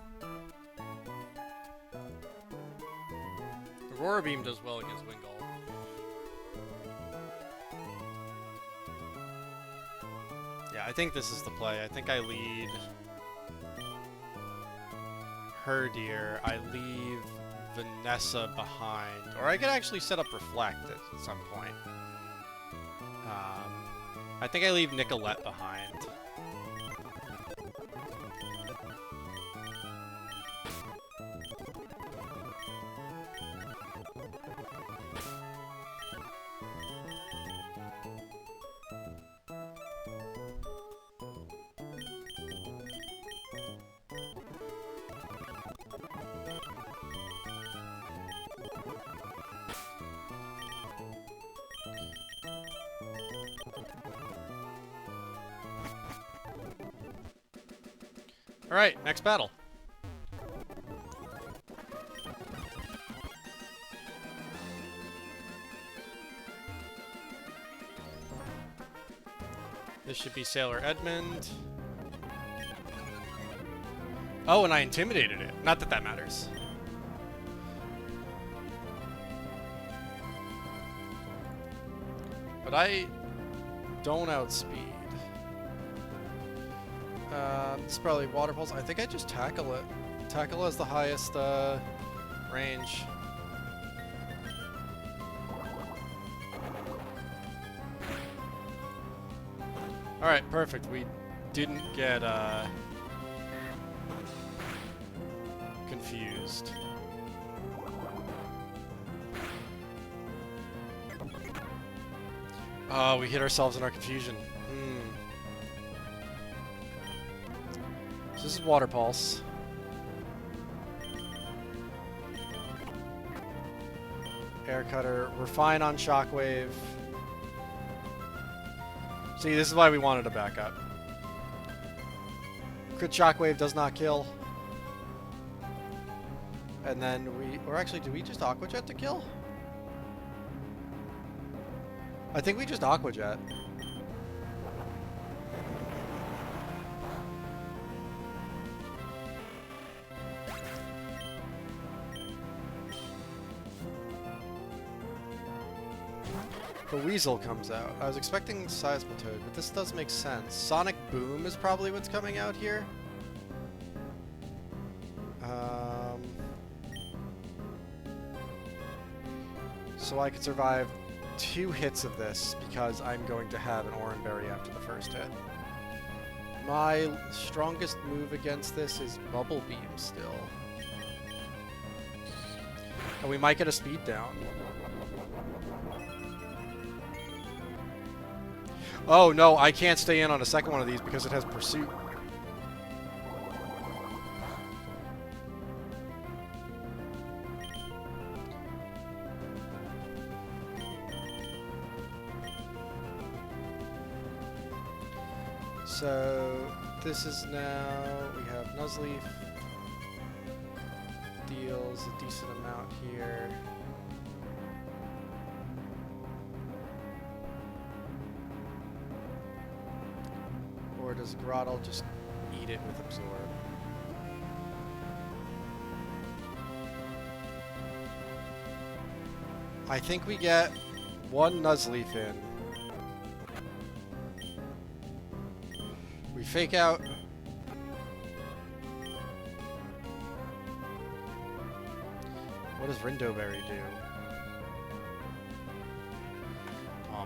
Aurora Beam does well against Wingull. I think this is the play. I think I lead Herdier. I leave Vanessa behind. Or I could actually set up Reflect at some point. I think I leave Nicolette behind. Alright, next battle. This should be Sailor Edmund. Oh, and I intimidated it. Not that that matters. But I don't outspeed. It's probably Water Pulse. I think I just tackle it. Tackle has the highest range. Alright, perfect. We didn't get confused. Oh, we hit ourselves in our confusion. So this is Water Pulse. Air Cutter. We're fine on Shockwave. See, this is why we wanted a backup. Crit Shockwave does not kill. And then or actually, did we just Aqua Jet to kill? I think we just Aqua Jet. The Weasel comes out. I was expecting Seismitoad, but this does make sense. Sonic Boom is probably what's coming out here. So I could survive 2 hits of this because I'm going to have an Oranberry after the first hit. My strongest move against this is Bubble Beam still. And we might get a speed down. Oh no, I can't stay in on a second one of these because it has pursuit. So this is now, we have Nuzleaf. Deals a decent amount here. Or does Grottle just eat it with Absorb? I think we get one Nuzleaf in. We fake out. What does Rindoberry do?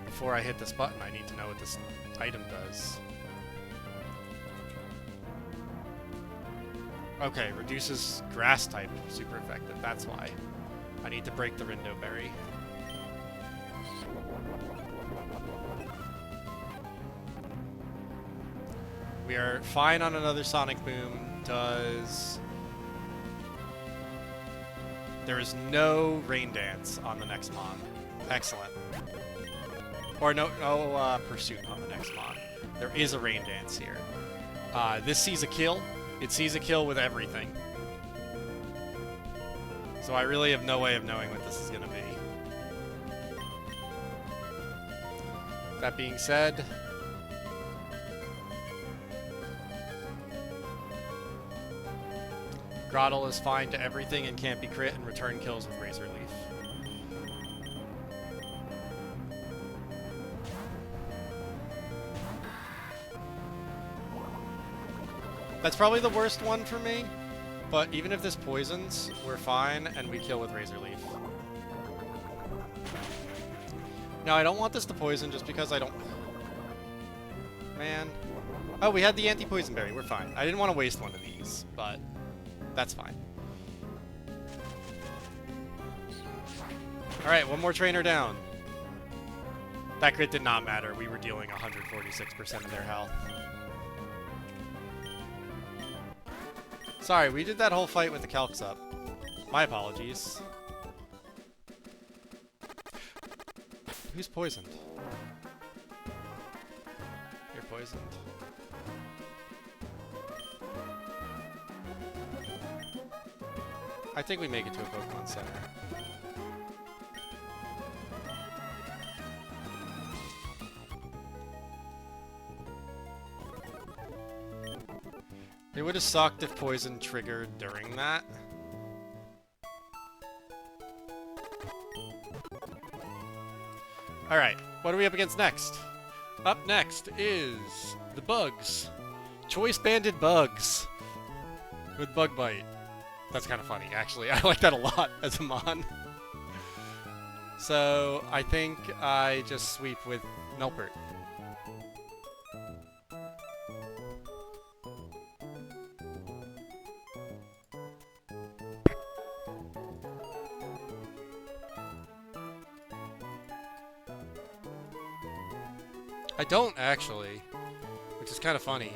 Before I hit this button, I need to know what this item does. Okay, reduces grass type, super effective, that's why. I need to break the Rindoberry. We are fine on another Sonic Boom. There is no Rain Dance on the next Mon. Excellent. Or no Pursuit on the next Mon. There is a Rain Dance here. This sees a kill. It sees a kill with everything. So I really have no way of knowing what this is going to be. That being said, Grottle is fine to everything and can't be crit and return kills with Razor Leaf. That's probably the worst one for me, but even if this poisons, we're fine and we kill with Razor Leaf. Now, I don't want this to poison just because I don't... Man. Oh, we had the anti-poison berry. We're fine. I didn't want to waste one of these, but that's fine. Alright, one more trainer down. That crit did not matter. We were dealing 146% of their health. Sorry, we did that whole fight with the Calcs up. My apologies. Who's poisoned? You're poisoned. I think we make it to a Pokemon Center. It would have sucked if poison triggered during that. Alright, what are we up against next? Up next is the Bugs. Choice Banded Bugs. With Bug Bite. That's kind of funny, actually. I like that a lot as a Mon. So, I think I just sweep with Melpert. I don't, actually, which is kind of funny.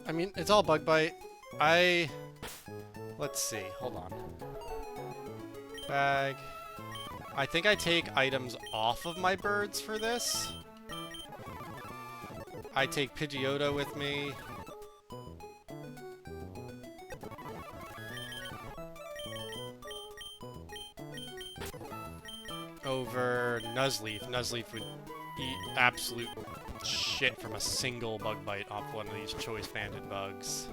I mean, it's all Bug Bite. Let's see, hold on. Bag. I think I take items off of my birds for this. I take Pidgeotto with me. Over Nuzleaf. Nuzleaf would eat absolute shit from a single Bug Bite off one of these Choice Banded bugs.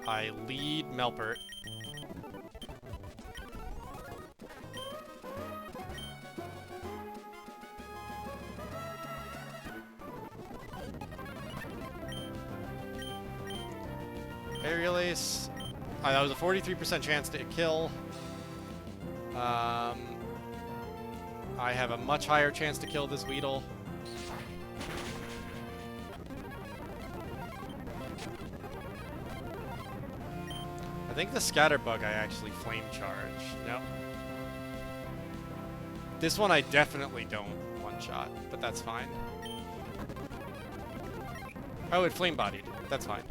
I lead Melpert. Aerial Ace. That was a 43% chance to kill. I have a much higher chance to kill this Weedle. I think the Scatterbug I actually Flame Charge. No. This one I definitely don't one-shot, but that's fine. Oh, it flame-bodied. That's fine.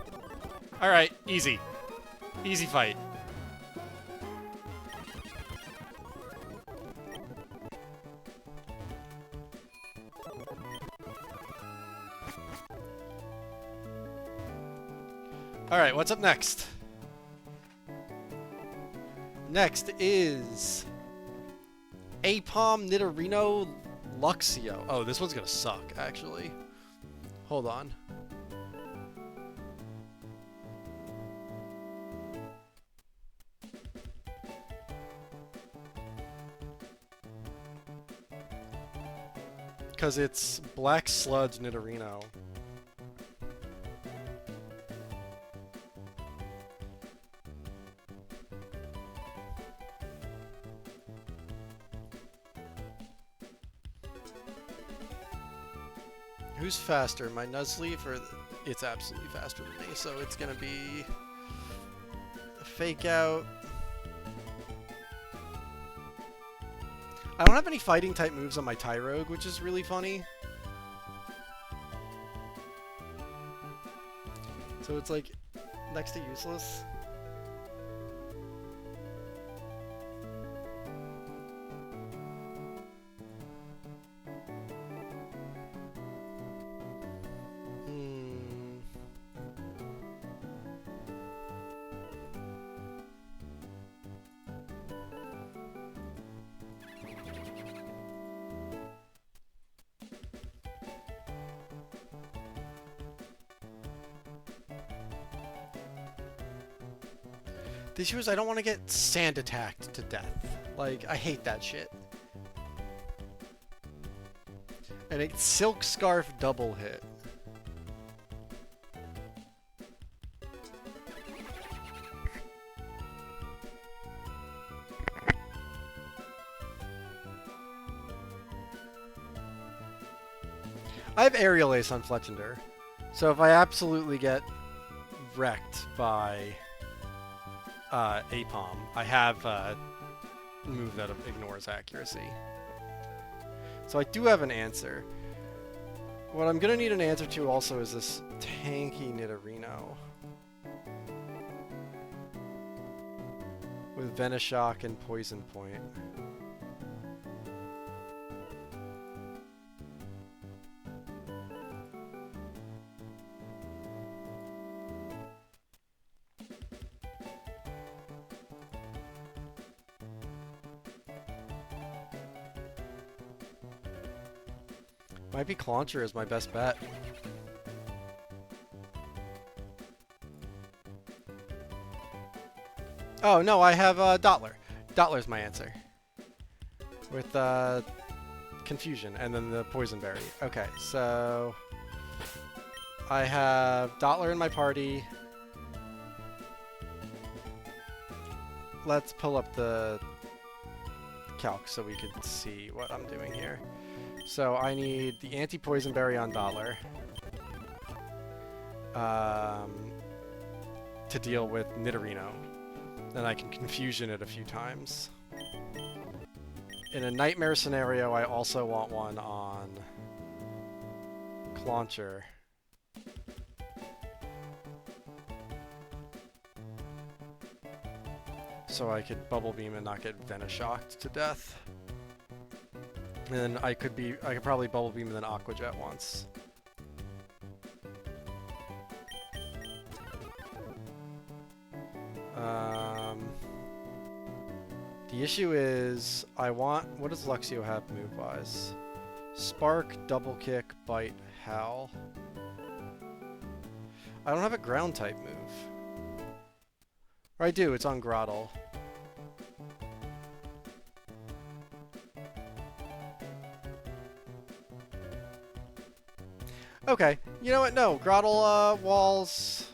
Alright, easy. Easy fight. Alright, what's up next? Next is Apom Nidorino Luxio. Oh, this one's gonna suck, actually. Hold on. Because it's Black Sludge Nidorino. Who's faster, my Nuzleaf or it's absolutely faster than me, so it's gonna be a Fake Out. I don't have any fighting type moves on my Tyrogue, which is really funny. So it's like next to useless. The issue is I don't want to get sand attacked to death. Like, I hate that shit. And a Silk Scarf double hit. I have Aerial Ace on Fletchender, so if I absolutely get wrecked by Apom, I have a move that ignores accuracy. So I do have an answer. What I'm going to need an answer to also is this tanky Nidorino. With Venoshock and Poison Point. Might be Clauncher is my best bet. Oh, no, I have Dottler. Dottler's my answer. With Confusion and then the Poison Berry. Okay, so I have Dottler in my party. Let's pull up the calc so we can see what I'm doing here. So I need the anti-poison berry on Dottler to deal with Nidorino. Then I can confusion it a few times. In a nightmare scenario, I also want one on Clauncher. So I could Bubble Beam and not get Venoshocked to death. And then I could probably Bubble Beam and then Aqua Jet once. The issue is, what does Luxio have move-wise? Spark, Double Kick, Bite, Howl. I don't have a ground type move. Or I do, it's on Grottle. Okay, you know what? No, Grottle walls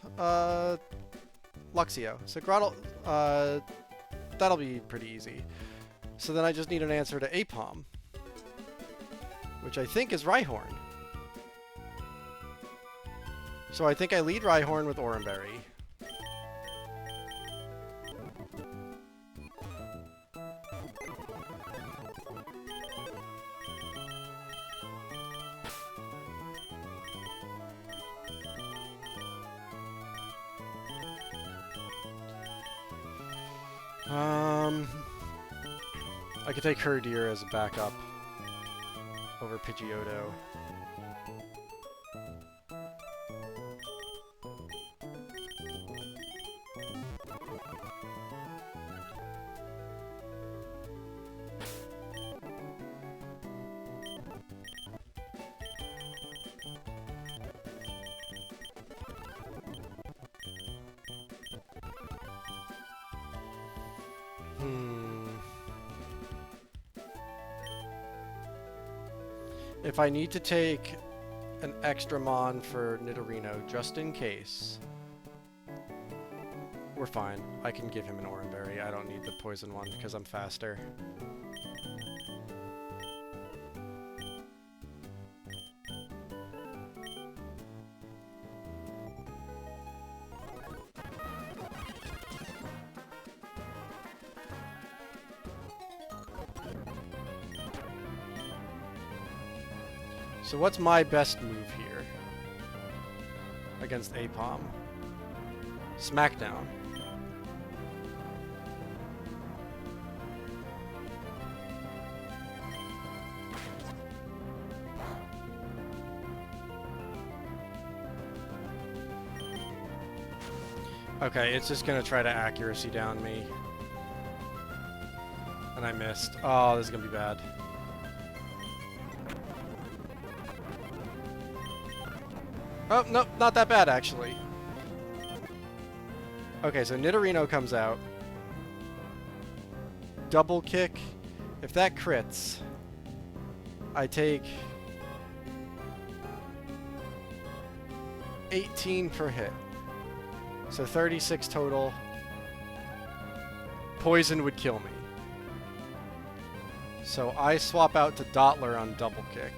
Luxio. So Grottle, that'll be pretty easy. So then I just need an answer to Apom, which I think is Rhyhorn. So I think I lead Rhyhorn with Oranberry. I could take Herdier as a backup over Pidgeotto. If I need to take an extra Mon for Nidorino, just in case, we're fine. I can give him an Oranberry. I don't need the poison one because I'm faster. So what's my best move here against Apom? Smackdown. Okay, it's just gonna try to accuracy down me. And I missed. Oh, this is gonna be bad. Oh, no, not that bad, actually. Okay, so Nidorino comes out. Double kick. If that crits, I take 18 per hit. So 36 total. Poison would kill me. So I swap out to Dottler on double kick.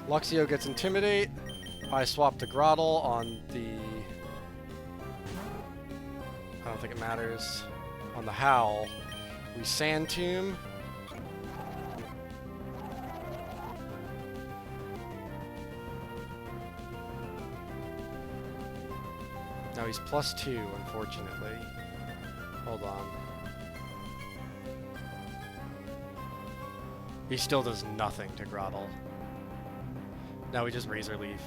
Luxio gets Intimidate. I swap to Grottle on the... I don't think it matters. On the Howl. We Sand Tomb. Now he's +2, unfortunately. Hold on. He still does nothing to Grottle. Now we just Razor Leaf.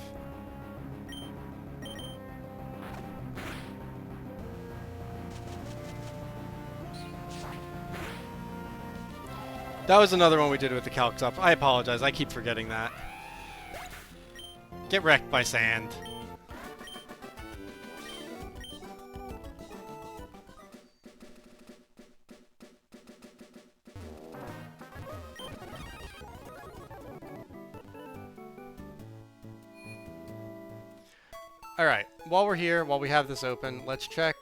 That was another one we did with the Calcs up. I apologize, I keep forgetting that. Get wrecked by sand. Alright, while we're here, while we have this open, let's check.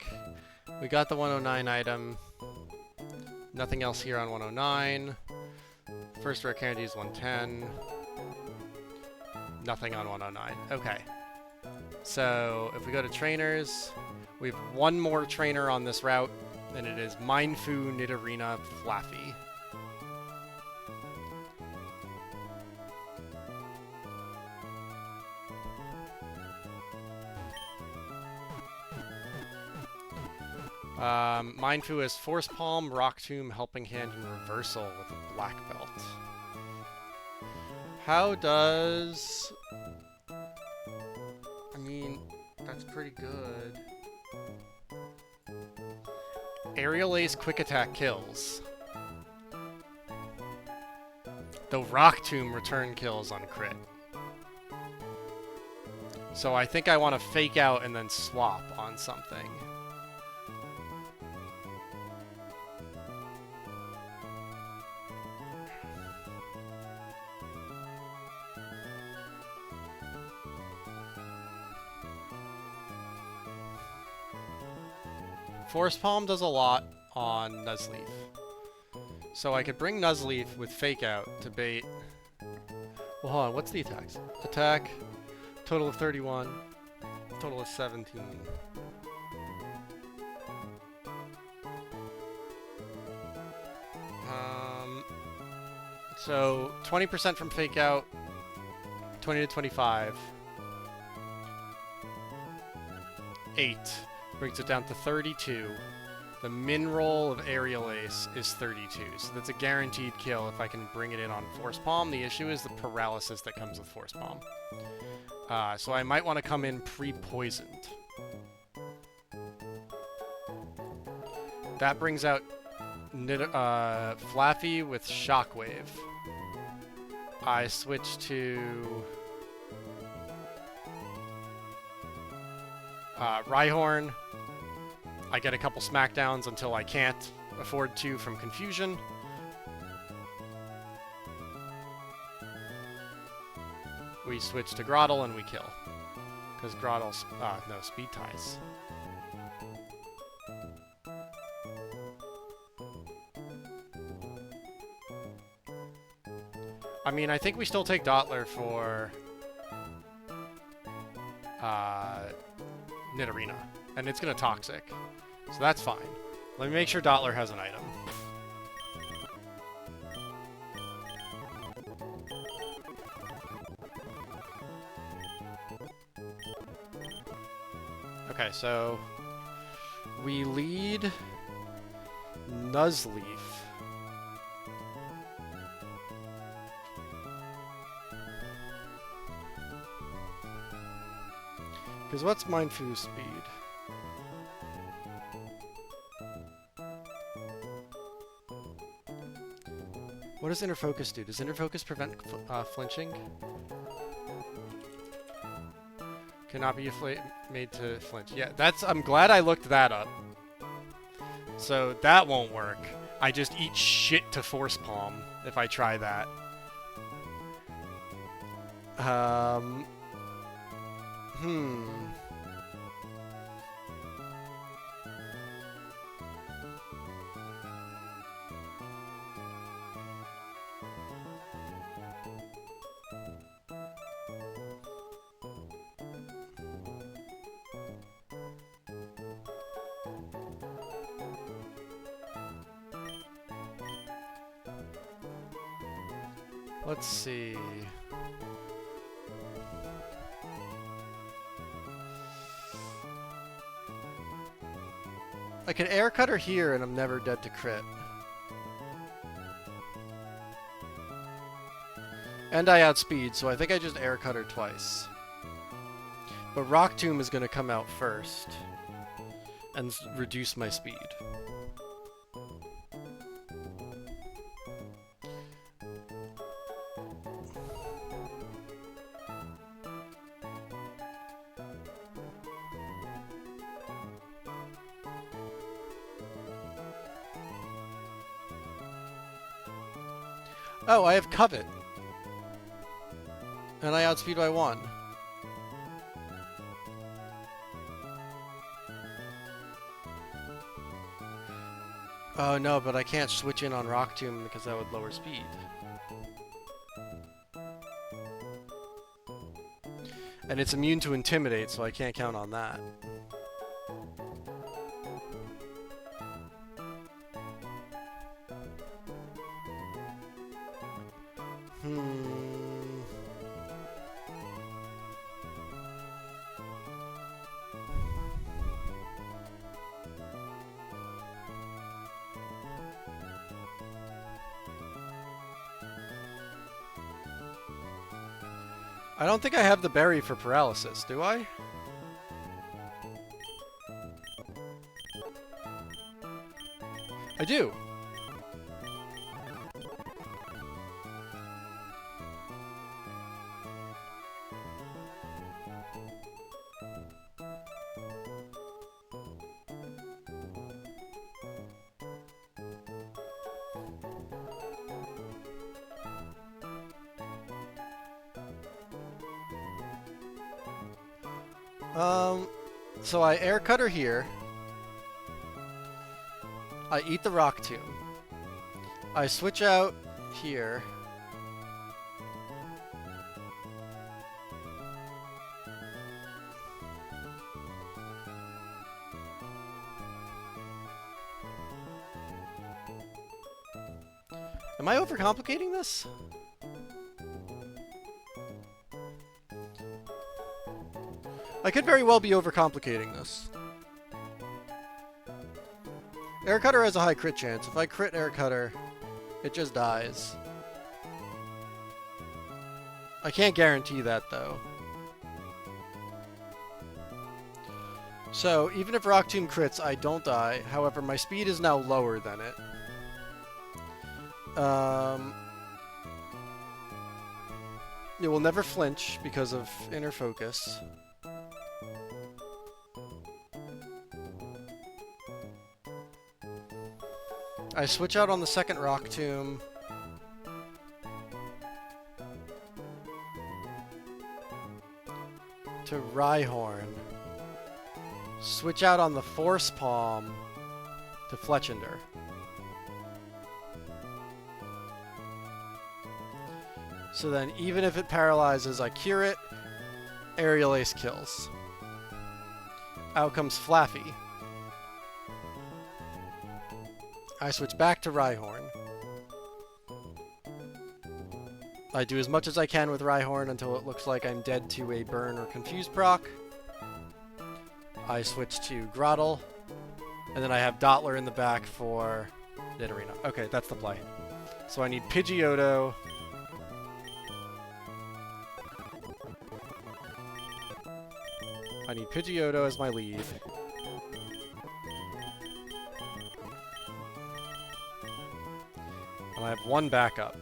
We got the 109 item. Nothing else here on 109. First rare candy is 110. Nothing on 109. Okay. So, if we go to trainers, we have one more trainer on this route, and it is Mindfu, Nidorina, Flaffy. Mindfu is Force Palm, Rock Tomb, Helping Hand, and Reversal with a black belt. How does... I mean, that's pretty good. Aerial Ace Quick Attack kills. Though Rock Tomb return kills on crit. So I think I want to fake out and then swap on something. Force Palm does a lot on Nuzleaf. So I could bring Nuzleaf with Fake Out to bait. Well, hold on, what's the attacks? Attack, total of 31, total of 17. So 20% from Fake Out, 20 to 25. 8 brings it down to 32. The min roll of Aerial Ace is 32, so that's a guaranteed kill if I can bring it in on Force Palm. The issue is the paralysis that comes with Force Palm. So I might want to come in pre-poisoned. That brings out Flaffy with Shockwave. I switch to Rhyhorn. I get a couple smackdowns until I can't afford to from Confusion. We switch to Groddle and we kill. Because Groddle's... no, Speed Ties. I mean, I think we still take Dottler for... Nidorina. And it's gonna Toxic. So that's fine. Let me make sure Dottler has an item. Okay, so we lead Nuzleaf. Because what's Mindfoo's speed? What does Inner Focus do? Does Inner Focus prevent flinching? Cannot be made to flinch. Yeah, that's... I'm glad I looked that up. So that won't work. I just eat shit to Force Palm if I try that. Let's see. I can Air Cutter here and I'm never dead to crit. And I outspeed, so I think I just Air Cutter twice. But Rock Tomb is going to come out first and reduce my speed. Oh, I have Covet. And I outspeed by 1. Oh no, but I can't switch in on Rock Tomb because that would lower speed. And it's immune to Intimidate, so I can't count on that. I don't think I have the berry for paralysis, do I? I do. So I air cutter here. I eat the rock tomb. I switch out here. Am I overcomplicating this? I could very well be overcomplicating this. Air Cutter has a high crit chance. If I crit Air Cutter, it just dies. I can't guarantee that, though. So, even if Rock Tomb crits, I don't die. However, my speed is now lower than it. It will never flinch because of inner focus. I switch out on the second Rock Tomb. To Rhyhorn. Switch out on the Force Palm to Fletchinder. So then, even if it paralyzes, I cure it. Aerial Ace kills. Out comes Flaffy. I switch back to Rhyhorn. I do as much as I can with Rhyhorn until it looks like I'm dead to a Burn or Confuse proc. I switch to Grottle. And then I have Dottler in the back for Nidorina. Okay, that's the play. So I need Pidgeotto. I need Pidgeotto as my lead. And I have one backup.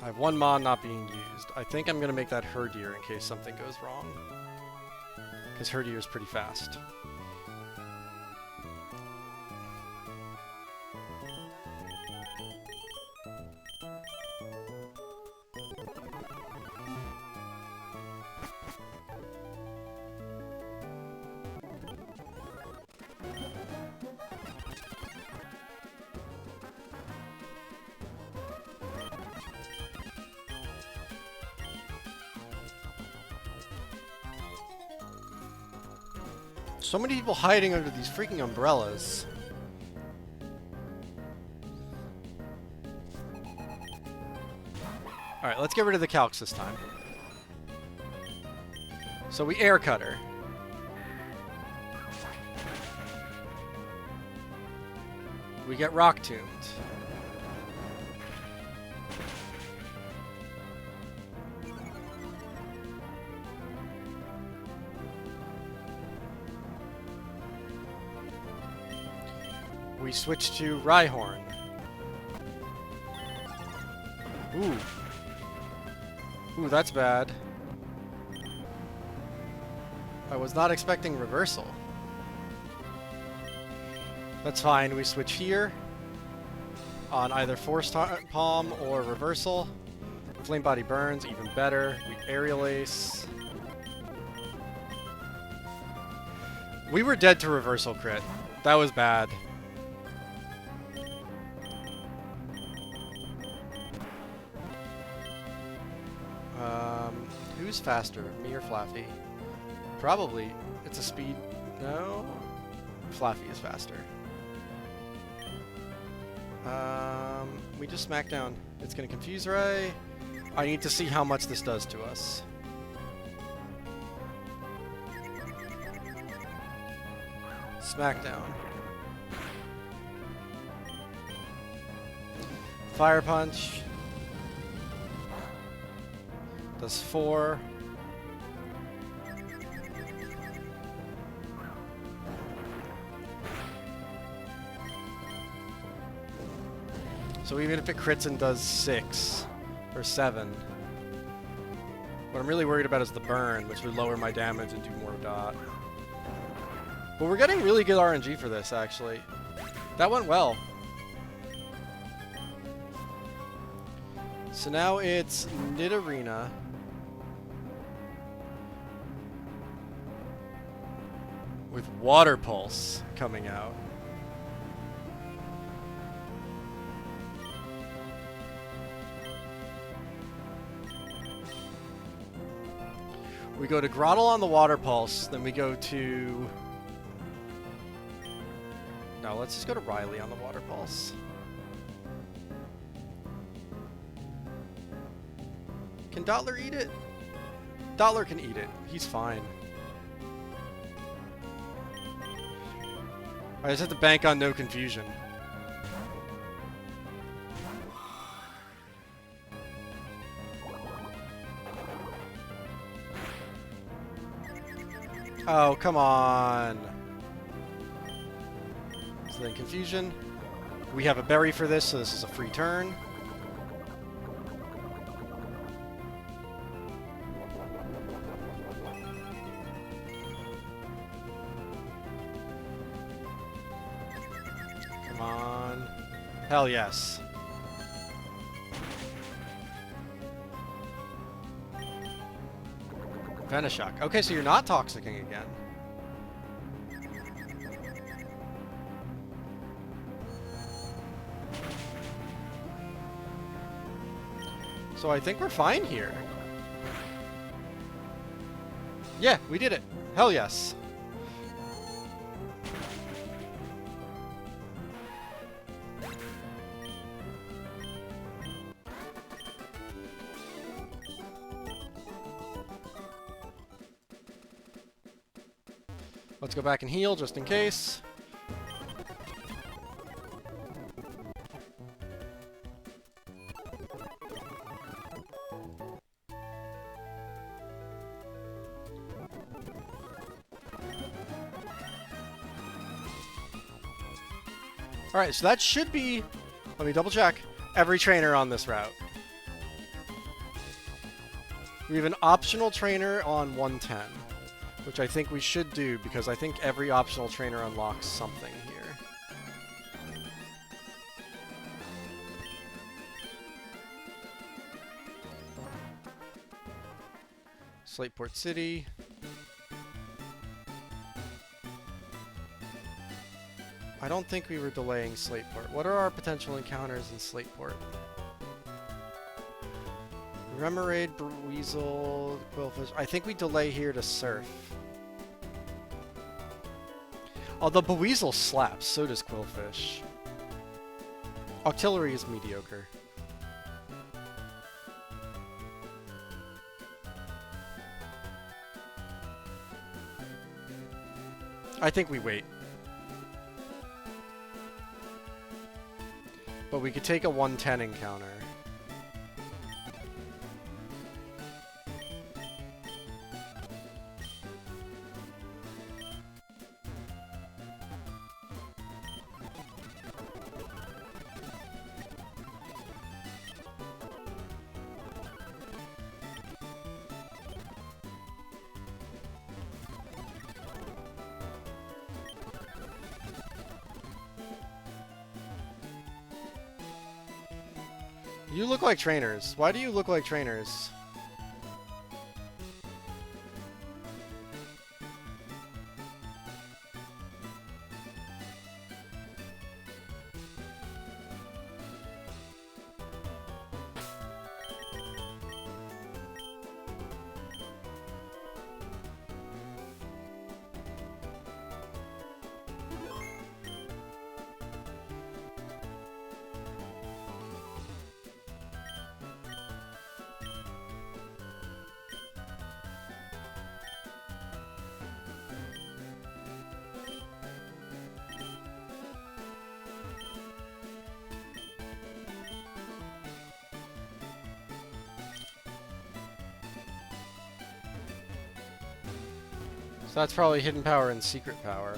I have one Mon not being used. I think I'm going to make that Herdier in case something goes wrong. Because Herdier is pretty fast. So many people hiding under these freaking umbrellas. Alright, let's get rid of the Calcs this time. So we Air Cutter. We get Rock Tombed. We switch to Rhyhorn. Ooh. Ooh, that's bad. I was not expecting reversal. That's fine. We switch here on either Force Palm or Reversal. Flame Body Burns, even better. We Aerial Ace. We were dead to Reversal crit. That was bad. Who's faster, me or Flaffy? Probably. It's a speed. No? Flaffy is faster. We just smack down. It's gonna confuse Ray. I need to see how much this does to us. Smackdown. Fire Punch. Does 4. So even if it crits and does 6 or 7, what I'm really worried about is the burn, which would lower my damage and do more dot. But we're getting really good RNG for this, actually. That went well. So now it's Nidorina. with Water Pulse coming out. We go to Grottle on the Water Pulse, then we go to... No, let's just go to Riley on the Water Pulse. Can Dottler eat it? Dottler can eat it. He's fine. I just have to bank on no confusion. Oh, come on. So then confusion. We have a berry for this, so this is a free turn. Come on. Hell yes. Venoshock. Okay, so you're not toxicking again. So I think we're fine here. Yeah, we did it. Hell yes. Let's go back and heal just in case. Alright, so that should be, let me double check, every trainer on this route. We have an optional trainer on 110, which I think we should do because I think every optional trainer unlocks something here. Slateport City. I don't think we were delaying Slateport. What are our potential encounters in Slateport? Remoraid, Weasel, Quillfish. I think we delay here to Surf. Although Buweasel slaps, so does Quillfish. Octillery is mediocre. I think we wait. But we could take a 110 encounter. You look like trainers. Why do you look like trainers? So that's probably hidden power and secret power.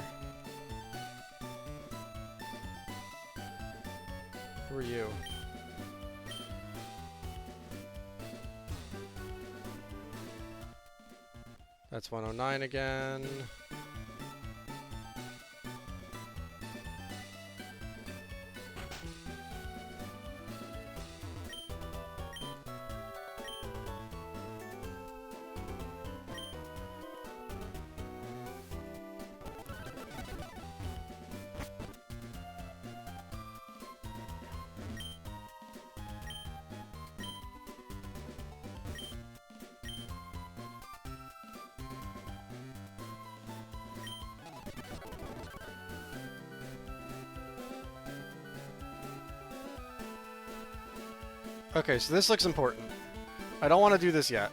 Who are you? That's 109 again. Okay, so this looks important. I don't want to do this yet.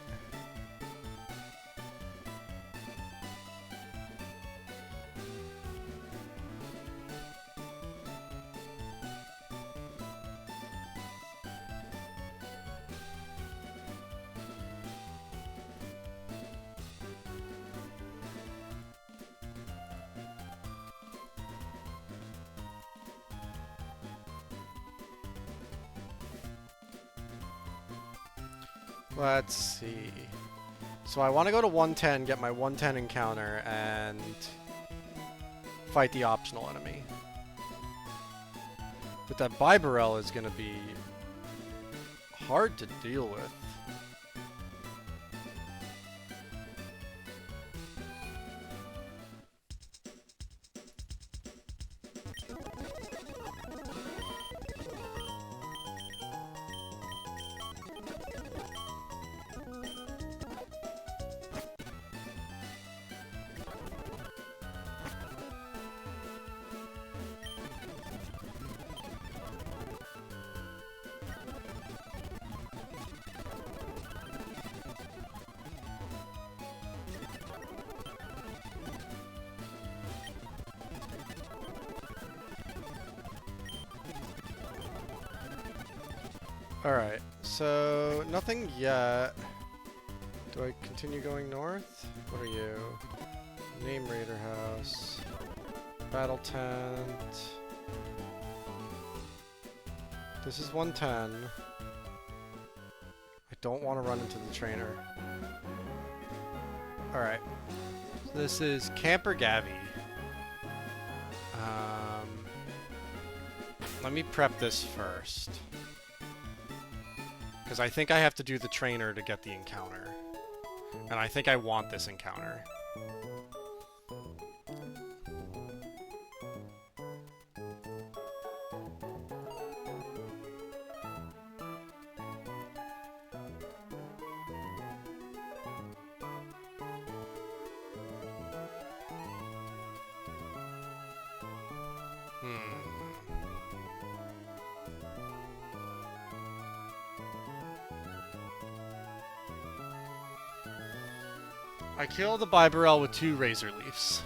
Let's see. So I want to go to 110, get my 110 encounter, and fight the optional enemy. But that Bibarel is going to be hard to deal with. Alright, so nothing yet. Do I continue going north? What are you? Name Raider House. Battle Tent. This is 110. I don't want to run into the trainer. Alright. So this is Camper Gavi. Let me prep this first. Because I think I have to do the trainer to get the encounter. And I think I want this encounter. I kill the Bibarel with 2 Razor Leafs.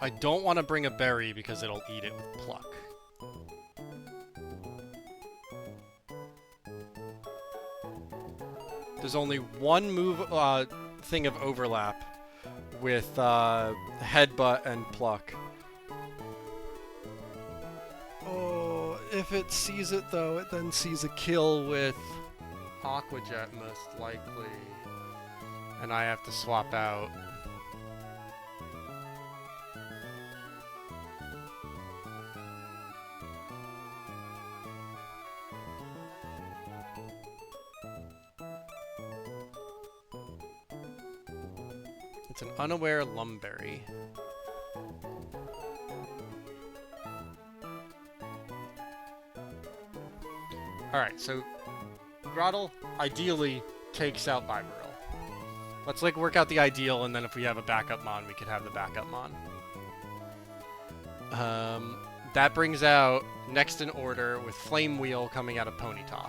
I don't want to bring a berry because it'll eat it with Pluck. There's only one move thing of overlap with Headbutt and Pluck. Oh, if it sees it though, it then sees a kill with Aqua Jet most likely, and I have to swap out. It's an unaware Lumberry. Alright, so Grottle ideally takes out Bibarel. Let's like work out the ideal, and then if we have a backup Mon, we could have the backup Mon. That brings out next in order with Flame Wheel coming out of Ponyta.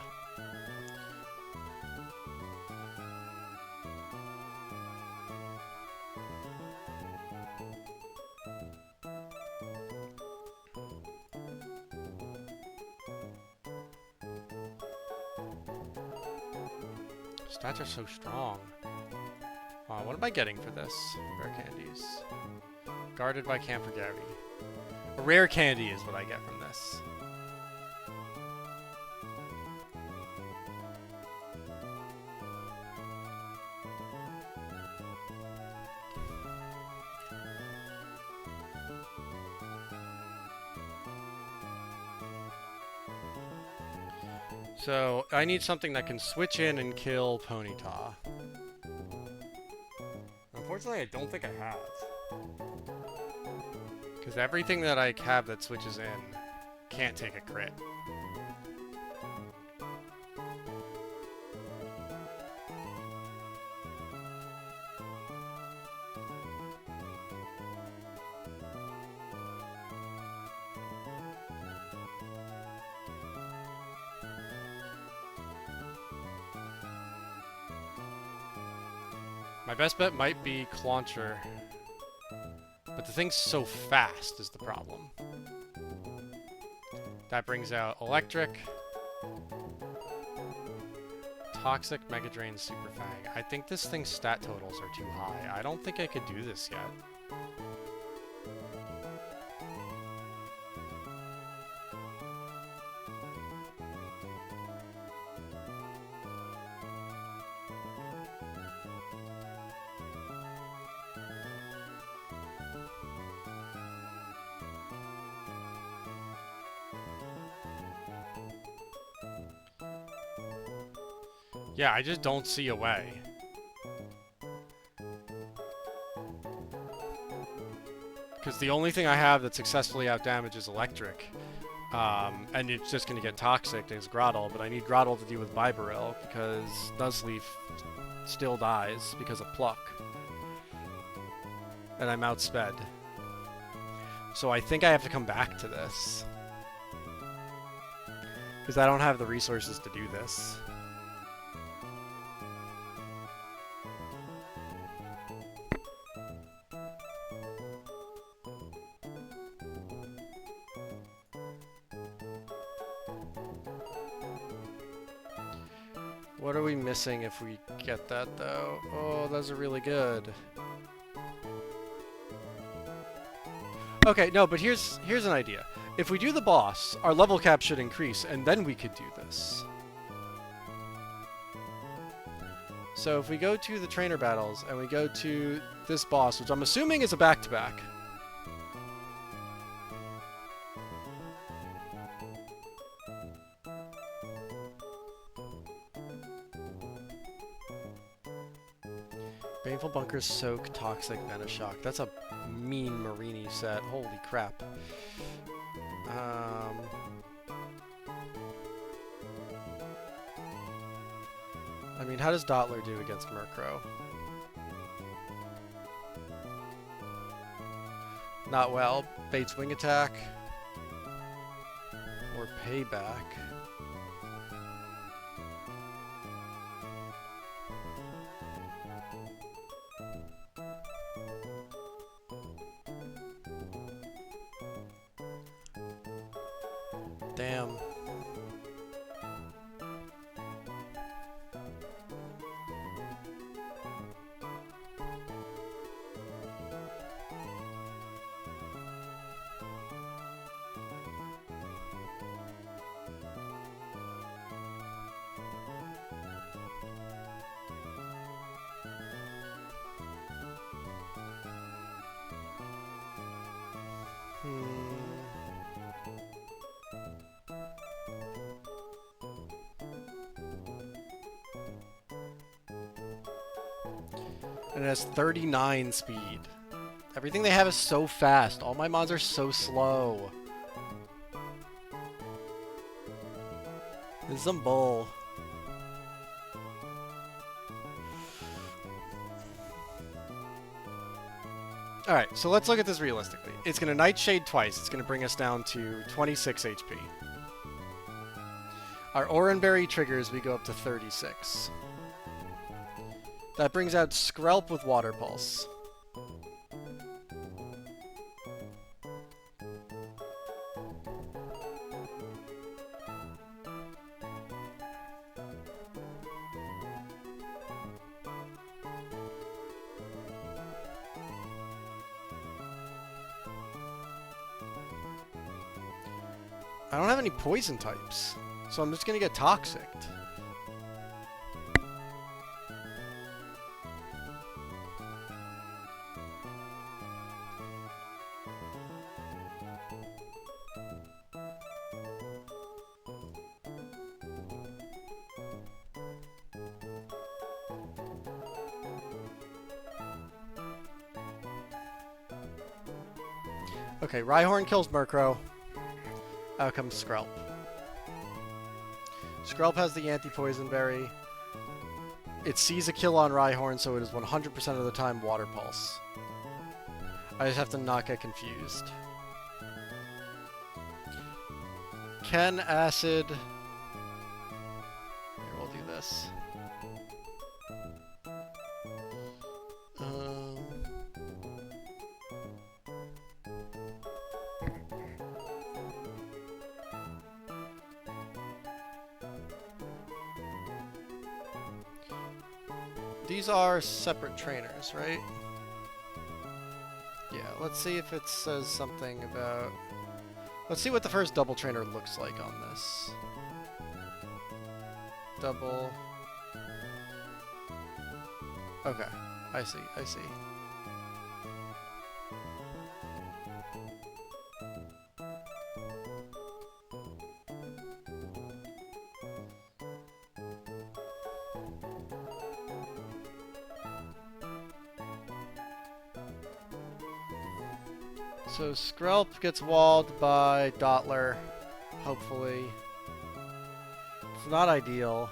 Stats are so strong. What am I getting for this? Rare candies. Guarded by Camper Gary. A rare candy is what I get from this. So, I need something that can switch in and kill Ponyta. Unfortunately, I don't think I have. Because everything that I have that switches in can't take a crit. My best bet might be Clauncher. But the thing's so fast is the problem. That brings out Electric. Toxic, Mega Drain, Super Fang. I think this thing's stat totals are too high. I don't think I could do this yet. Yeah, I just don't see a way. Because the only thing I have that successfully outdamage is Electric. And it's just going to get Toxic is Groddle, but I need Groddle to deal with Bibarel because Nuzleaf still dies because of Pluck. And I'm outsped. So I think I have to come back to this. Because I don't have the resources to do this. What are we missing if we get that, though? Oh, those are really good. Okay, no, but here's an idea. If we do the boss, our level cap should increase, and then we could do this. So if we go to the trainer battles, and we go to this boss, which I'm assuming is a back-to-back. Baneful Bunker, Soak, Toxic, Venoshock. That's a mean Marini set. Holy crap. I mean, how does Dottler do against Murkrow? Not well. Bates Wing Attack. Or Payback. Damn. And it has 39 speed. Everything they have is so fast. All my mods are so slow. This is some bull. Alright, so let's look at this realistically. It's going to Nightshade twice. It's going to bring us down to 26 HP. Our Oranberry triggers, we go up to 36. That brings out Skrelp with Water Pulse. I don't have any poison types, so I'm just gonna get Toxic. Okay, Rhyhorn kills Murkrow. Out comes Skrelp. Skrelp has the anti-poison berry. It sees a kill on Rhyhorn, so it is 100% of the time Water Pulse. I just have to not get confused. Can Acid... Here, we'll do this. these are separate trainers, right? Yeah, let's see if it says something about... Let's see what the first double trainer looks like on this. Double... Okay, I see, I see. So Skrelp gets walled by Dottler, hopefully. It's not ideal.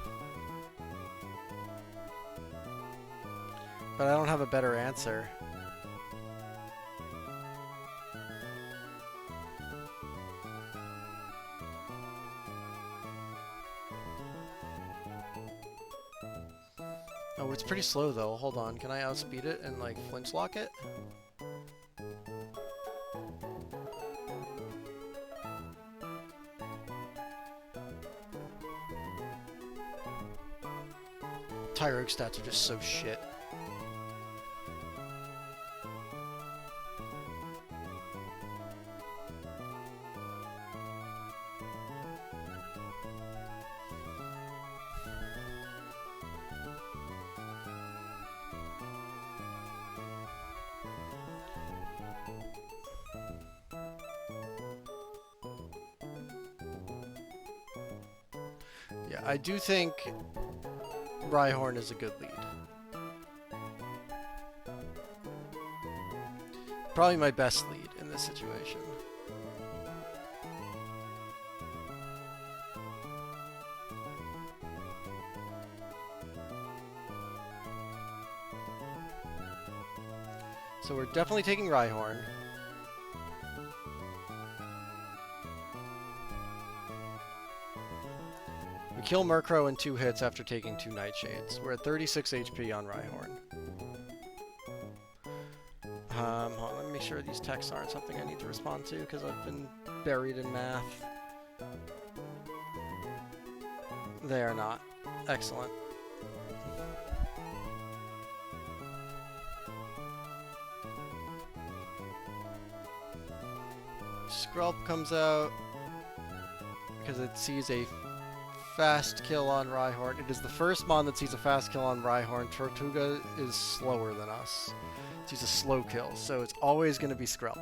But I don't have a better answer. Oh, it's pretty slow though. Hold on. Can I outspeed it and like flinch lock it? Tyrogue stats are just so shit. Yeah, I do think Rhyhorn is a good lead. Probably my best lead in this situation. So we're definitely taking Rhyhorn. We kill Murkrow in 2 hits after taking 2 Nightshades. We're at 36 HP on Rhyhorn. Hold on, let me make sure these texts aren't something I need to respond to because I've been buried in math. They are not. Excellent. Skrelp comes out because it sees a fast kill on Rhyhorn. It is the first mon that sees a fast kill on Rhyhorn. Tortuga is slower than us. It sees a slow kill, so it's always going to be Skrelp.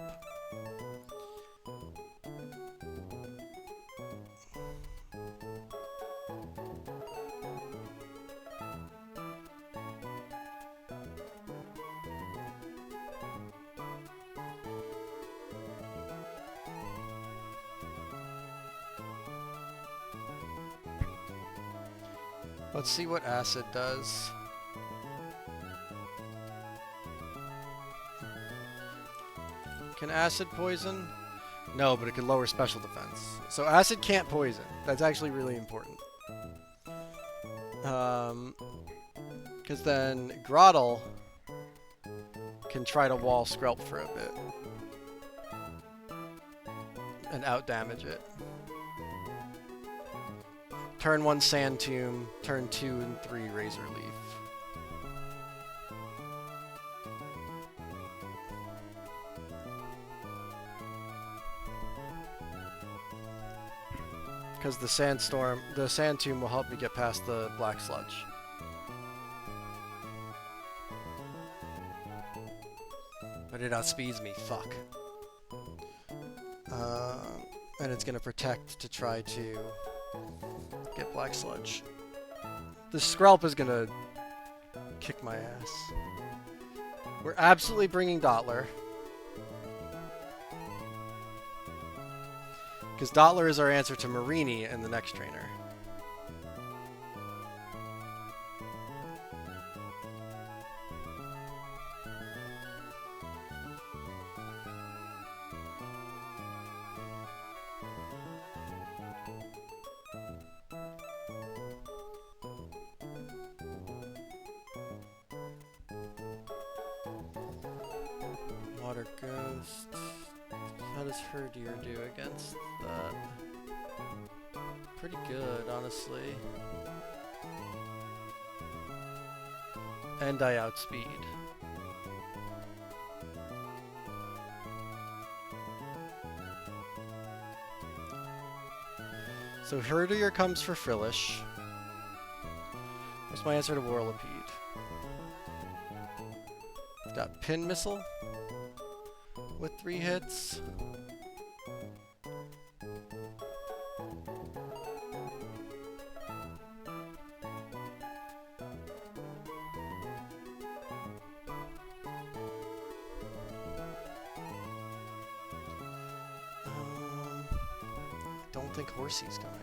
Let's see what Acid does. Can Acid poison? No, but it can lower special defense. So Acid can't poison. That's actually really important. Because then Grottle can try to wall Skrelp for a bit. And outdamage it. Turn 1 Sand Tomb, turn 2 and 3 Razor Leaf. Because the Sand Tomb will help me get past the Black Sludge. But it outspeeds me, fuck. And it's gonna protect to try to get Black Sludge. The Skrelp is gonna kick my ass. We're absolutely bringing Dottler. Because Dottler is our answer to Marini in the next trainer. Water Ghost. How does Herdier do against that? Pretty good, honestly. And I outspeed. So Herdier comes for Frillish. What's my answer to Whirlipede? Got Pin Missile with 3 hits. Don't think Horsey's coming.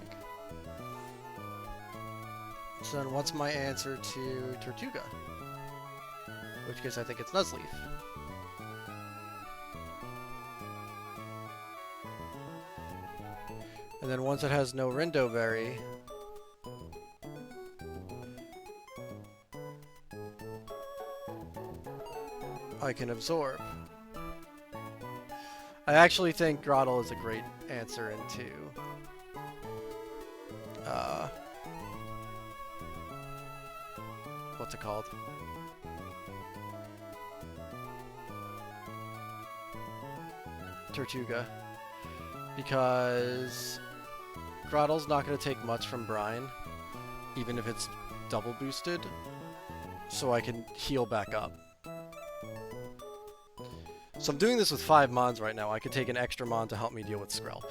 So then what's my answer to Tortuga? In which case I think it's Nuzleaf. And then once it has no Rindoberry, I can absorb. I actually think Grotle is a great answer into what's it called? Tortuga. Because Grotle's not going to take much from Brine, even if it's double boosted, so I can heal back up. So I'm doing this with 5 Mons right now. I could take an extra Mon to help me deal with Skrelp.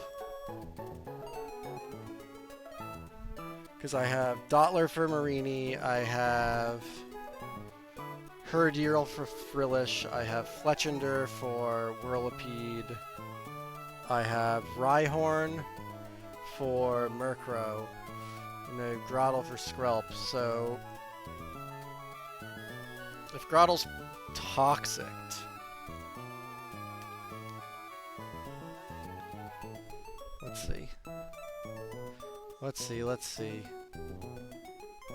Because I have Dottler for Marini, I have Herdier for Frillish, I have Fletchinder for Whirlipede, I have Rhyhorn for Murkrow, and I have Grotle for Skrelp, so if Grotle's toxic, let's see.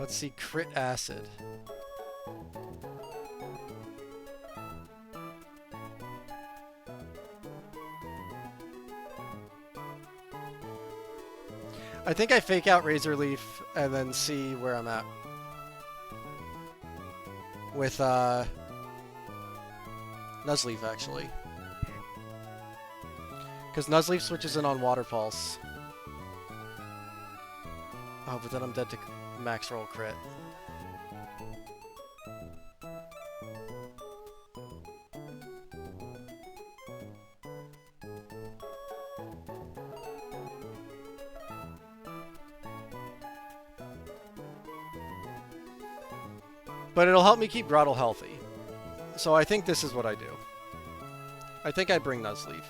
Let's see Crit Acid. I think I fake out Razor Leaf and then see where I'm at. With Nuzleaf, actually. Because Nuzleaf switches in on Water Pulse. Oh, but then I'm dead to max roll crit. But it'll help me keep Grotle healthy. So I think this is what I do. I think I bring Nuzleaf.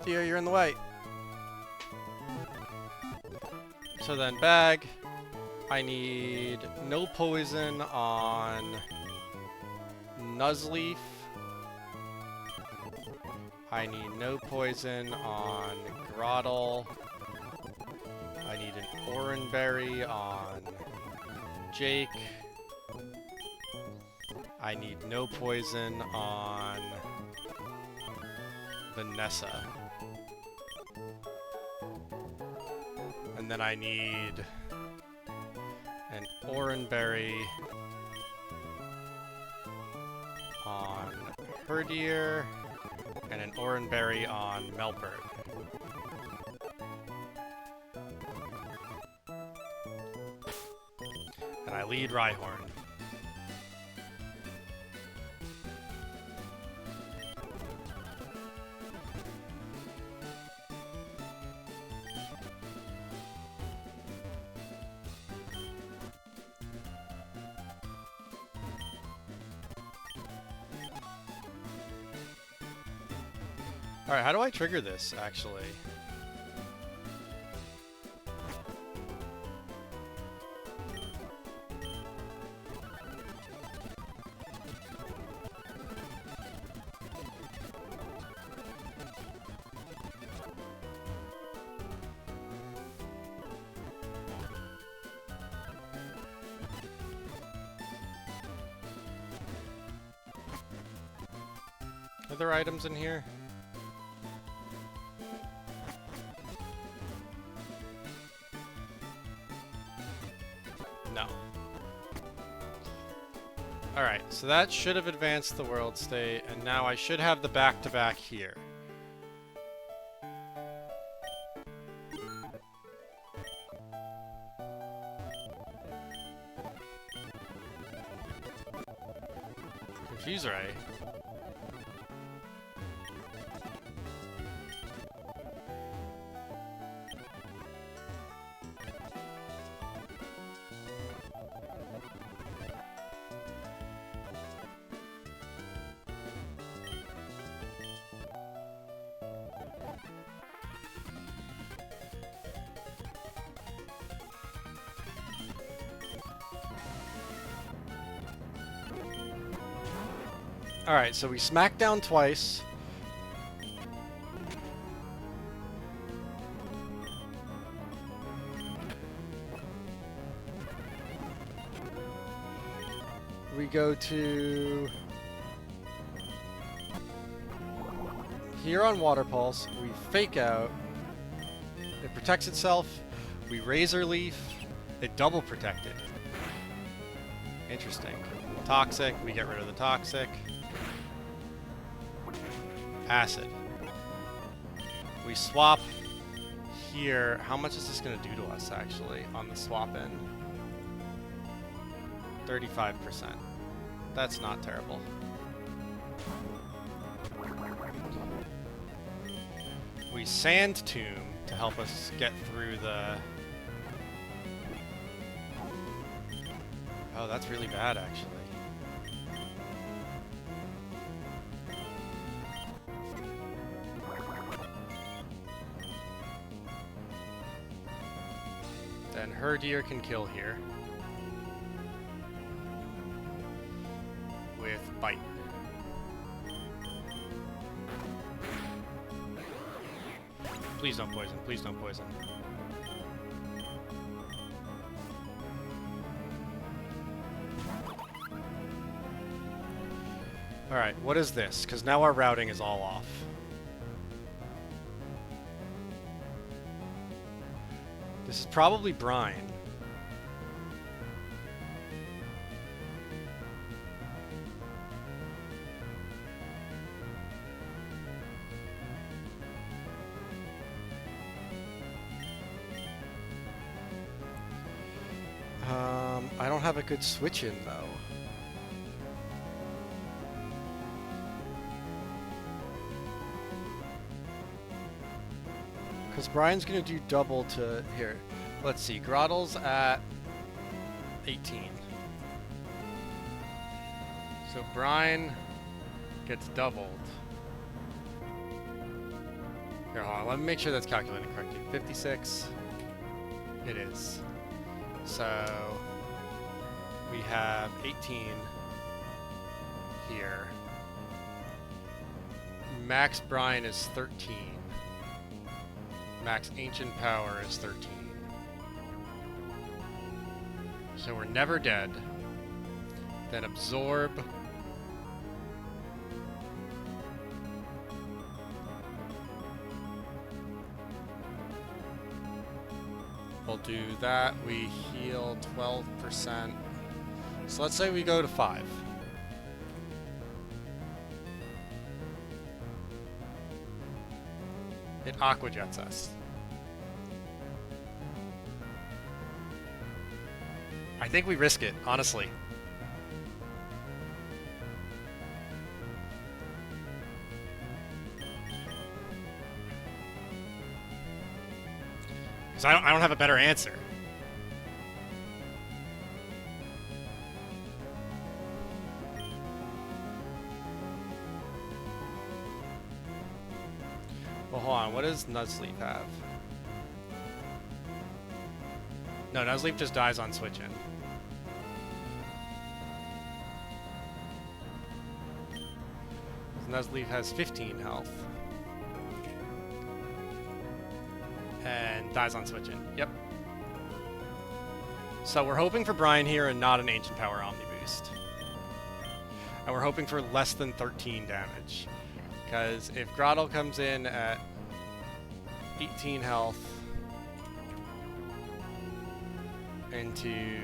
Theo, you're in the way. So then bag. I need no poison on Nuzleaf. I need no poison on Grotle. I need an Oranberry on Jake. I need no poison on Vanessa. And then I need an Oranberry on Herdier and an Oranberry on Melbert. And I lead Rhyhorn. Alright, how do I trigger this, actually? Are there items in here? No. Alright, so that should have advanced the world state, and now I should have the back-to-back here. Confuse Ray. Alright, so we smack down twice. We go to here on Water Pulse, we fake out, it protects itself, we Razor Leaf, it double protected. Interesting. Toxic, we get rid of the Toxic. Acid. We swap here. How much is this going to do to us, actually, on the swap in? 35%. That's not terrible. We Sand Tomb to help us get through the... Oh, that's really bad, actually. Then Herdier can kill here. With Bite. Please don't poison, please don't poison. Alright, what is this? Because now our routing is all off. This is probably brine. I don't have a good switch in though. Because Brian's going to do double to... Here, let's see. Grottle's at 18. So Brian gets doubled. Here, hold on. Let me make sure that's calculated correctly. 56. It is. So we have 18 here. Max Brian is 13. Max Ancient Power is 13. So we're never dead. Then Absorb. We'll do that. We heal 12%. So let's say we go to 5. It Aqua Jets us. I think we risk it, honestly. Because I don't have a better answer. Well, hold on. What does Nuzleaf have? No, Nuzleaf just dies on switch-in. Nuzleaf has 15 health. And dies on switch-in. Yep. So we're hoping for Brian here and not an Ancient Power Omni Boost. And we're hoping for less than 13 damage. Because if Grottle comes in at 18 health into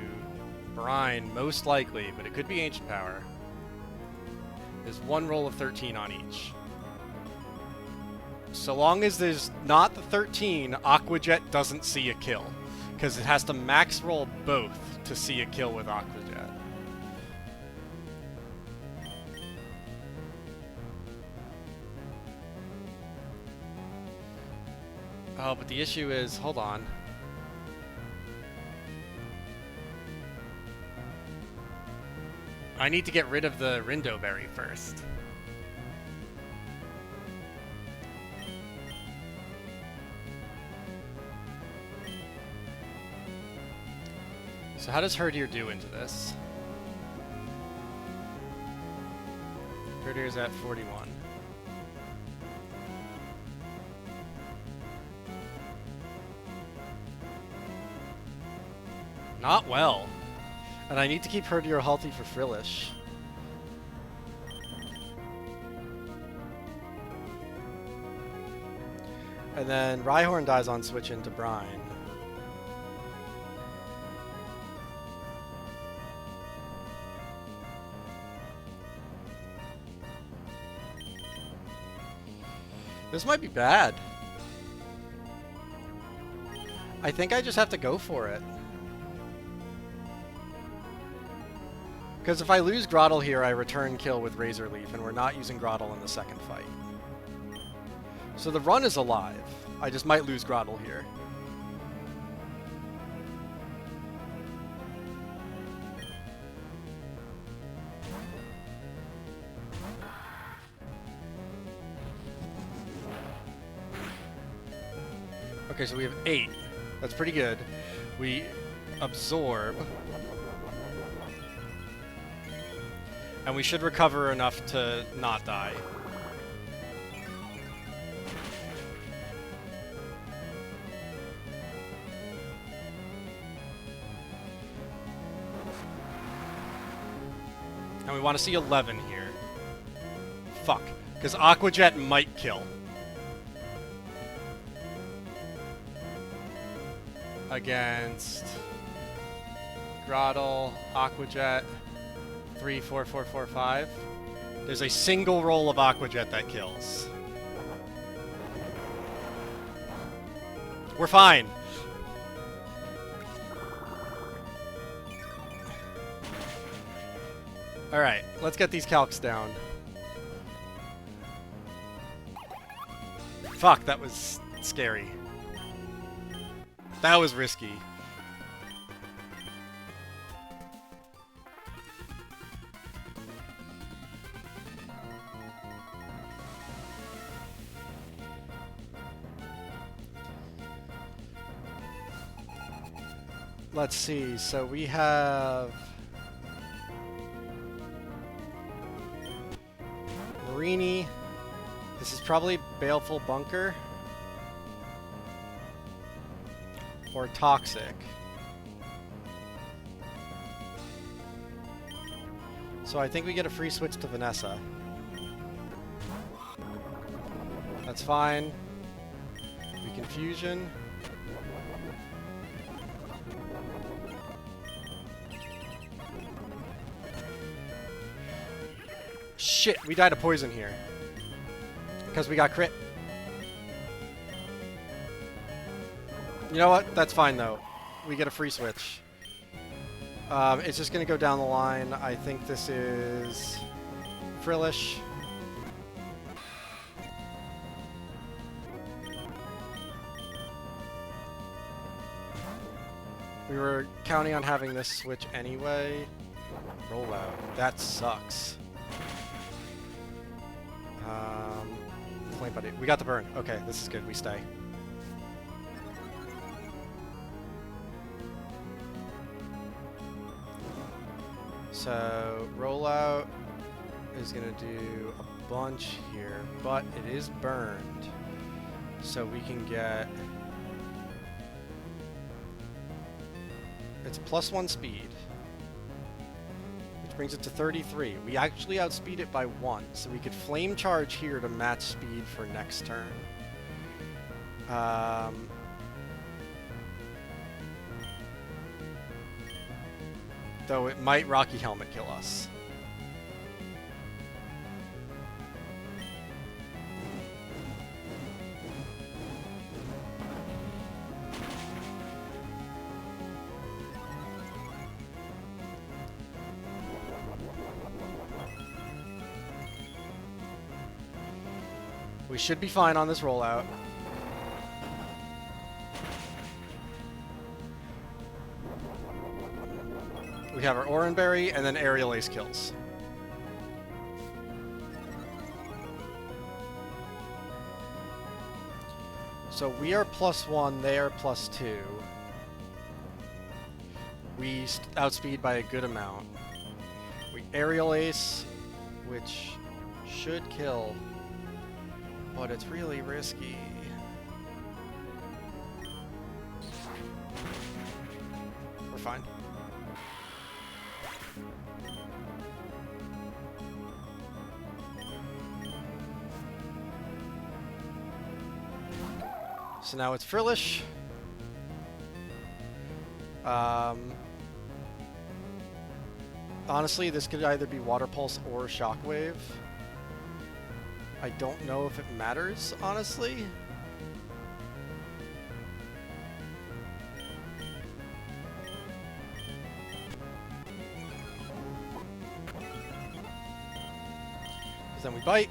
Brine, most likely, but it could be Ancient Power, there's one roll of 13 on each. So long as there's not the 13, Aqua Jet doesn't see a kill. Because it has to max roll both to see a kill with Aqua Jet. Oh, but the issue is, hold on. I need to get rid of the Rindo Berry first. So how does Herdier do into this? Herdier's at 41. Not well. And I need to keep Herdier healthy for Frillish. And then Rhyhorn dies on switch into Brine. This might be bad. I think I just have to go for it. Because if I lose Grottle here, I return kill with Razor Leaf, and we're not using Grottle in the second fight. So the run is alive. I just might lose Grottle here. Okay, so we have 8. That's pretty good. We absorb. And we should recover enough to not die. And we want to see 11 here. Fuck. Because Aqua Jet might kill. Against Grottle, Aqua Jet, 3, 4, 4, 4, 5. There's a single roll of Aqua Jet that kills. We're fine. Alright, let's get these calcs down. Fuck, that was scary. That was risky. Let's see, so we have Marini. This is probably Baleful Bunker. Or Toxic. So I think we get a free switch to Vanessa. That's fine. We Confusion. Shit, we died of poison here. Because we got crit. You know what? That's fine, though. We get a free switch. It's just going to go down the line. I think this is Frillish. We were counting on having this switch anyway. Roll out. That sucks. Flame Buddy. We got the burn. Okay, this is good. We stay. So, rollout is going to do a bunch here, but it is burned. So we can get... It's +1 speed, which Brings it to 33. We actually outspeed it by 1, so we could flame charge here to match speed for next turn. Though it might Rocky Helmet kill us. We should be fine on this rollout. We have our Oranberry and then Aerial Ace kills. So we are +1, they are +2. We outspeed by a good amount. We Aerial Ace, which should kill, but it's really risky. We're fine. So now it's Frillish. Honestly, this could either be Water Pulse or Shockwave. I don't know if it matters, honestly. Because then we bite.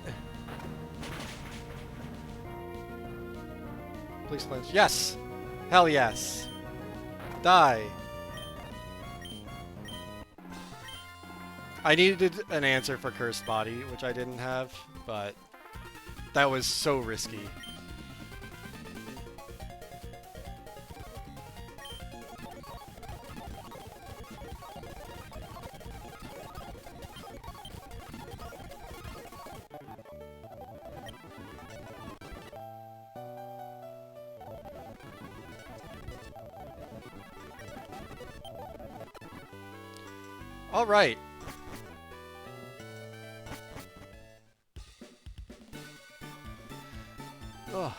Please clinch. Yes! Hell yes! Die! I needed an answer for Cursed Body, which I didn't have, but that was so risky. All right. Ugh.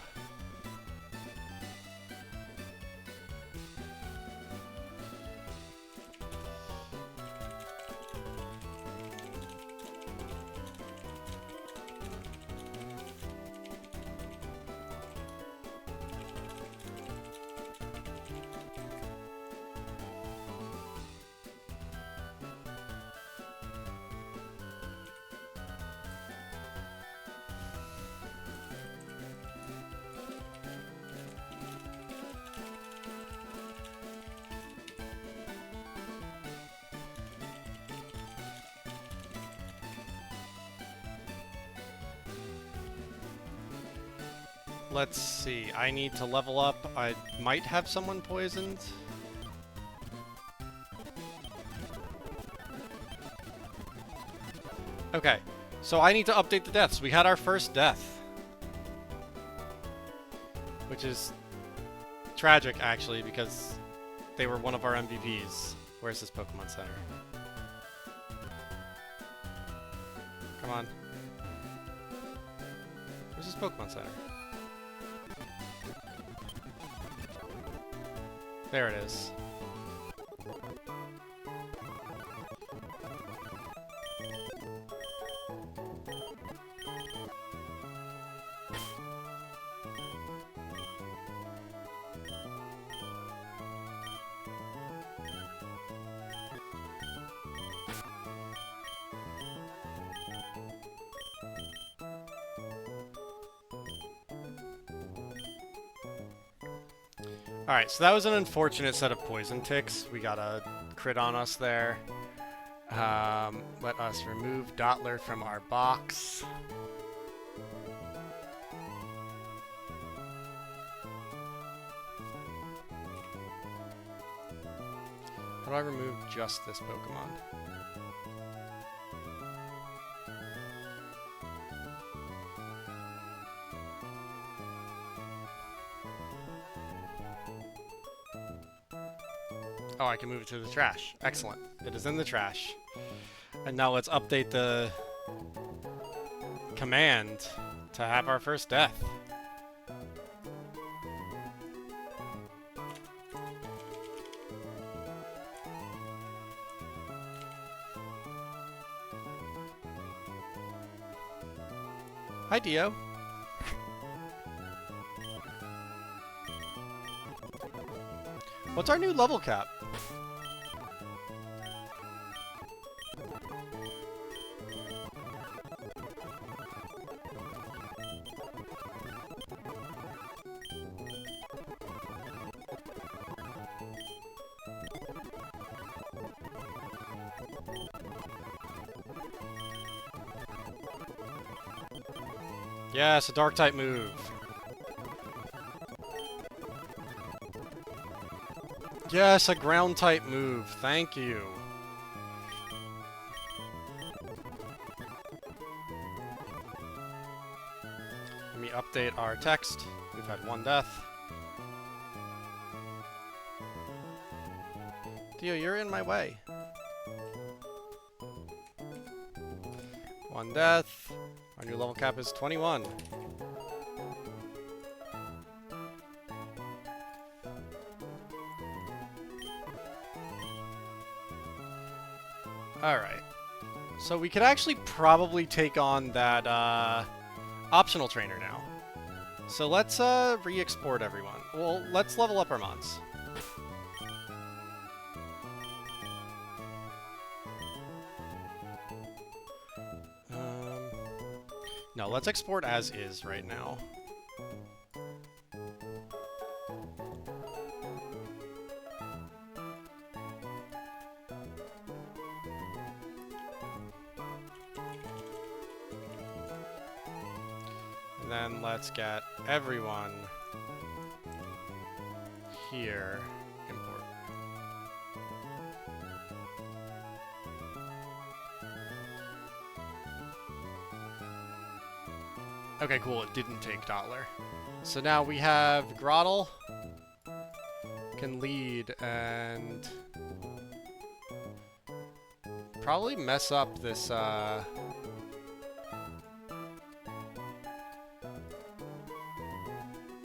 Let's see. I need to level up. I might have someone poisoned. Okay, so I need to update the deaths. We had our first death, which is tragic, actually, because they were one of our MVPs. Where's this Pokemon Center? Come on. Where's this Pokemon Center? There it is. Alright, so that was an unfortunate set of poison ticks. We got a crit on us there. Let us remove Dottler from our box. How do I remove just this Pokemon? Oh, I can move it to the trash. Excellent. It is in the trash. And now let's update the command to have our first death. Hi, Dio. What's our new level cap? Yes, a dark type move. Yes, a ground type move. Thank you. Let me update our text. We've had one death. Dio, you're in my way. One death. Our new level cap is 21. Alright. So we could actually probably take on that optional trainer now. So let's re-export everyone. Well, let's level up our mons. No, let's export as is right now. And then let's get everyone here. Import. Okay, cool. It didn't take dollar. So now we have Grottle can lead and probably mess up this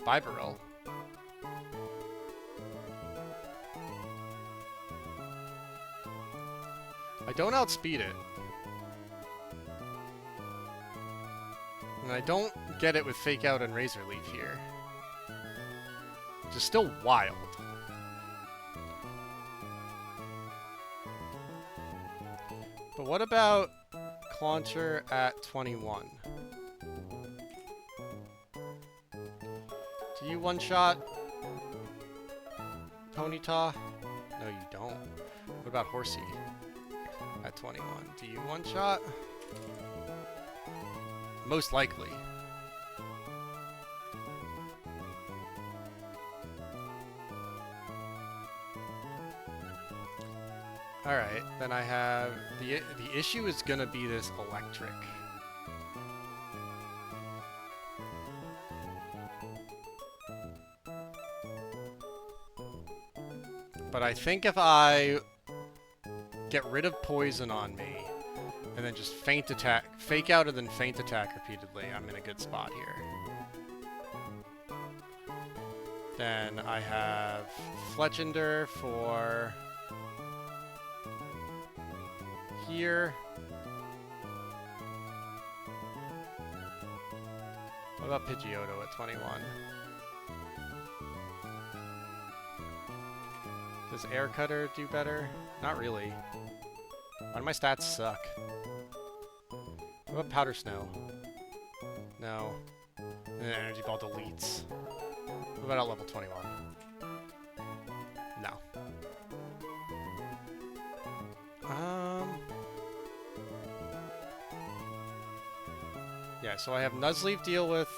Bibarel. I don't outspeed it. And I don't get it with Fake Out and Razor Leaf here. Which is still wild. But what about Clauncher at 21? Do you one-shot Ponyta? No, you don't. What about Horsey at 21? Do you one-shot? Most likely. Alright, then I have... The issue is gonna be this electric. But I think if I get rid of poison on me, and then just feint attack, fake out and then feint attack repeatedly, I'm in a good spot here. Then I have Fletchender for here. What about Pidgeotto at 21? Does Air Cutter do better? Not really. Why do my stats suck? What about Powder Snow? No. And then Energy Ball deletes. What about at level 21? No. Yeah, so I have Nuzleaf deal with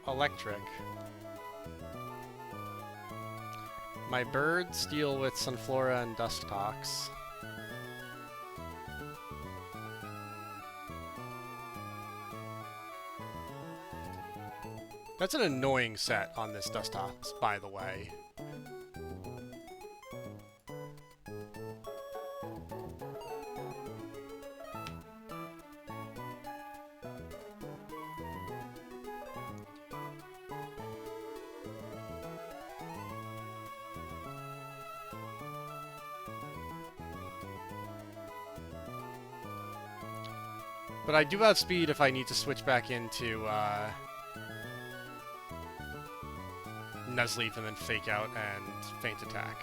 Electric. My birds deal with Sunflora and Dustox. That's an annoying set on this Dustox, by the way. But I do outspeed if I need to switch back into Nuzleaf and then Fake Out and Feint Attack.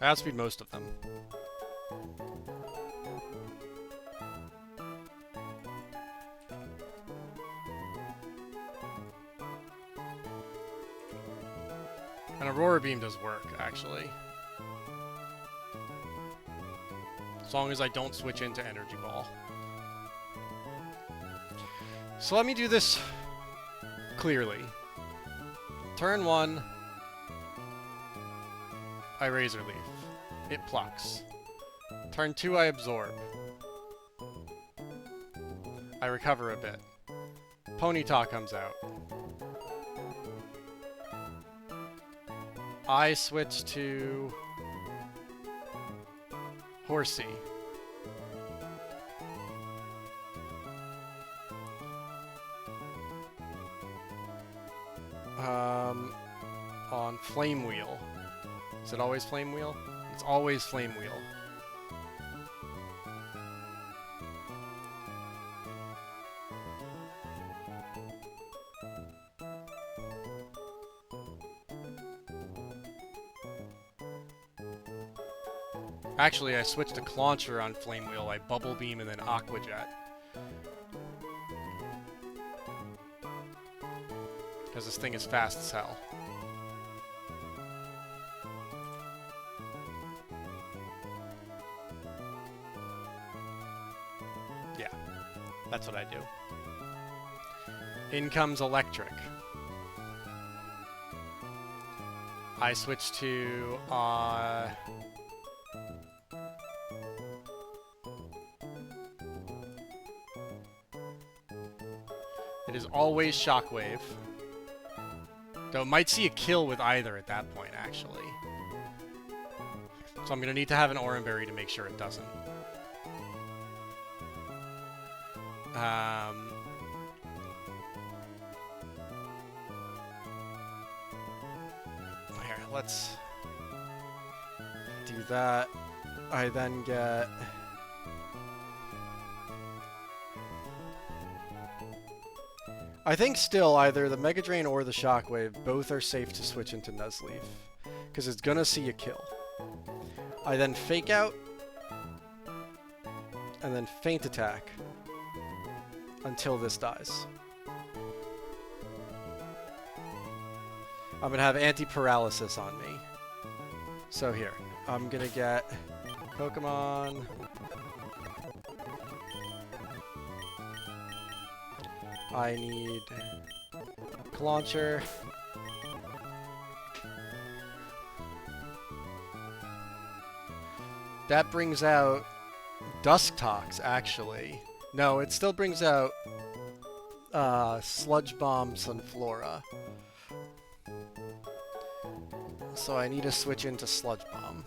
I outspeed most of them. And Aurora Beam does work, actually. As long as I don't switch into Energy Ball. So let me do this clearly. Turn 1, I Razor Leaf. It plucks. Turn 2, I Absorb. I recover a bit. Ponyta comes out. I switch to Horsey. On Flame Wheel. Is it always Flame Wheel? It's always Flame Wheel. Actually, I switched to Clauncher on Flame Wheel. I Bubble Beam and then Aqua Jet. Because this thing is fast as hell. Yeah, that's what I do. In comes Electric. I switch to, it is always Shockwave. Though it might see a kill with either at that point, actually. So I'm going to need to have an Oran Berry to make sure it doesn't. Here, let's do that. I then get... I think still either the Mega Drain or the Shockwave both are safe to switch into Nuzleaf, because it's gonna see a kill. I then Fake Out, and then Feint Attack until this dies. I'm gonna have Anti-Paralysis on me. So here, I'm gonna get Pokemon... I need Clauncher. That brings out Dusktox, actually. No, it still brings out Sludge Bomb Sunflora. So I need to switch into Sludge Bomb.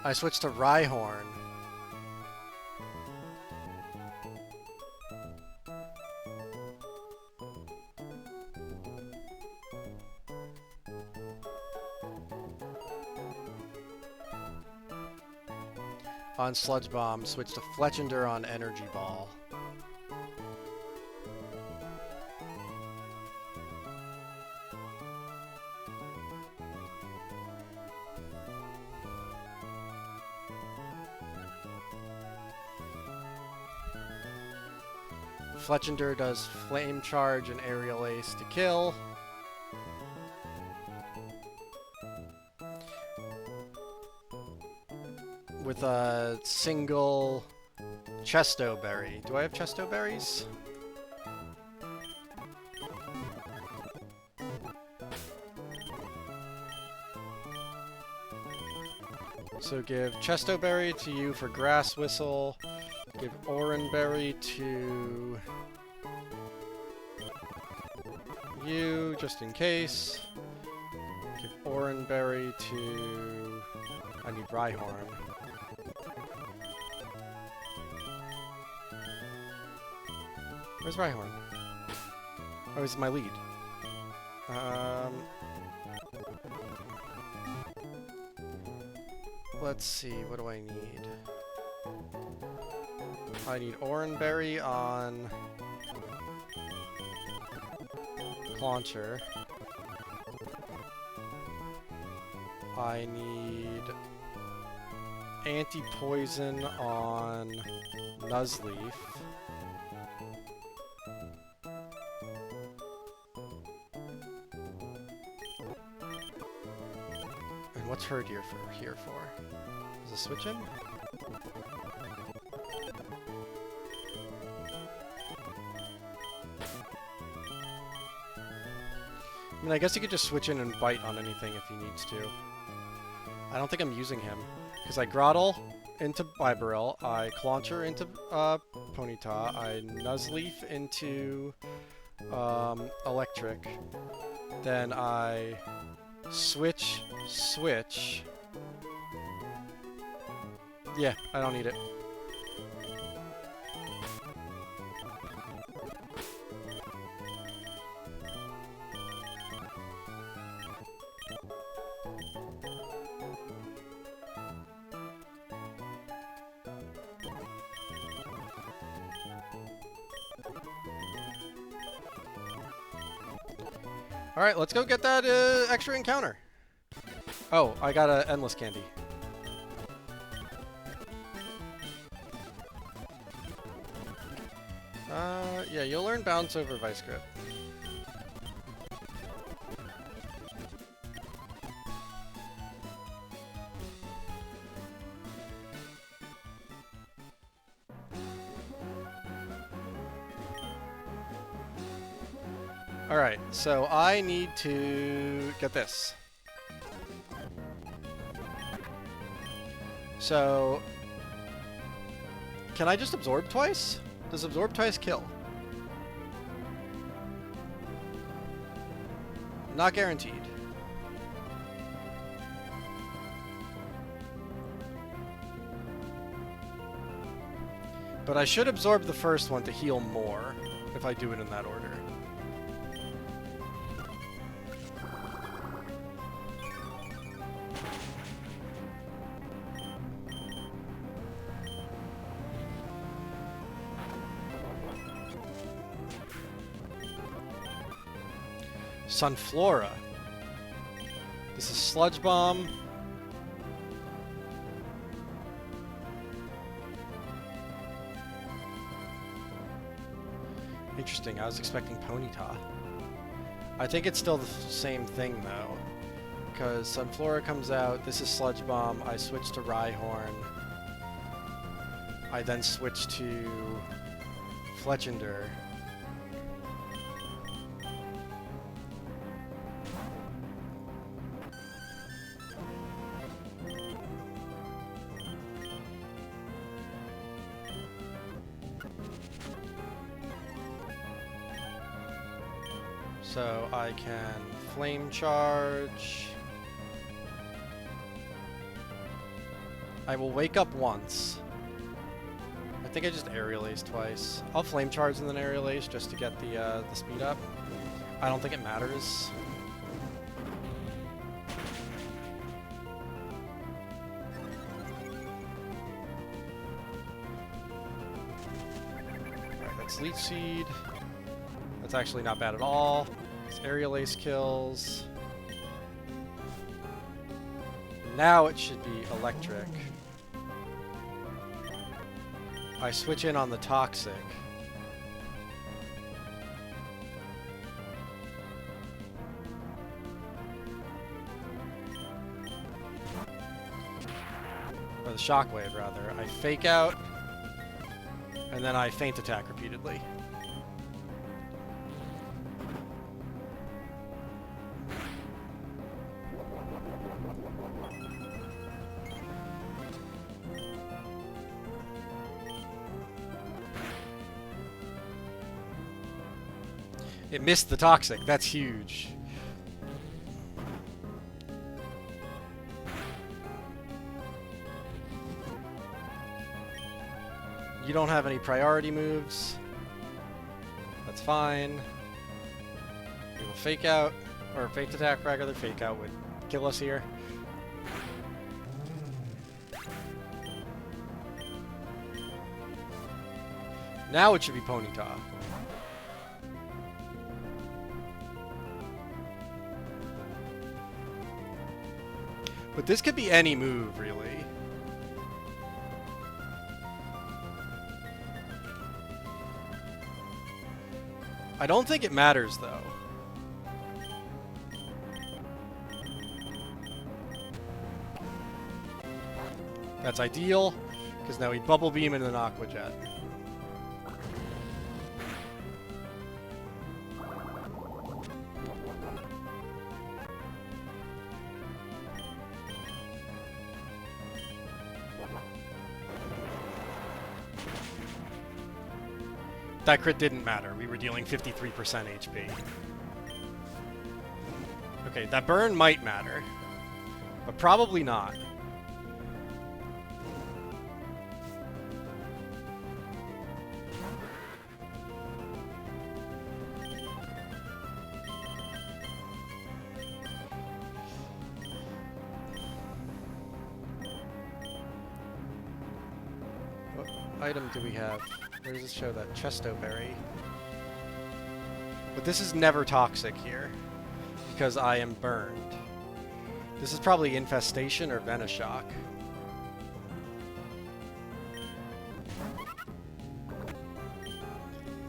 I switched to Rhyhorn. On Sludge Bomb, switch to Fletchinder on Energy Ball. Fletchinder does Flame Charge and Aerial Ace to kill. With a single Chesto Berry. Do I have Chesto Berries? So give Chesto Berry to you for Grass Whistle. Give Oran Berry to you, just in case. Give Oranberry to... I need Rhyhorn. Where's Rhyhorn? Oh, he's my lead. Let's see, what do I need? I need Oranberry on Clauncher. I need anti-poison on Nuzleaf. And what's Herd here for? Is it switch in? I mean, I guess he could just switch in and bite on anything if he needs to. I don't think I'm using him. Because I Grotle into Bibarel, I Clauncher into Ponyta, I Nuzleaf into Electric, then I switch. Yeah, I don't need it. Alright, let's go get that extra encounter. Oh, I got an endless candy. Yeah, you'll learn bounce over Vice Grip. Alright, so I need to get this. So, can I just absorb twice? Does absorb twice kill? Not guaranteed. But I should absorb the first one to heal more, if I do it in that order. Sunflora. This is Sludge Bomb. Interesting, I was expecting Ponyta. I think it's still the same thing though. Because Sunflora comes out, this is Sludge Bomb, I switch to Rhyhorn. I then switch to Fletchinder. So I can Flame Charge. I will wake up once. I think I just Aerial Ace twice. I'll Flame Charge and then Aerial Ace just to get the speed up. I don't think it matters. Alright, that's Leech Seed. That's actually not bad at all. It's Aerial Ace kills. Now it should be Electric. I switch in on the Toxic. Or the Shockwave, rather. I Fake Out, and then I Feint Attack repeatedly. It missed the toxic. That's huge. You don't have any priority moves. That's fine. We will fake out, or fake attack, regular fake out would kill us here. Now it should be Ponyta. But this could be any move, really. I don't think it matters, though. That's ideal, because now we Bubble Beam into an Aqua Jet. That crit didn't matter. We were dealing 53% HP. Okay, that burn might matter, but probably not. What item do we have? Where does this show that? Chesto Berry. But this is never toxic here, because I am burned. This is probably Infestation or Venoshock.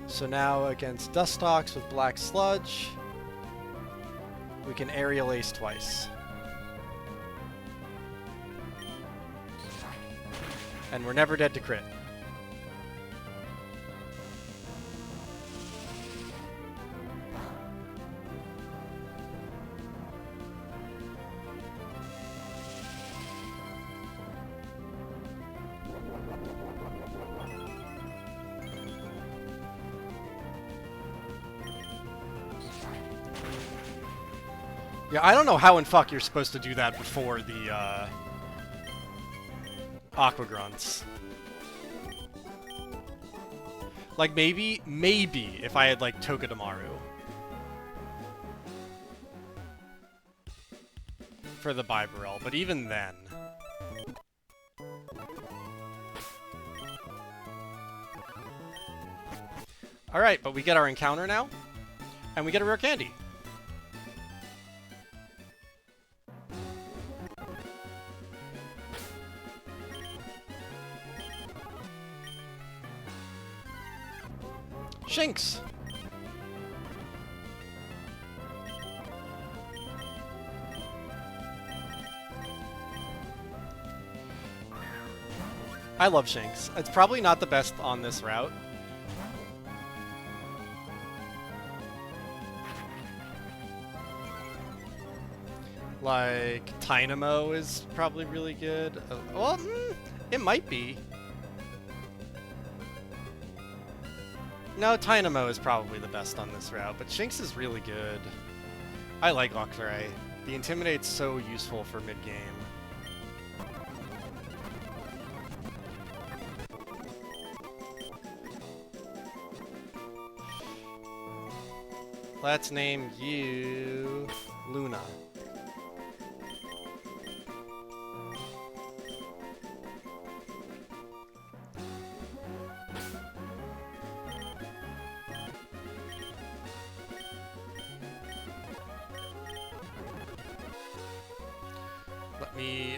So now against Dustox with Black Sludge, we can Aerial Ace twice. And we're never dead to crit. Yeah, I don't know how in fuck you're supposed to do that before the, Aqua Grunts. Like, maybe if I had, like, Togedemaru. For the Bibarel, but even then. Alright, but we get our encounter now, and we get a rare candy. Shinx! I love Shinx. It's probably not the best on this route. Like, Tynamo is probably really good. Well, it might be. No, Tynamo is probably the best on this route, but Shinx is really good. I like Octray. The Intimidate's so useful for mid-game. Let's name you Luna. Let me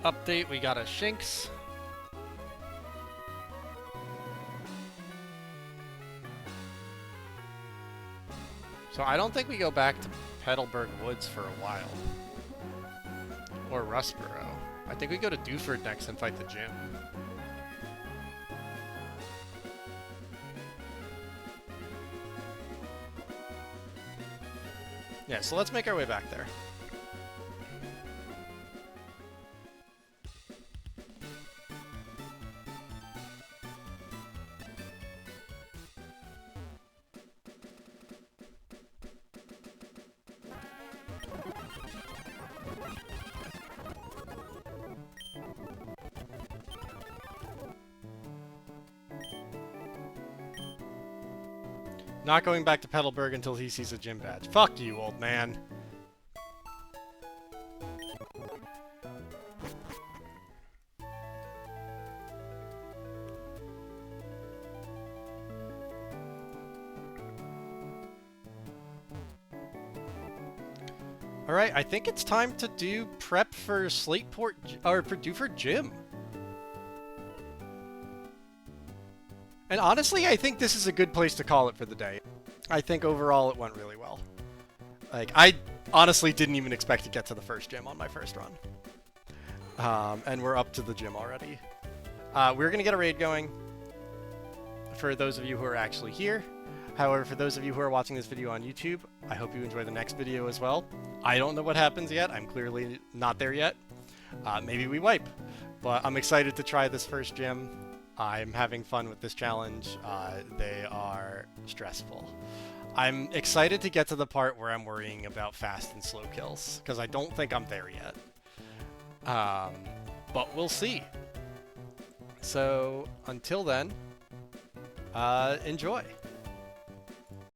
update. We got a Shinx. So I don't think we go back to Petalburg Woods for a while. Or Rustboro. I think we go to Dewford next and fight the gym. Yeah, so let's make our way back there. Not going back to Petalburg until he sees a gym badge. Fuck you, old man. Alright, I think it's time to do prep for Slateport, or for gym. And honestly, I think this is a good place to call it for the day. I think overall it went really well. Like, I honestly didn't even expect to get to the first gym on my first run. And we're up to the gym already. We're going to get a raid going for those of you who are actually here. However, for those of you who are watching this video on YouTube, I hope you enjoy the next video as well. I don't know what happens yet. I'm clearly not there yet. Maybe we wipe. But I'm excited to try this first gym. I'm having fun with this challenge. They are stressful. I'm excited to get to the part where I'm worrying about fast and slow kills, because I don't think I'm there yet. But we'll see. So, until then, enjoy.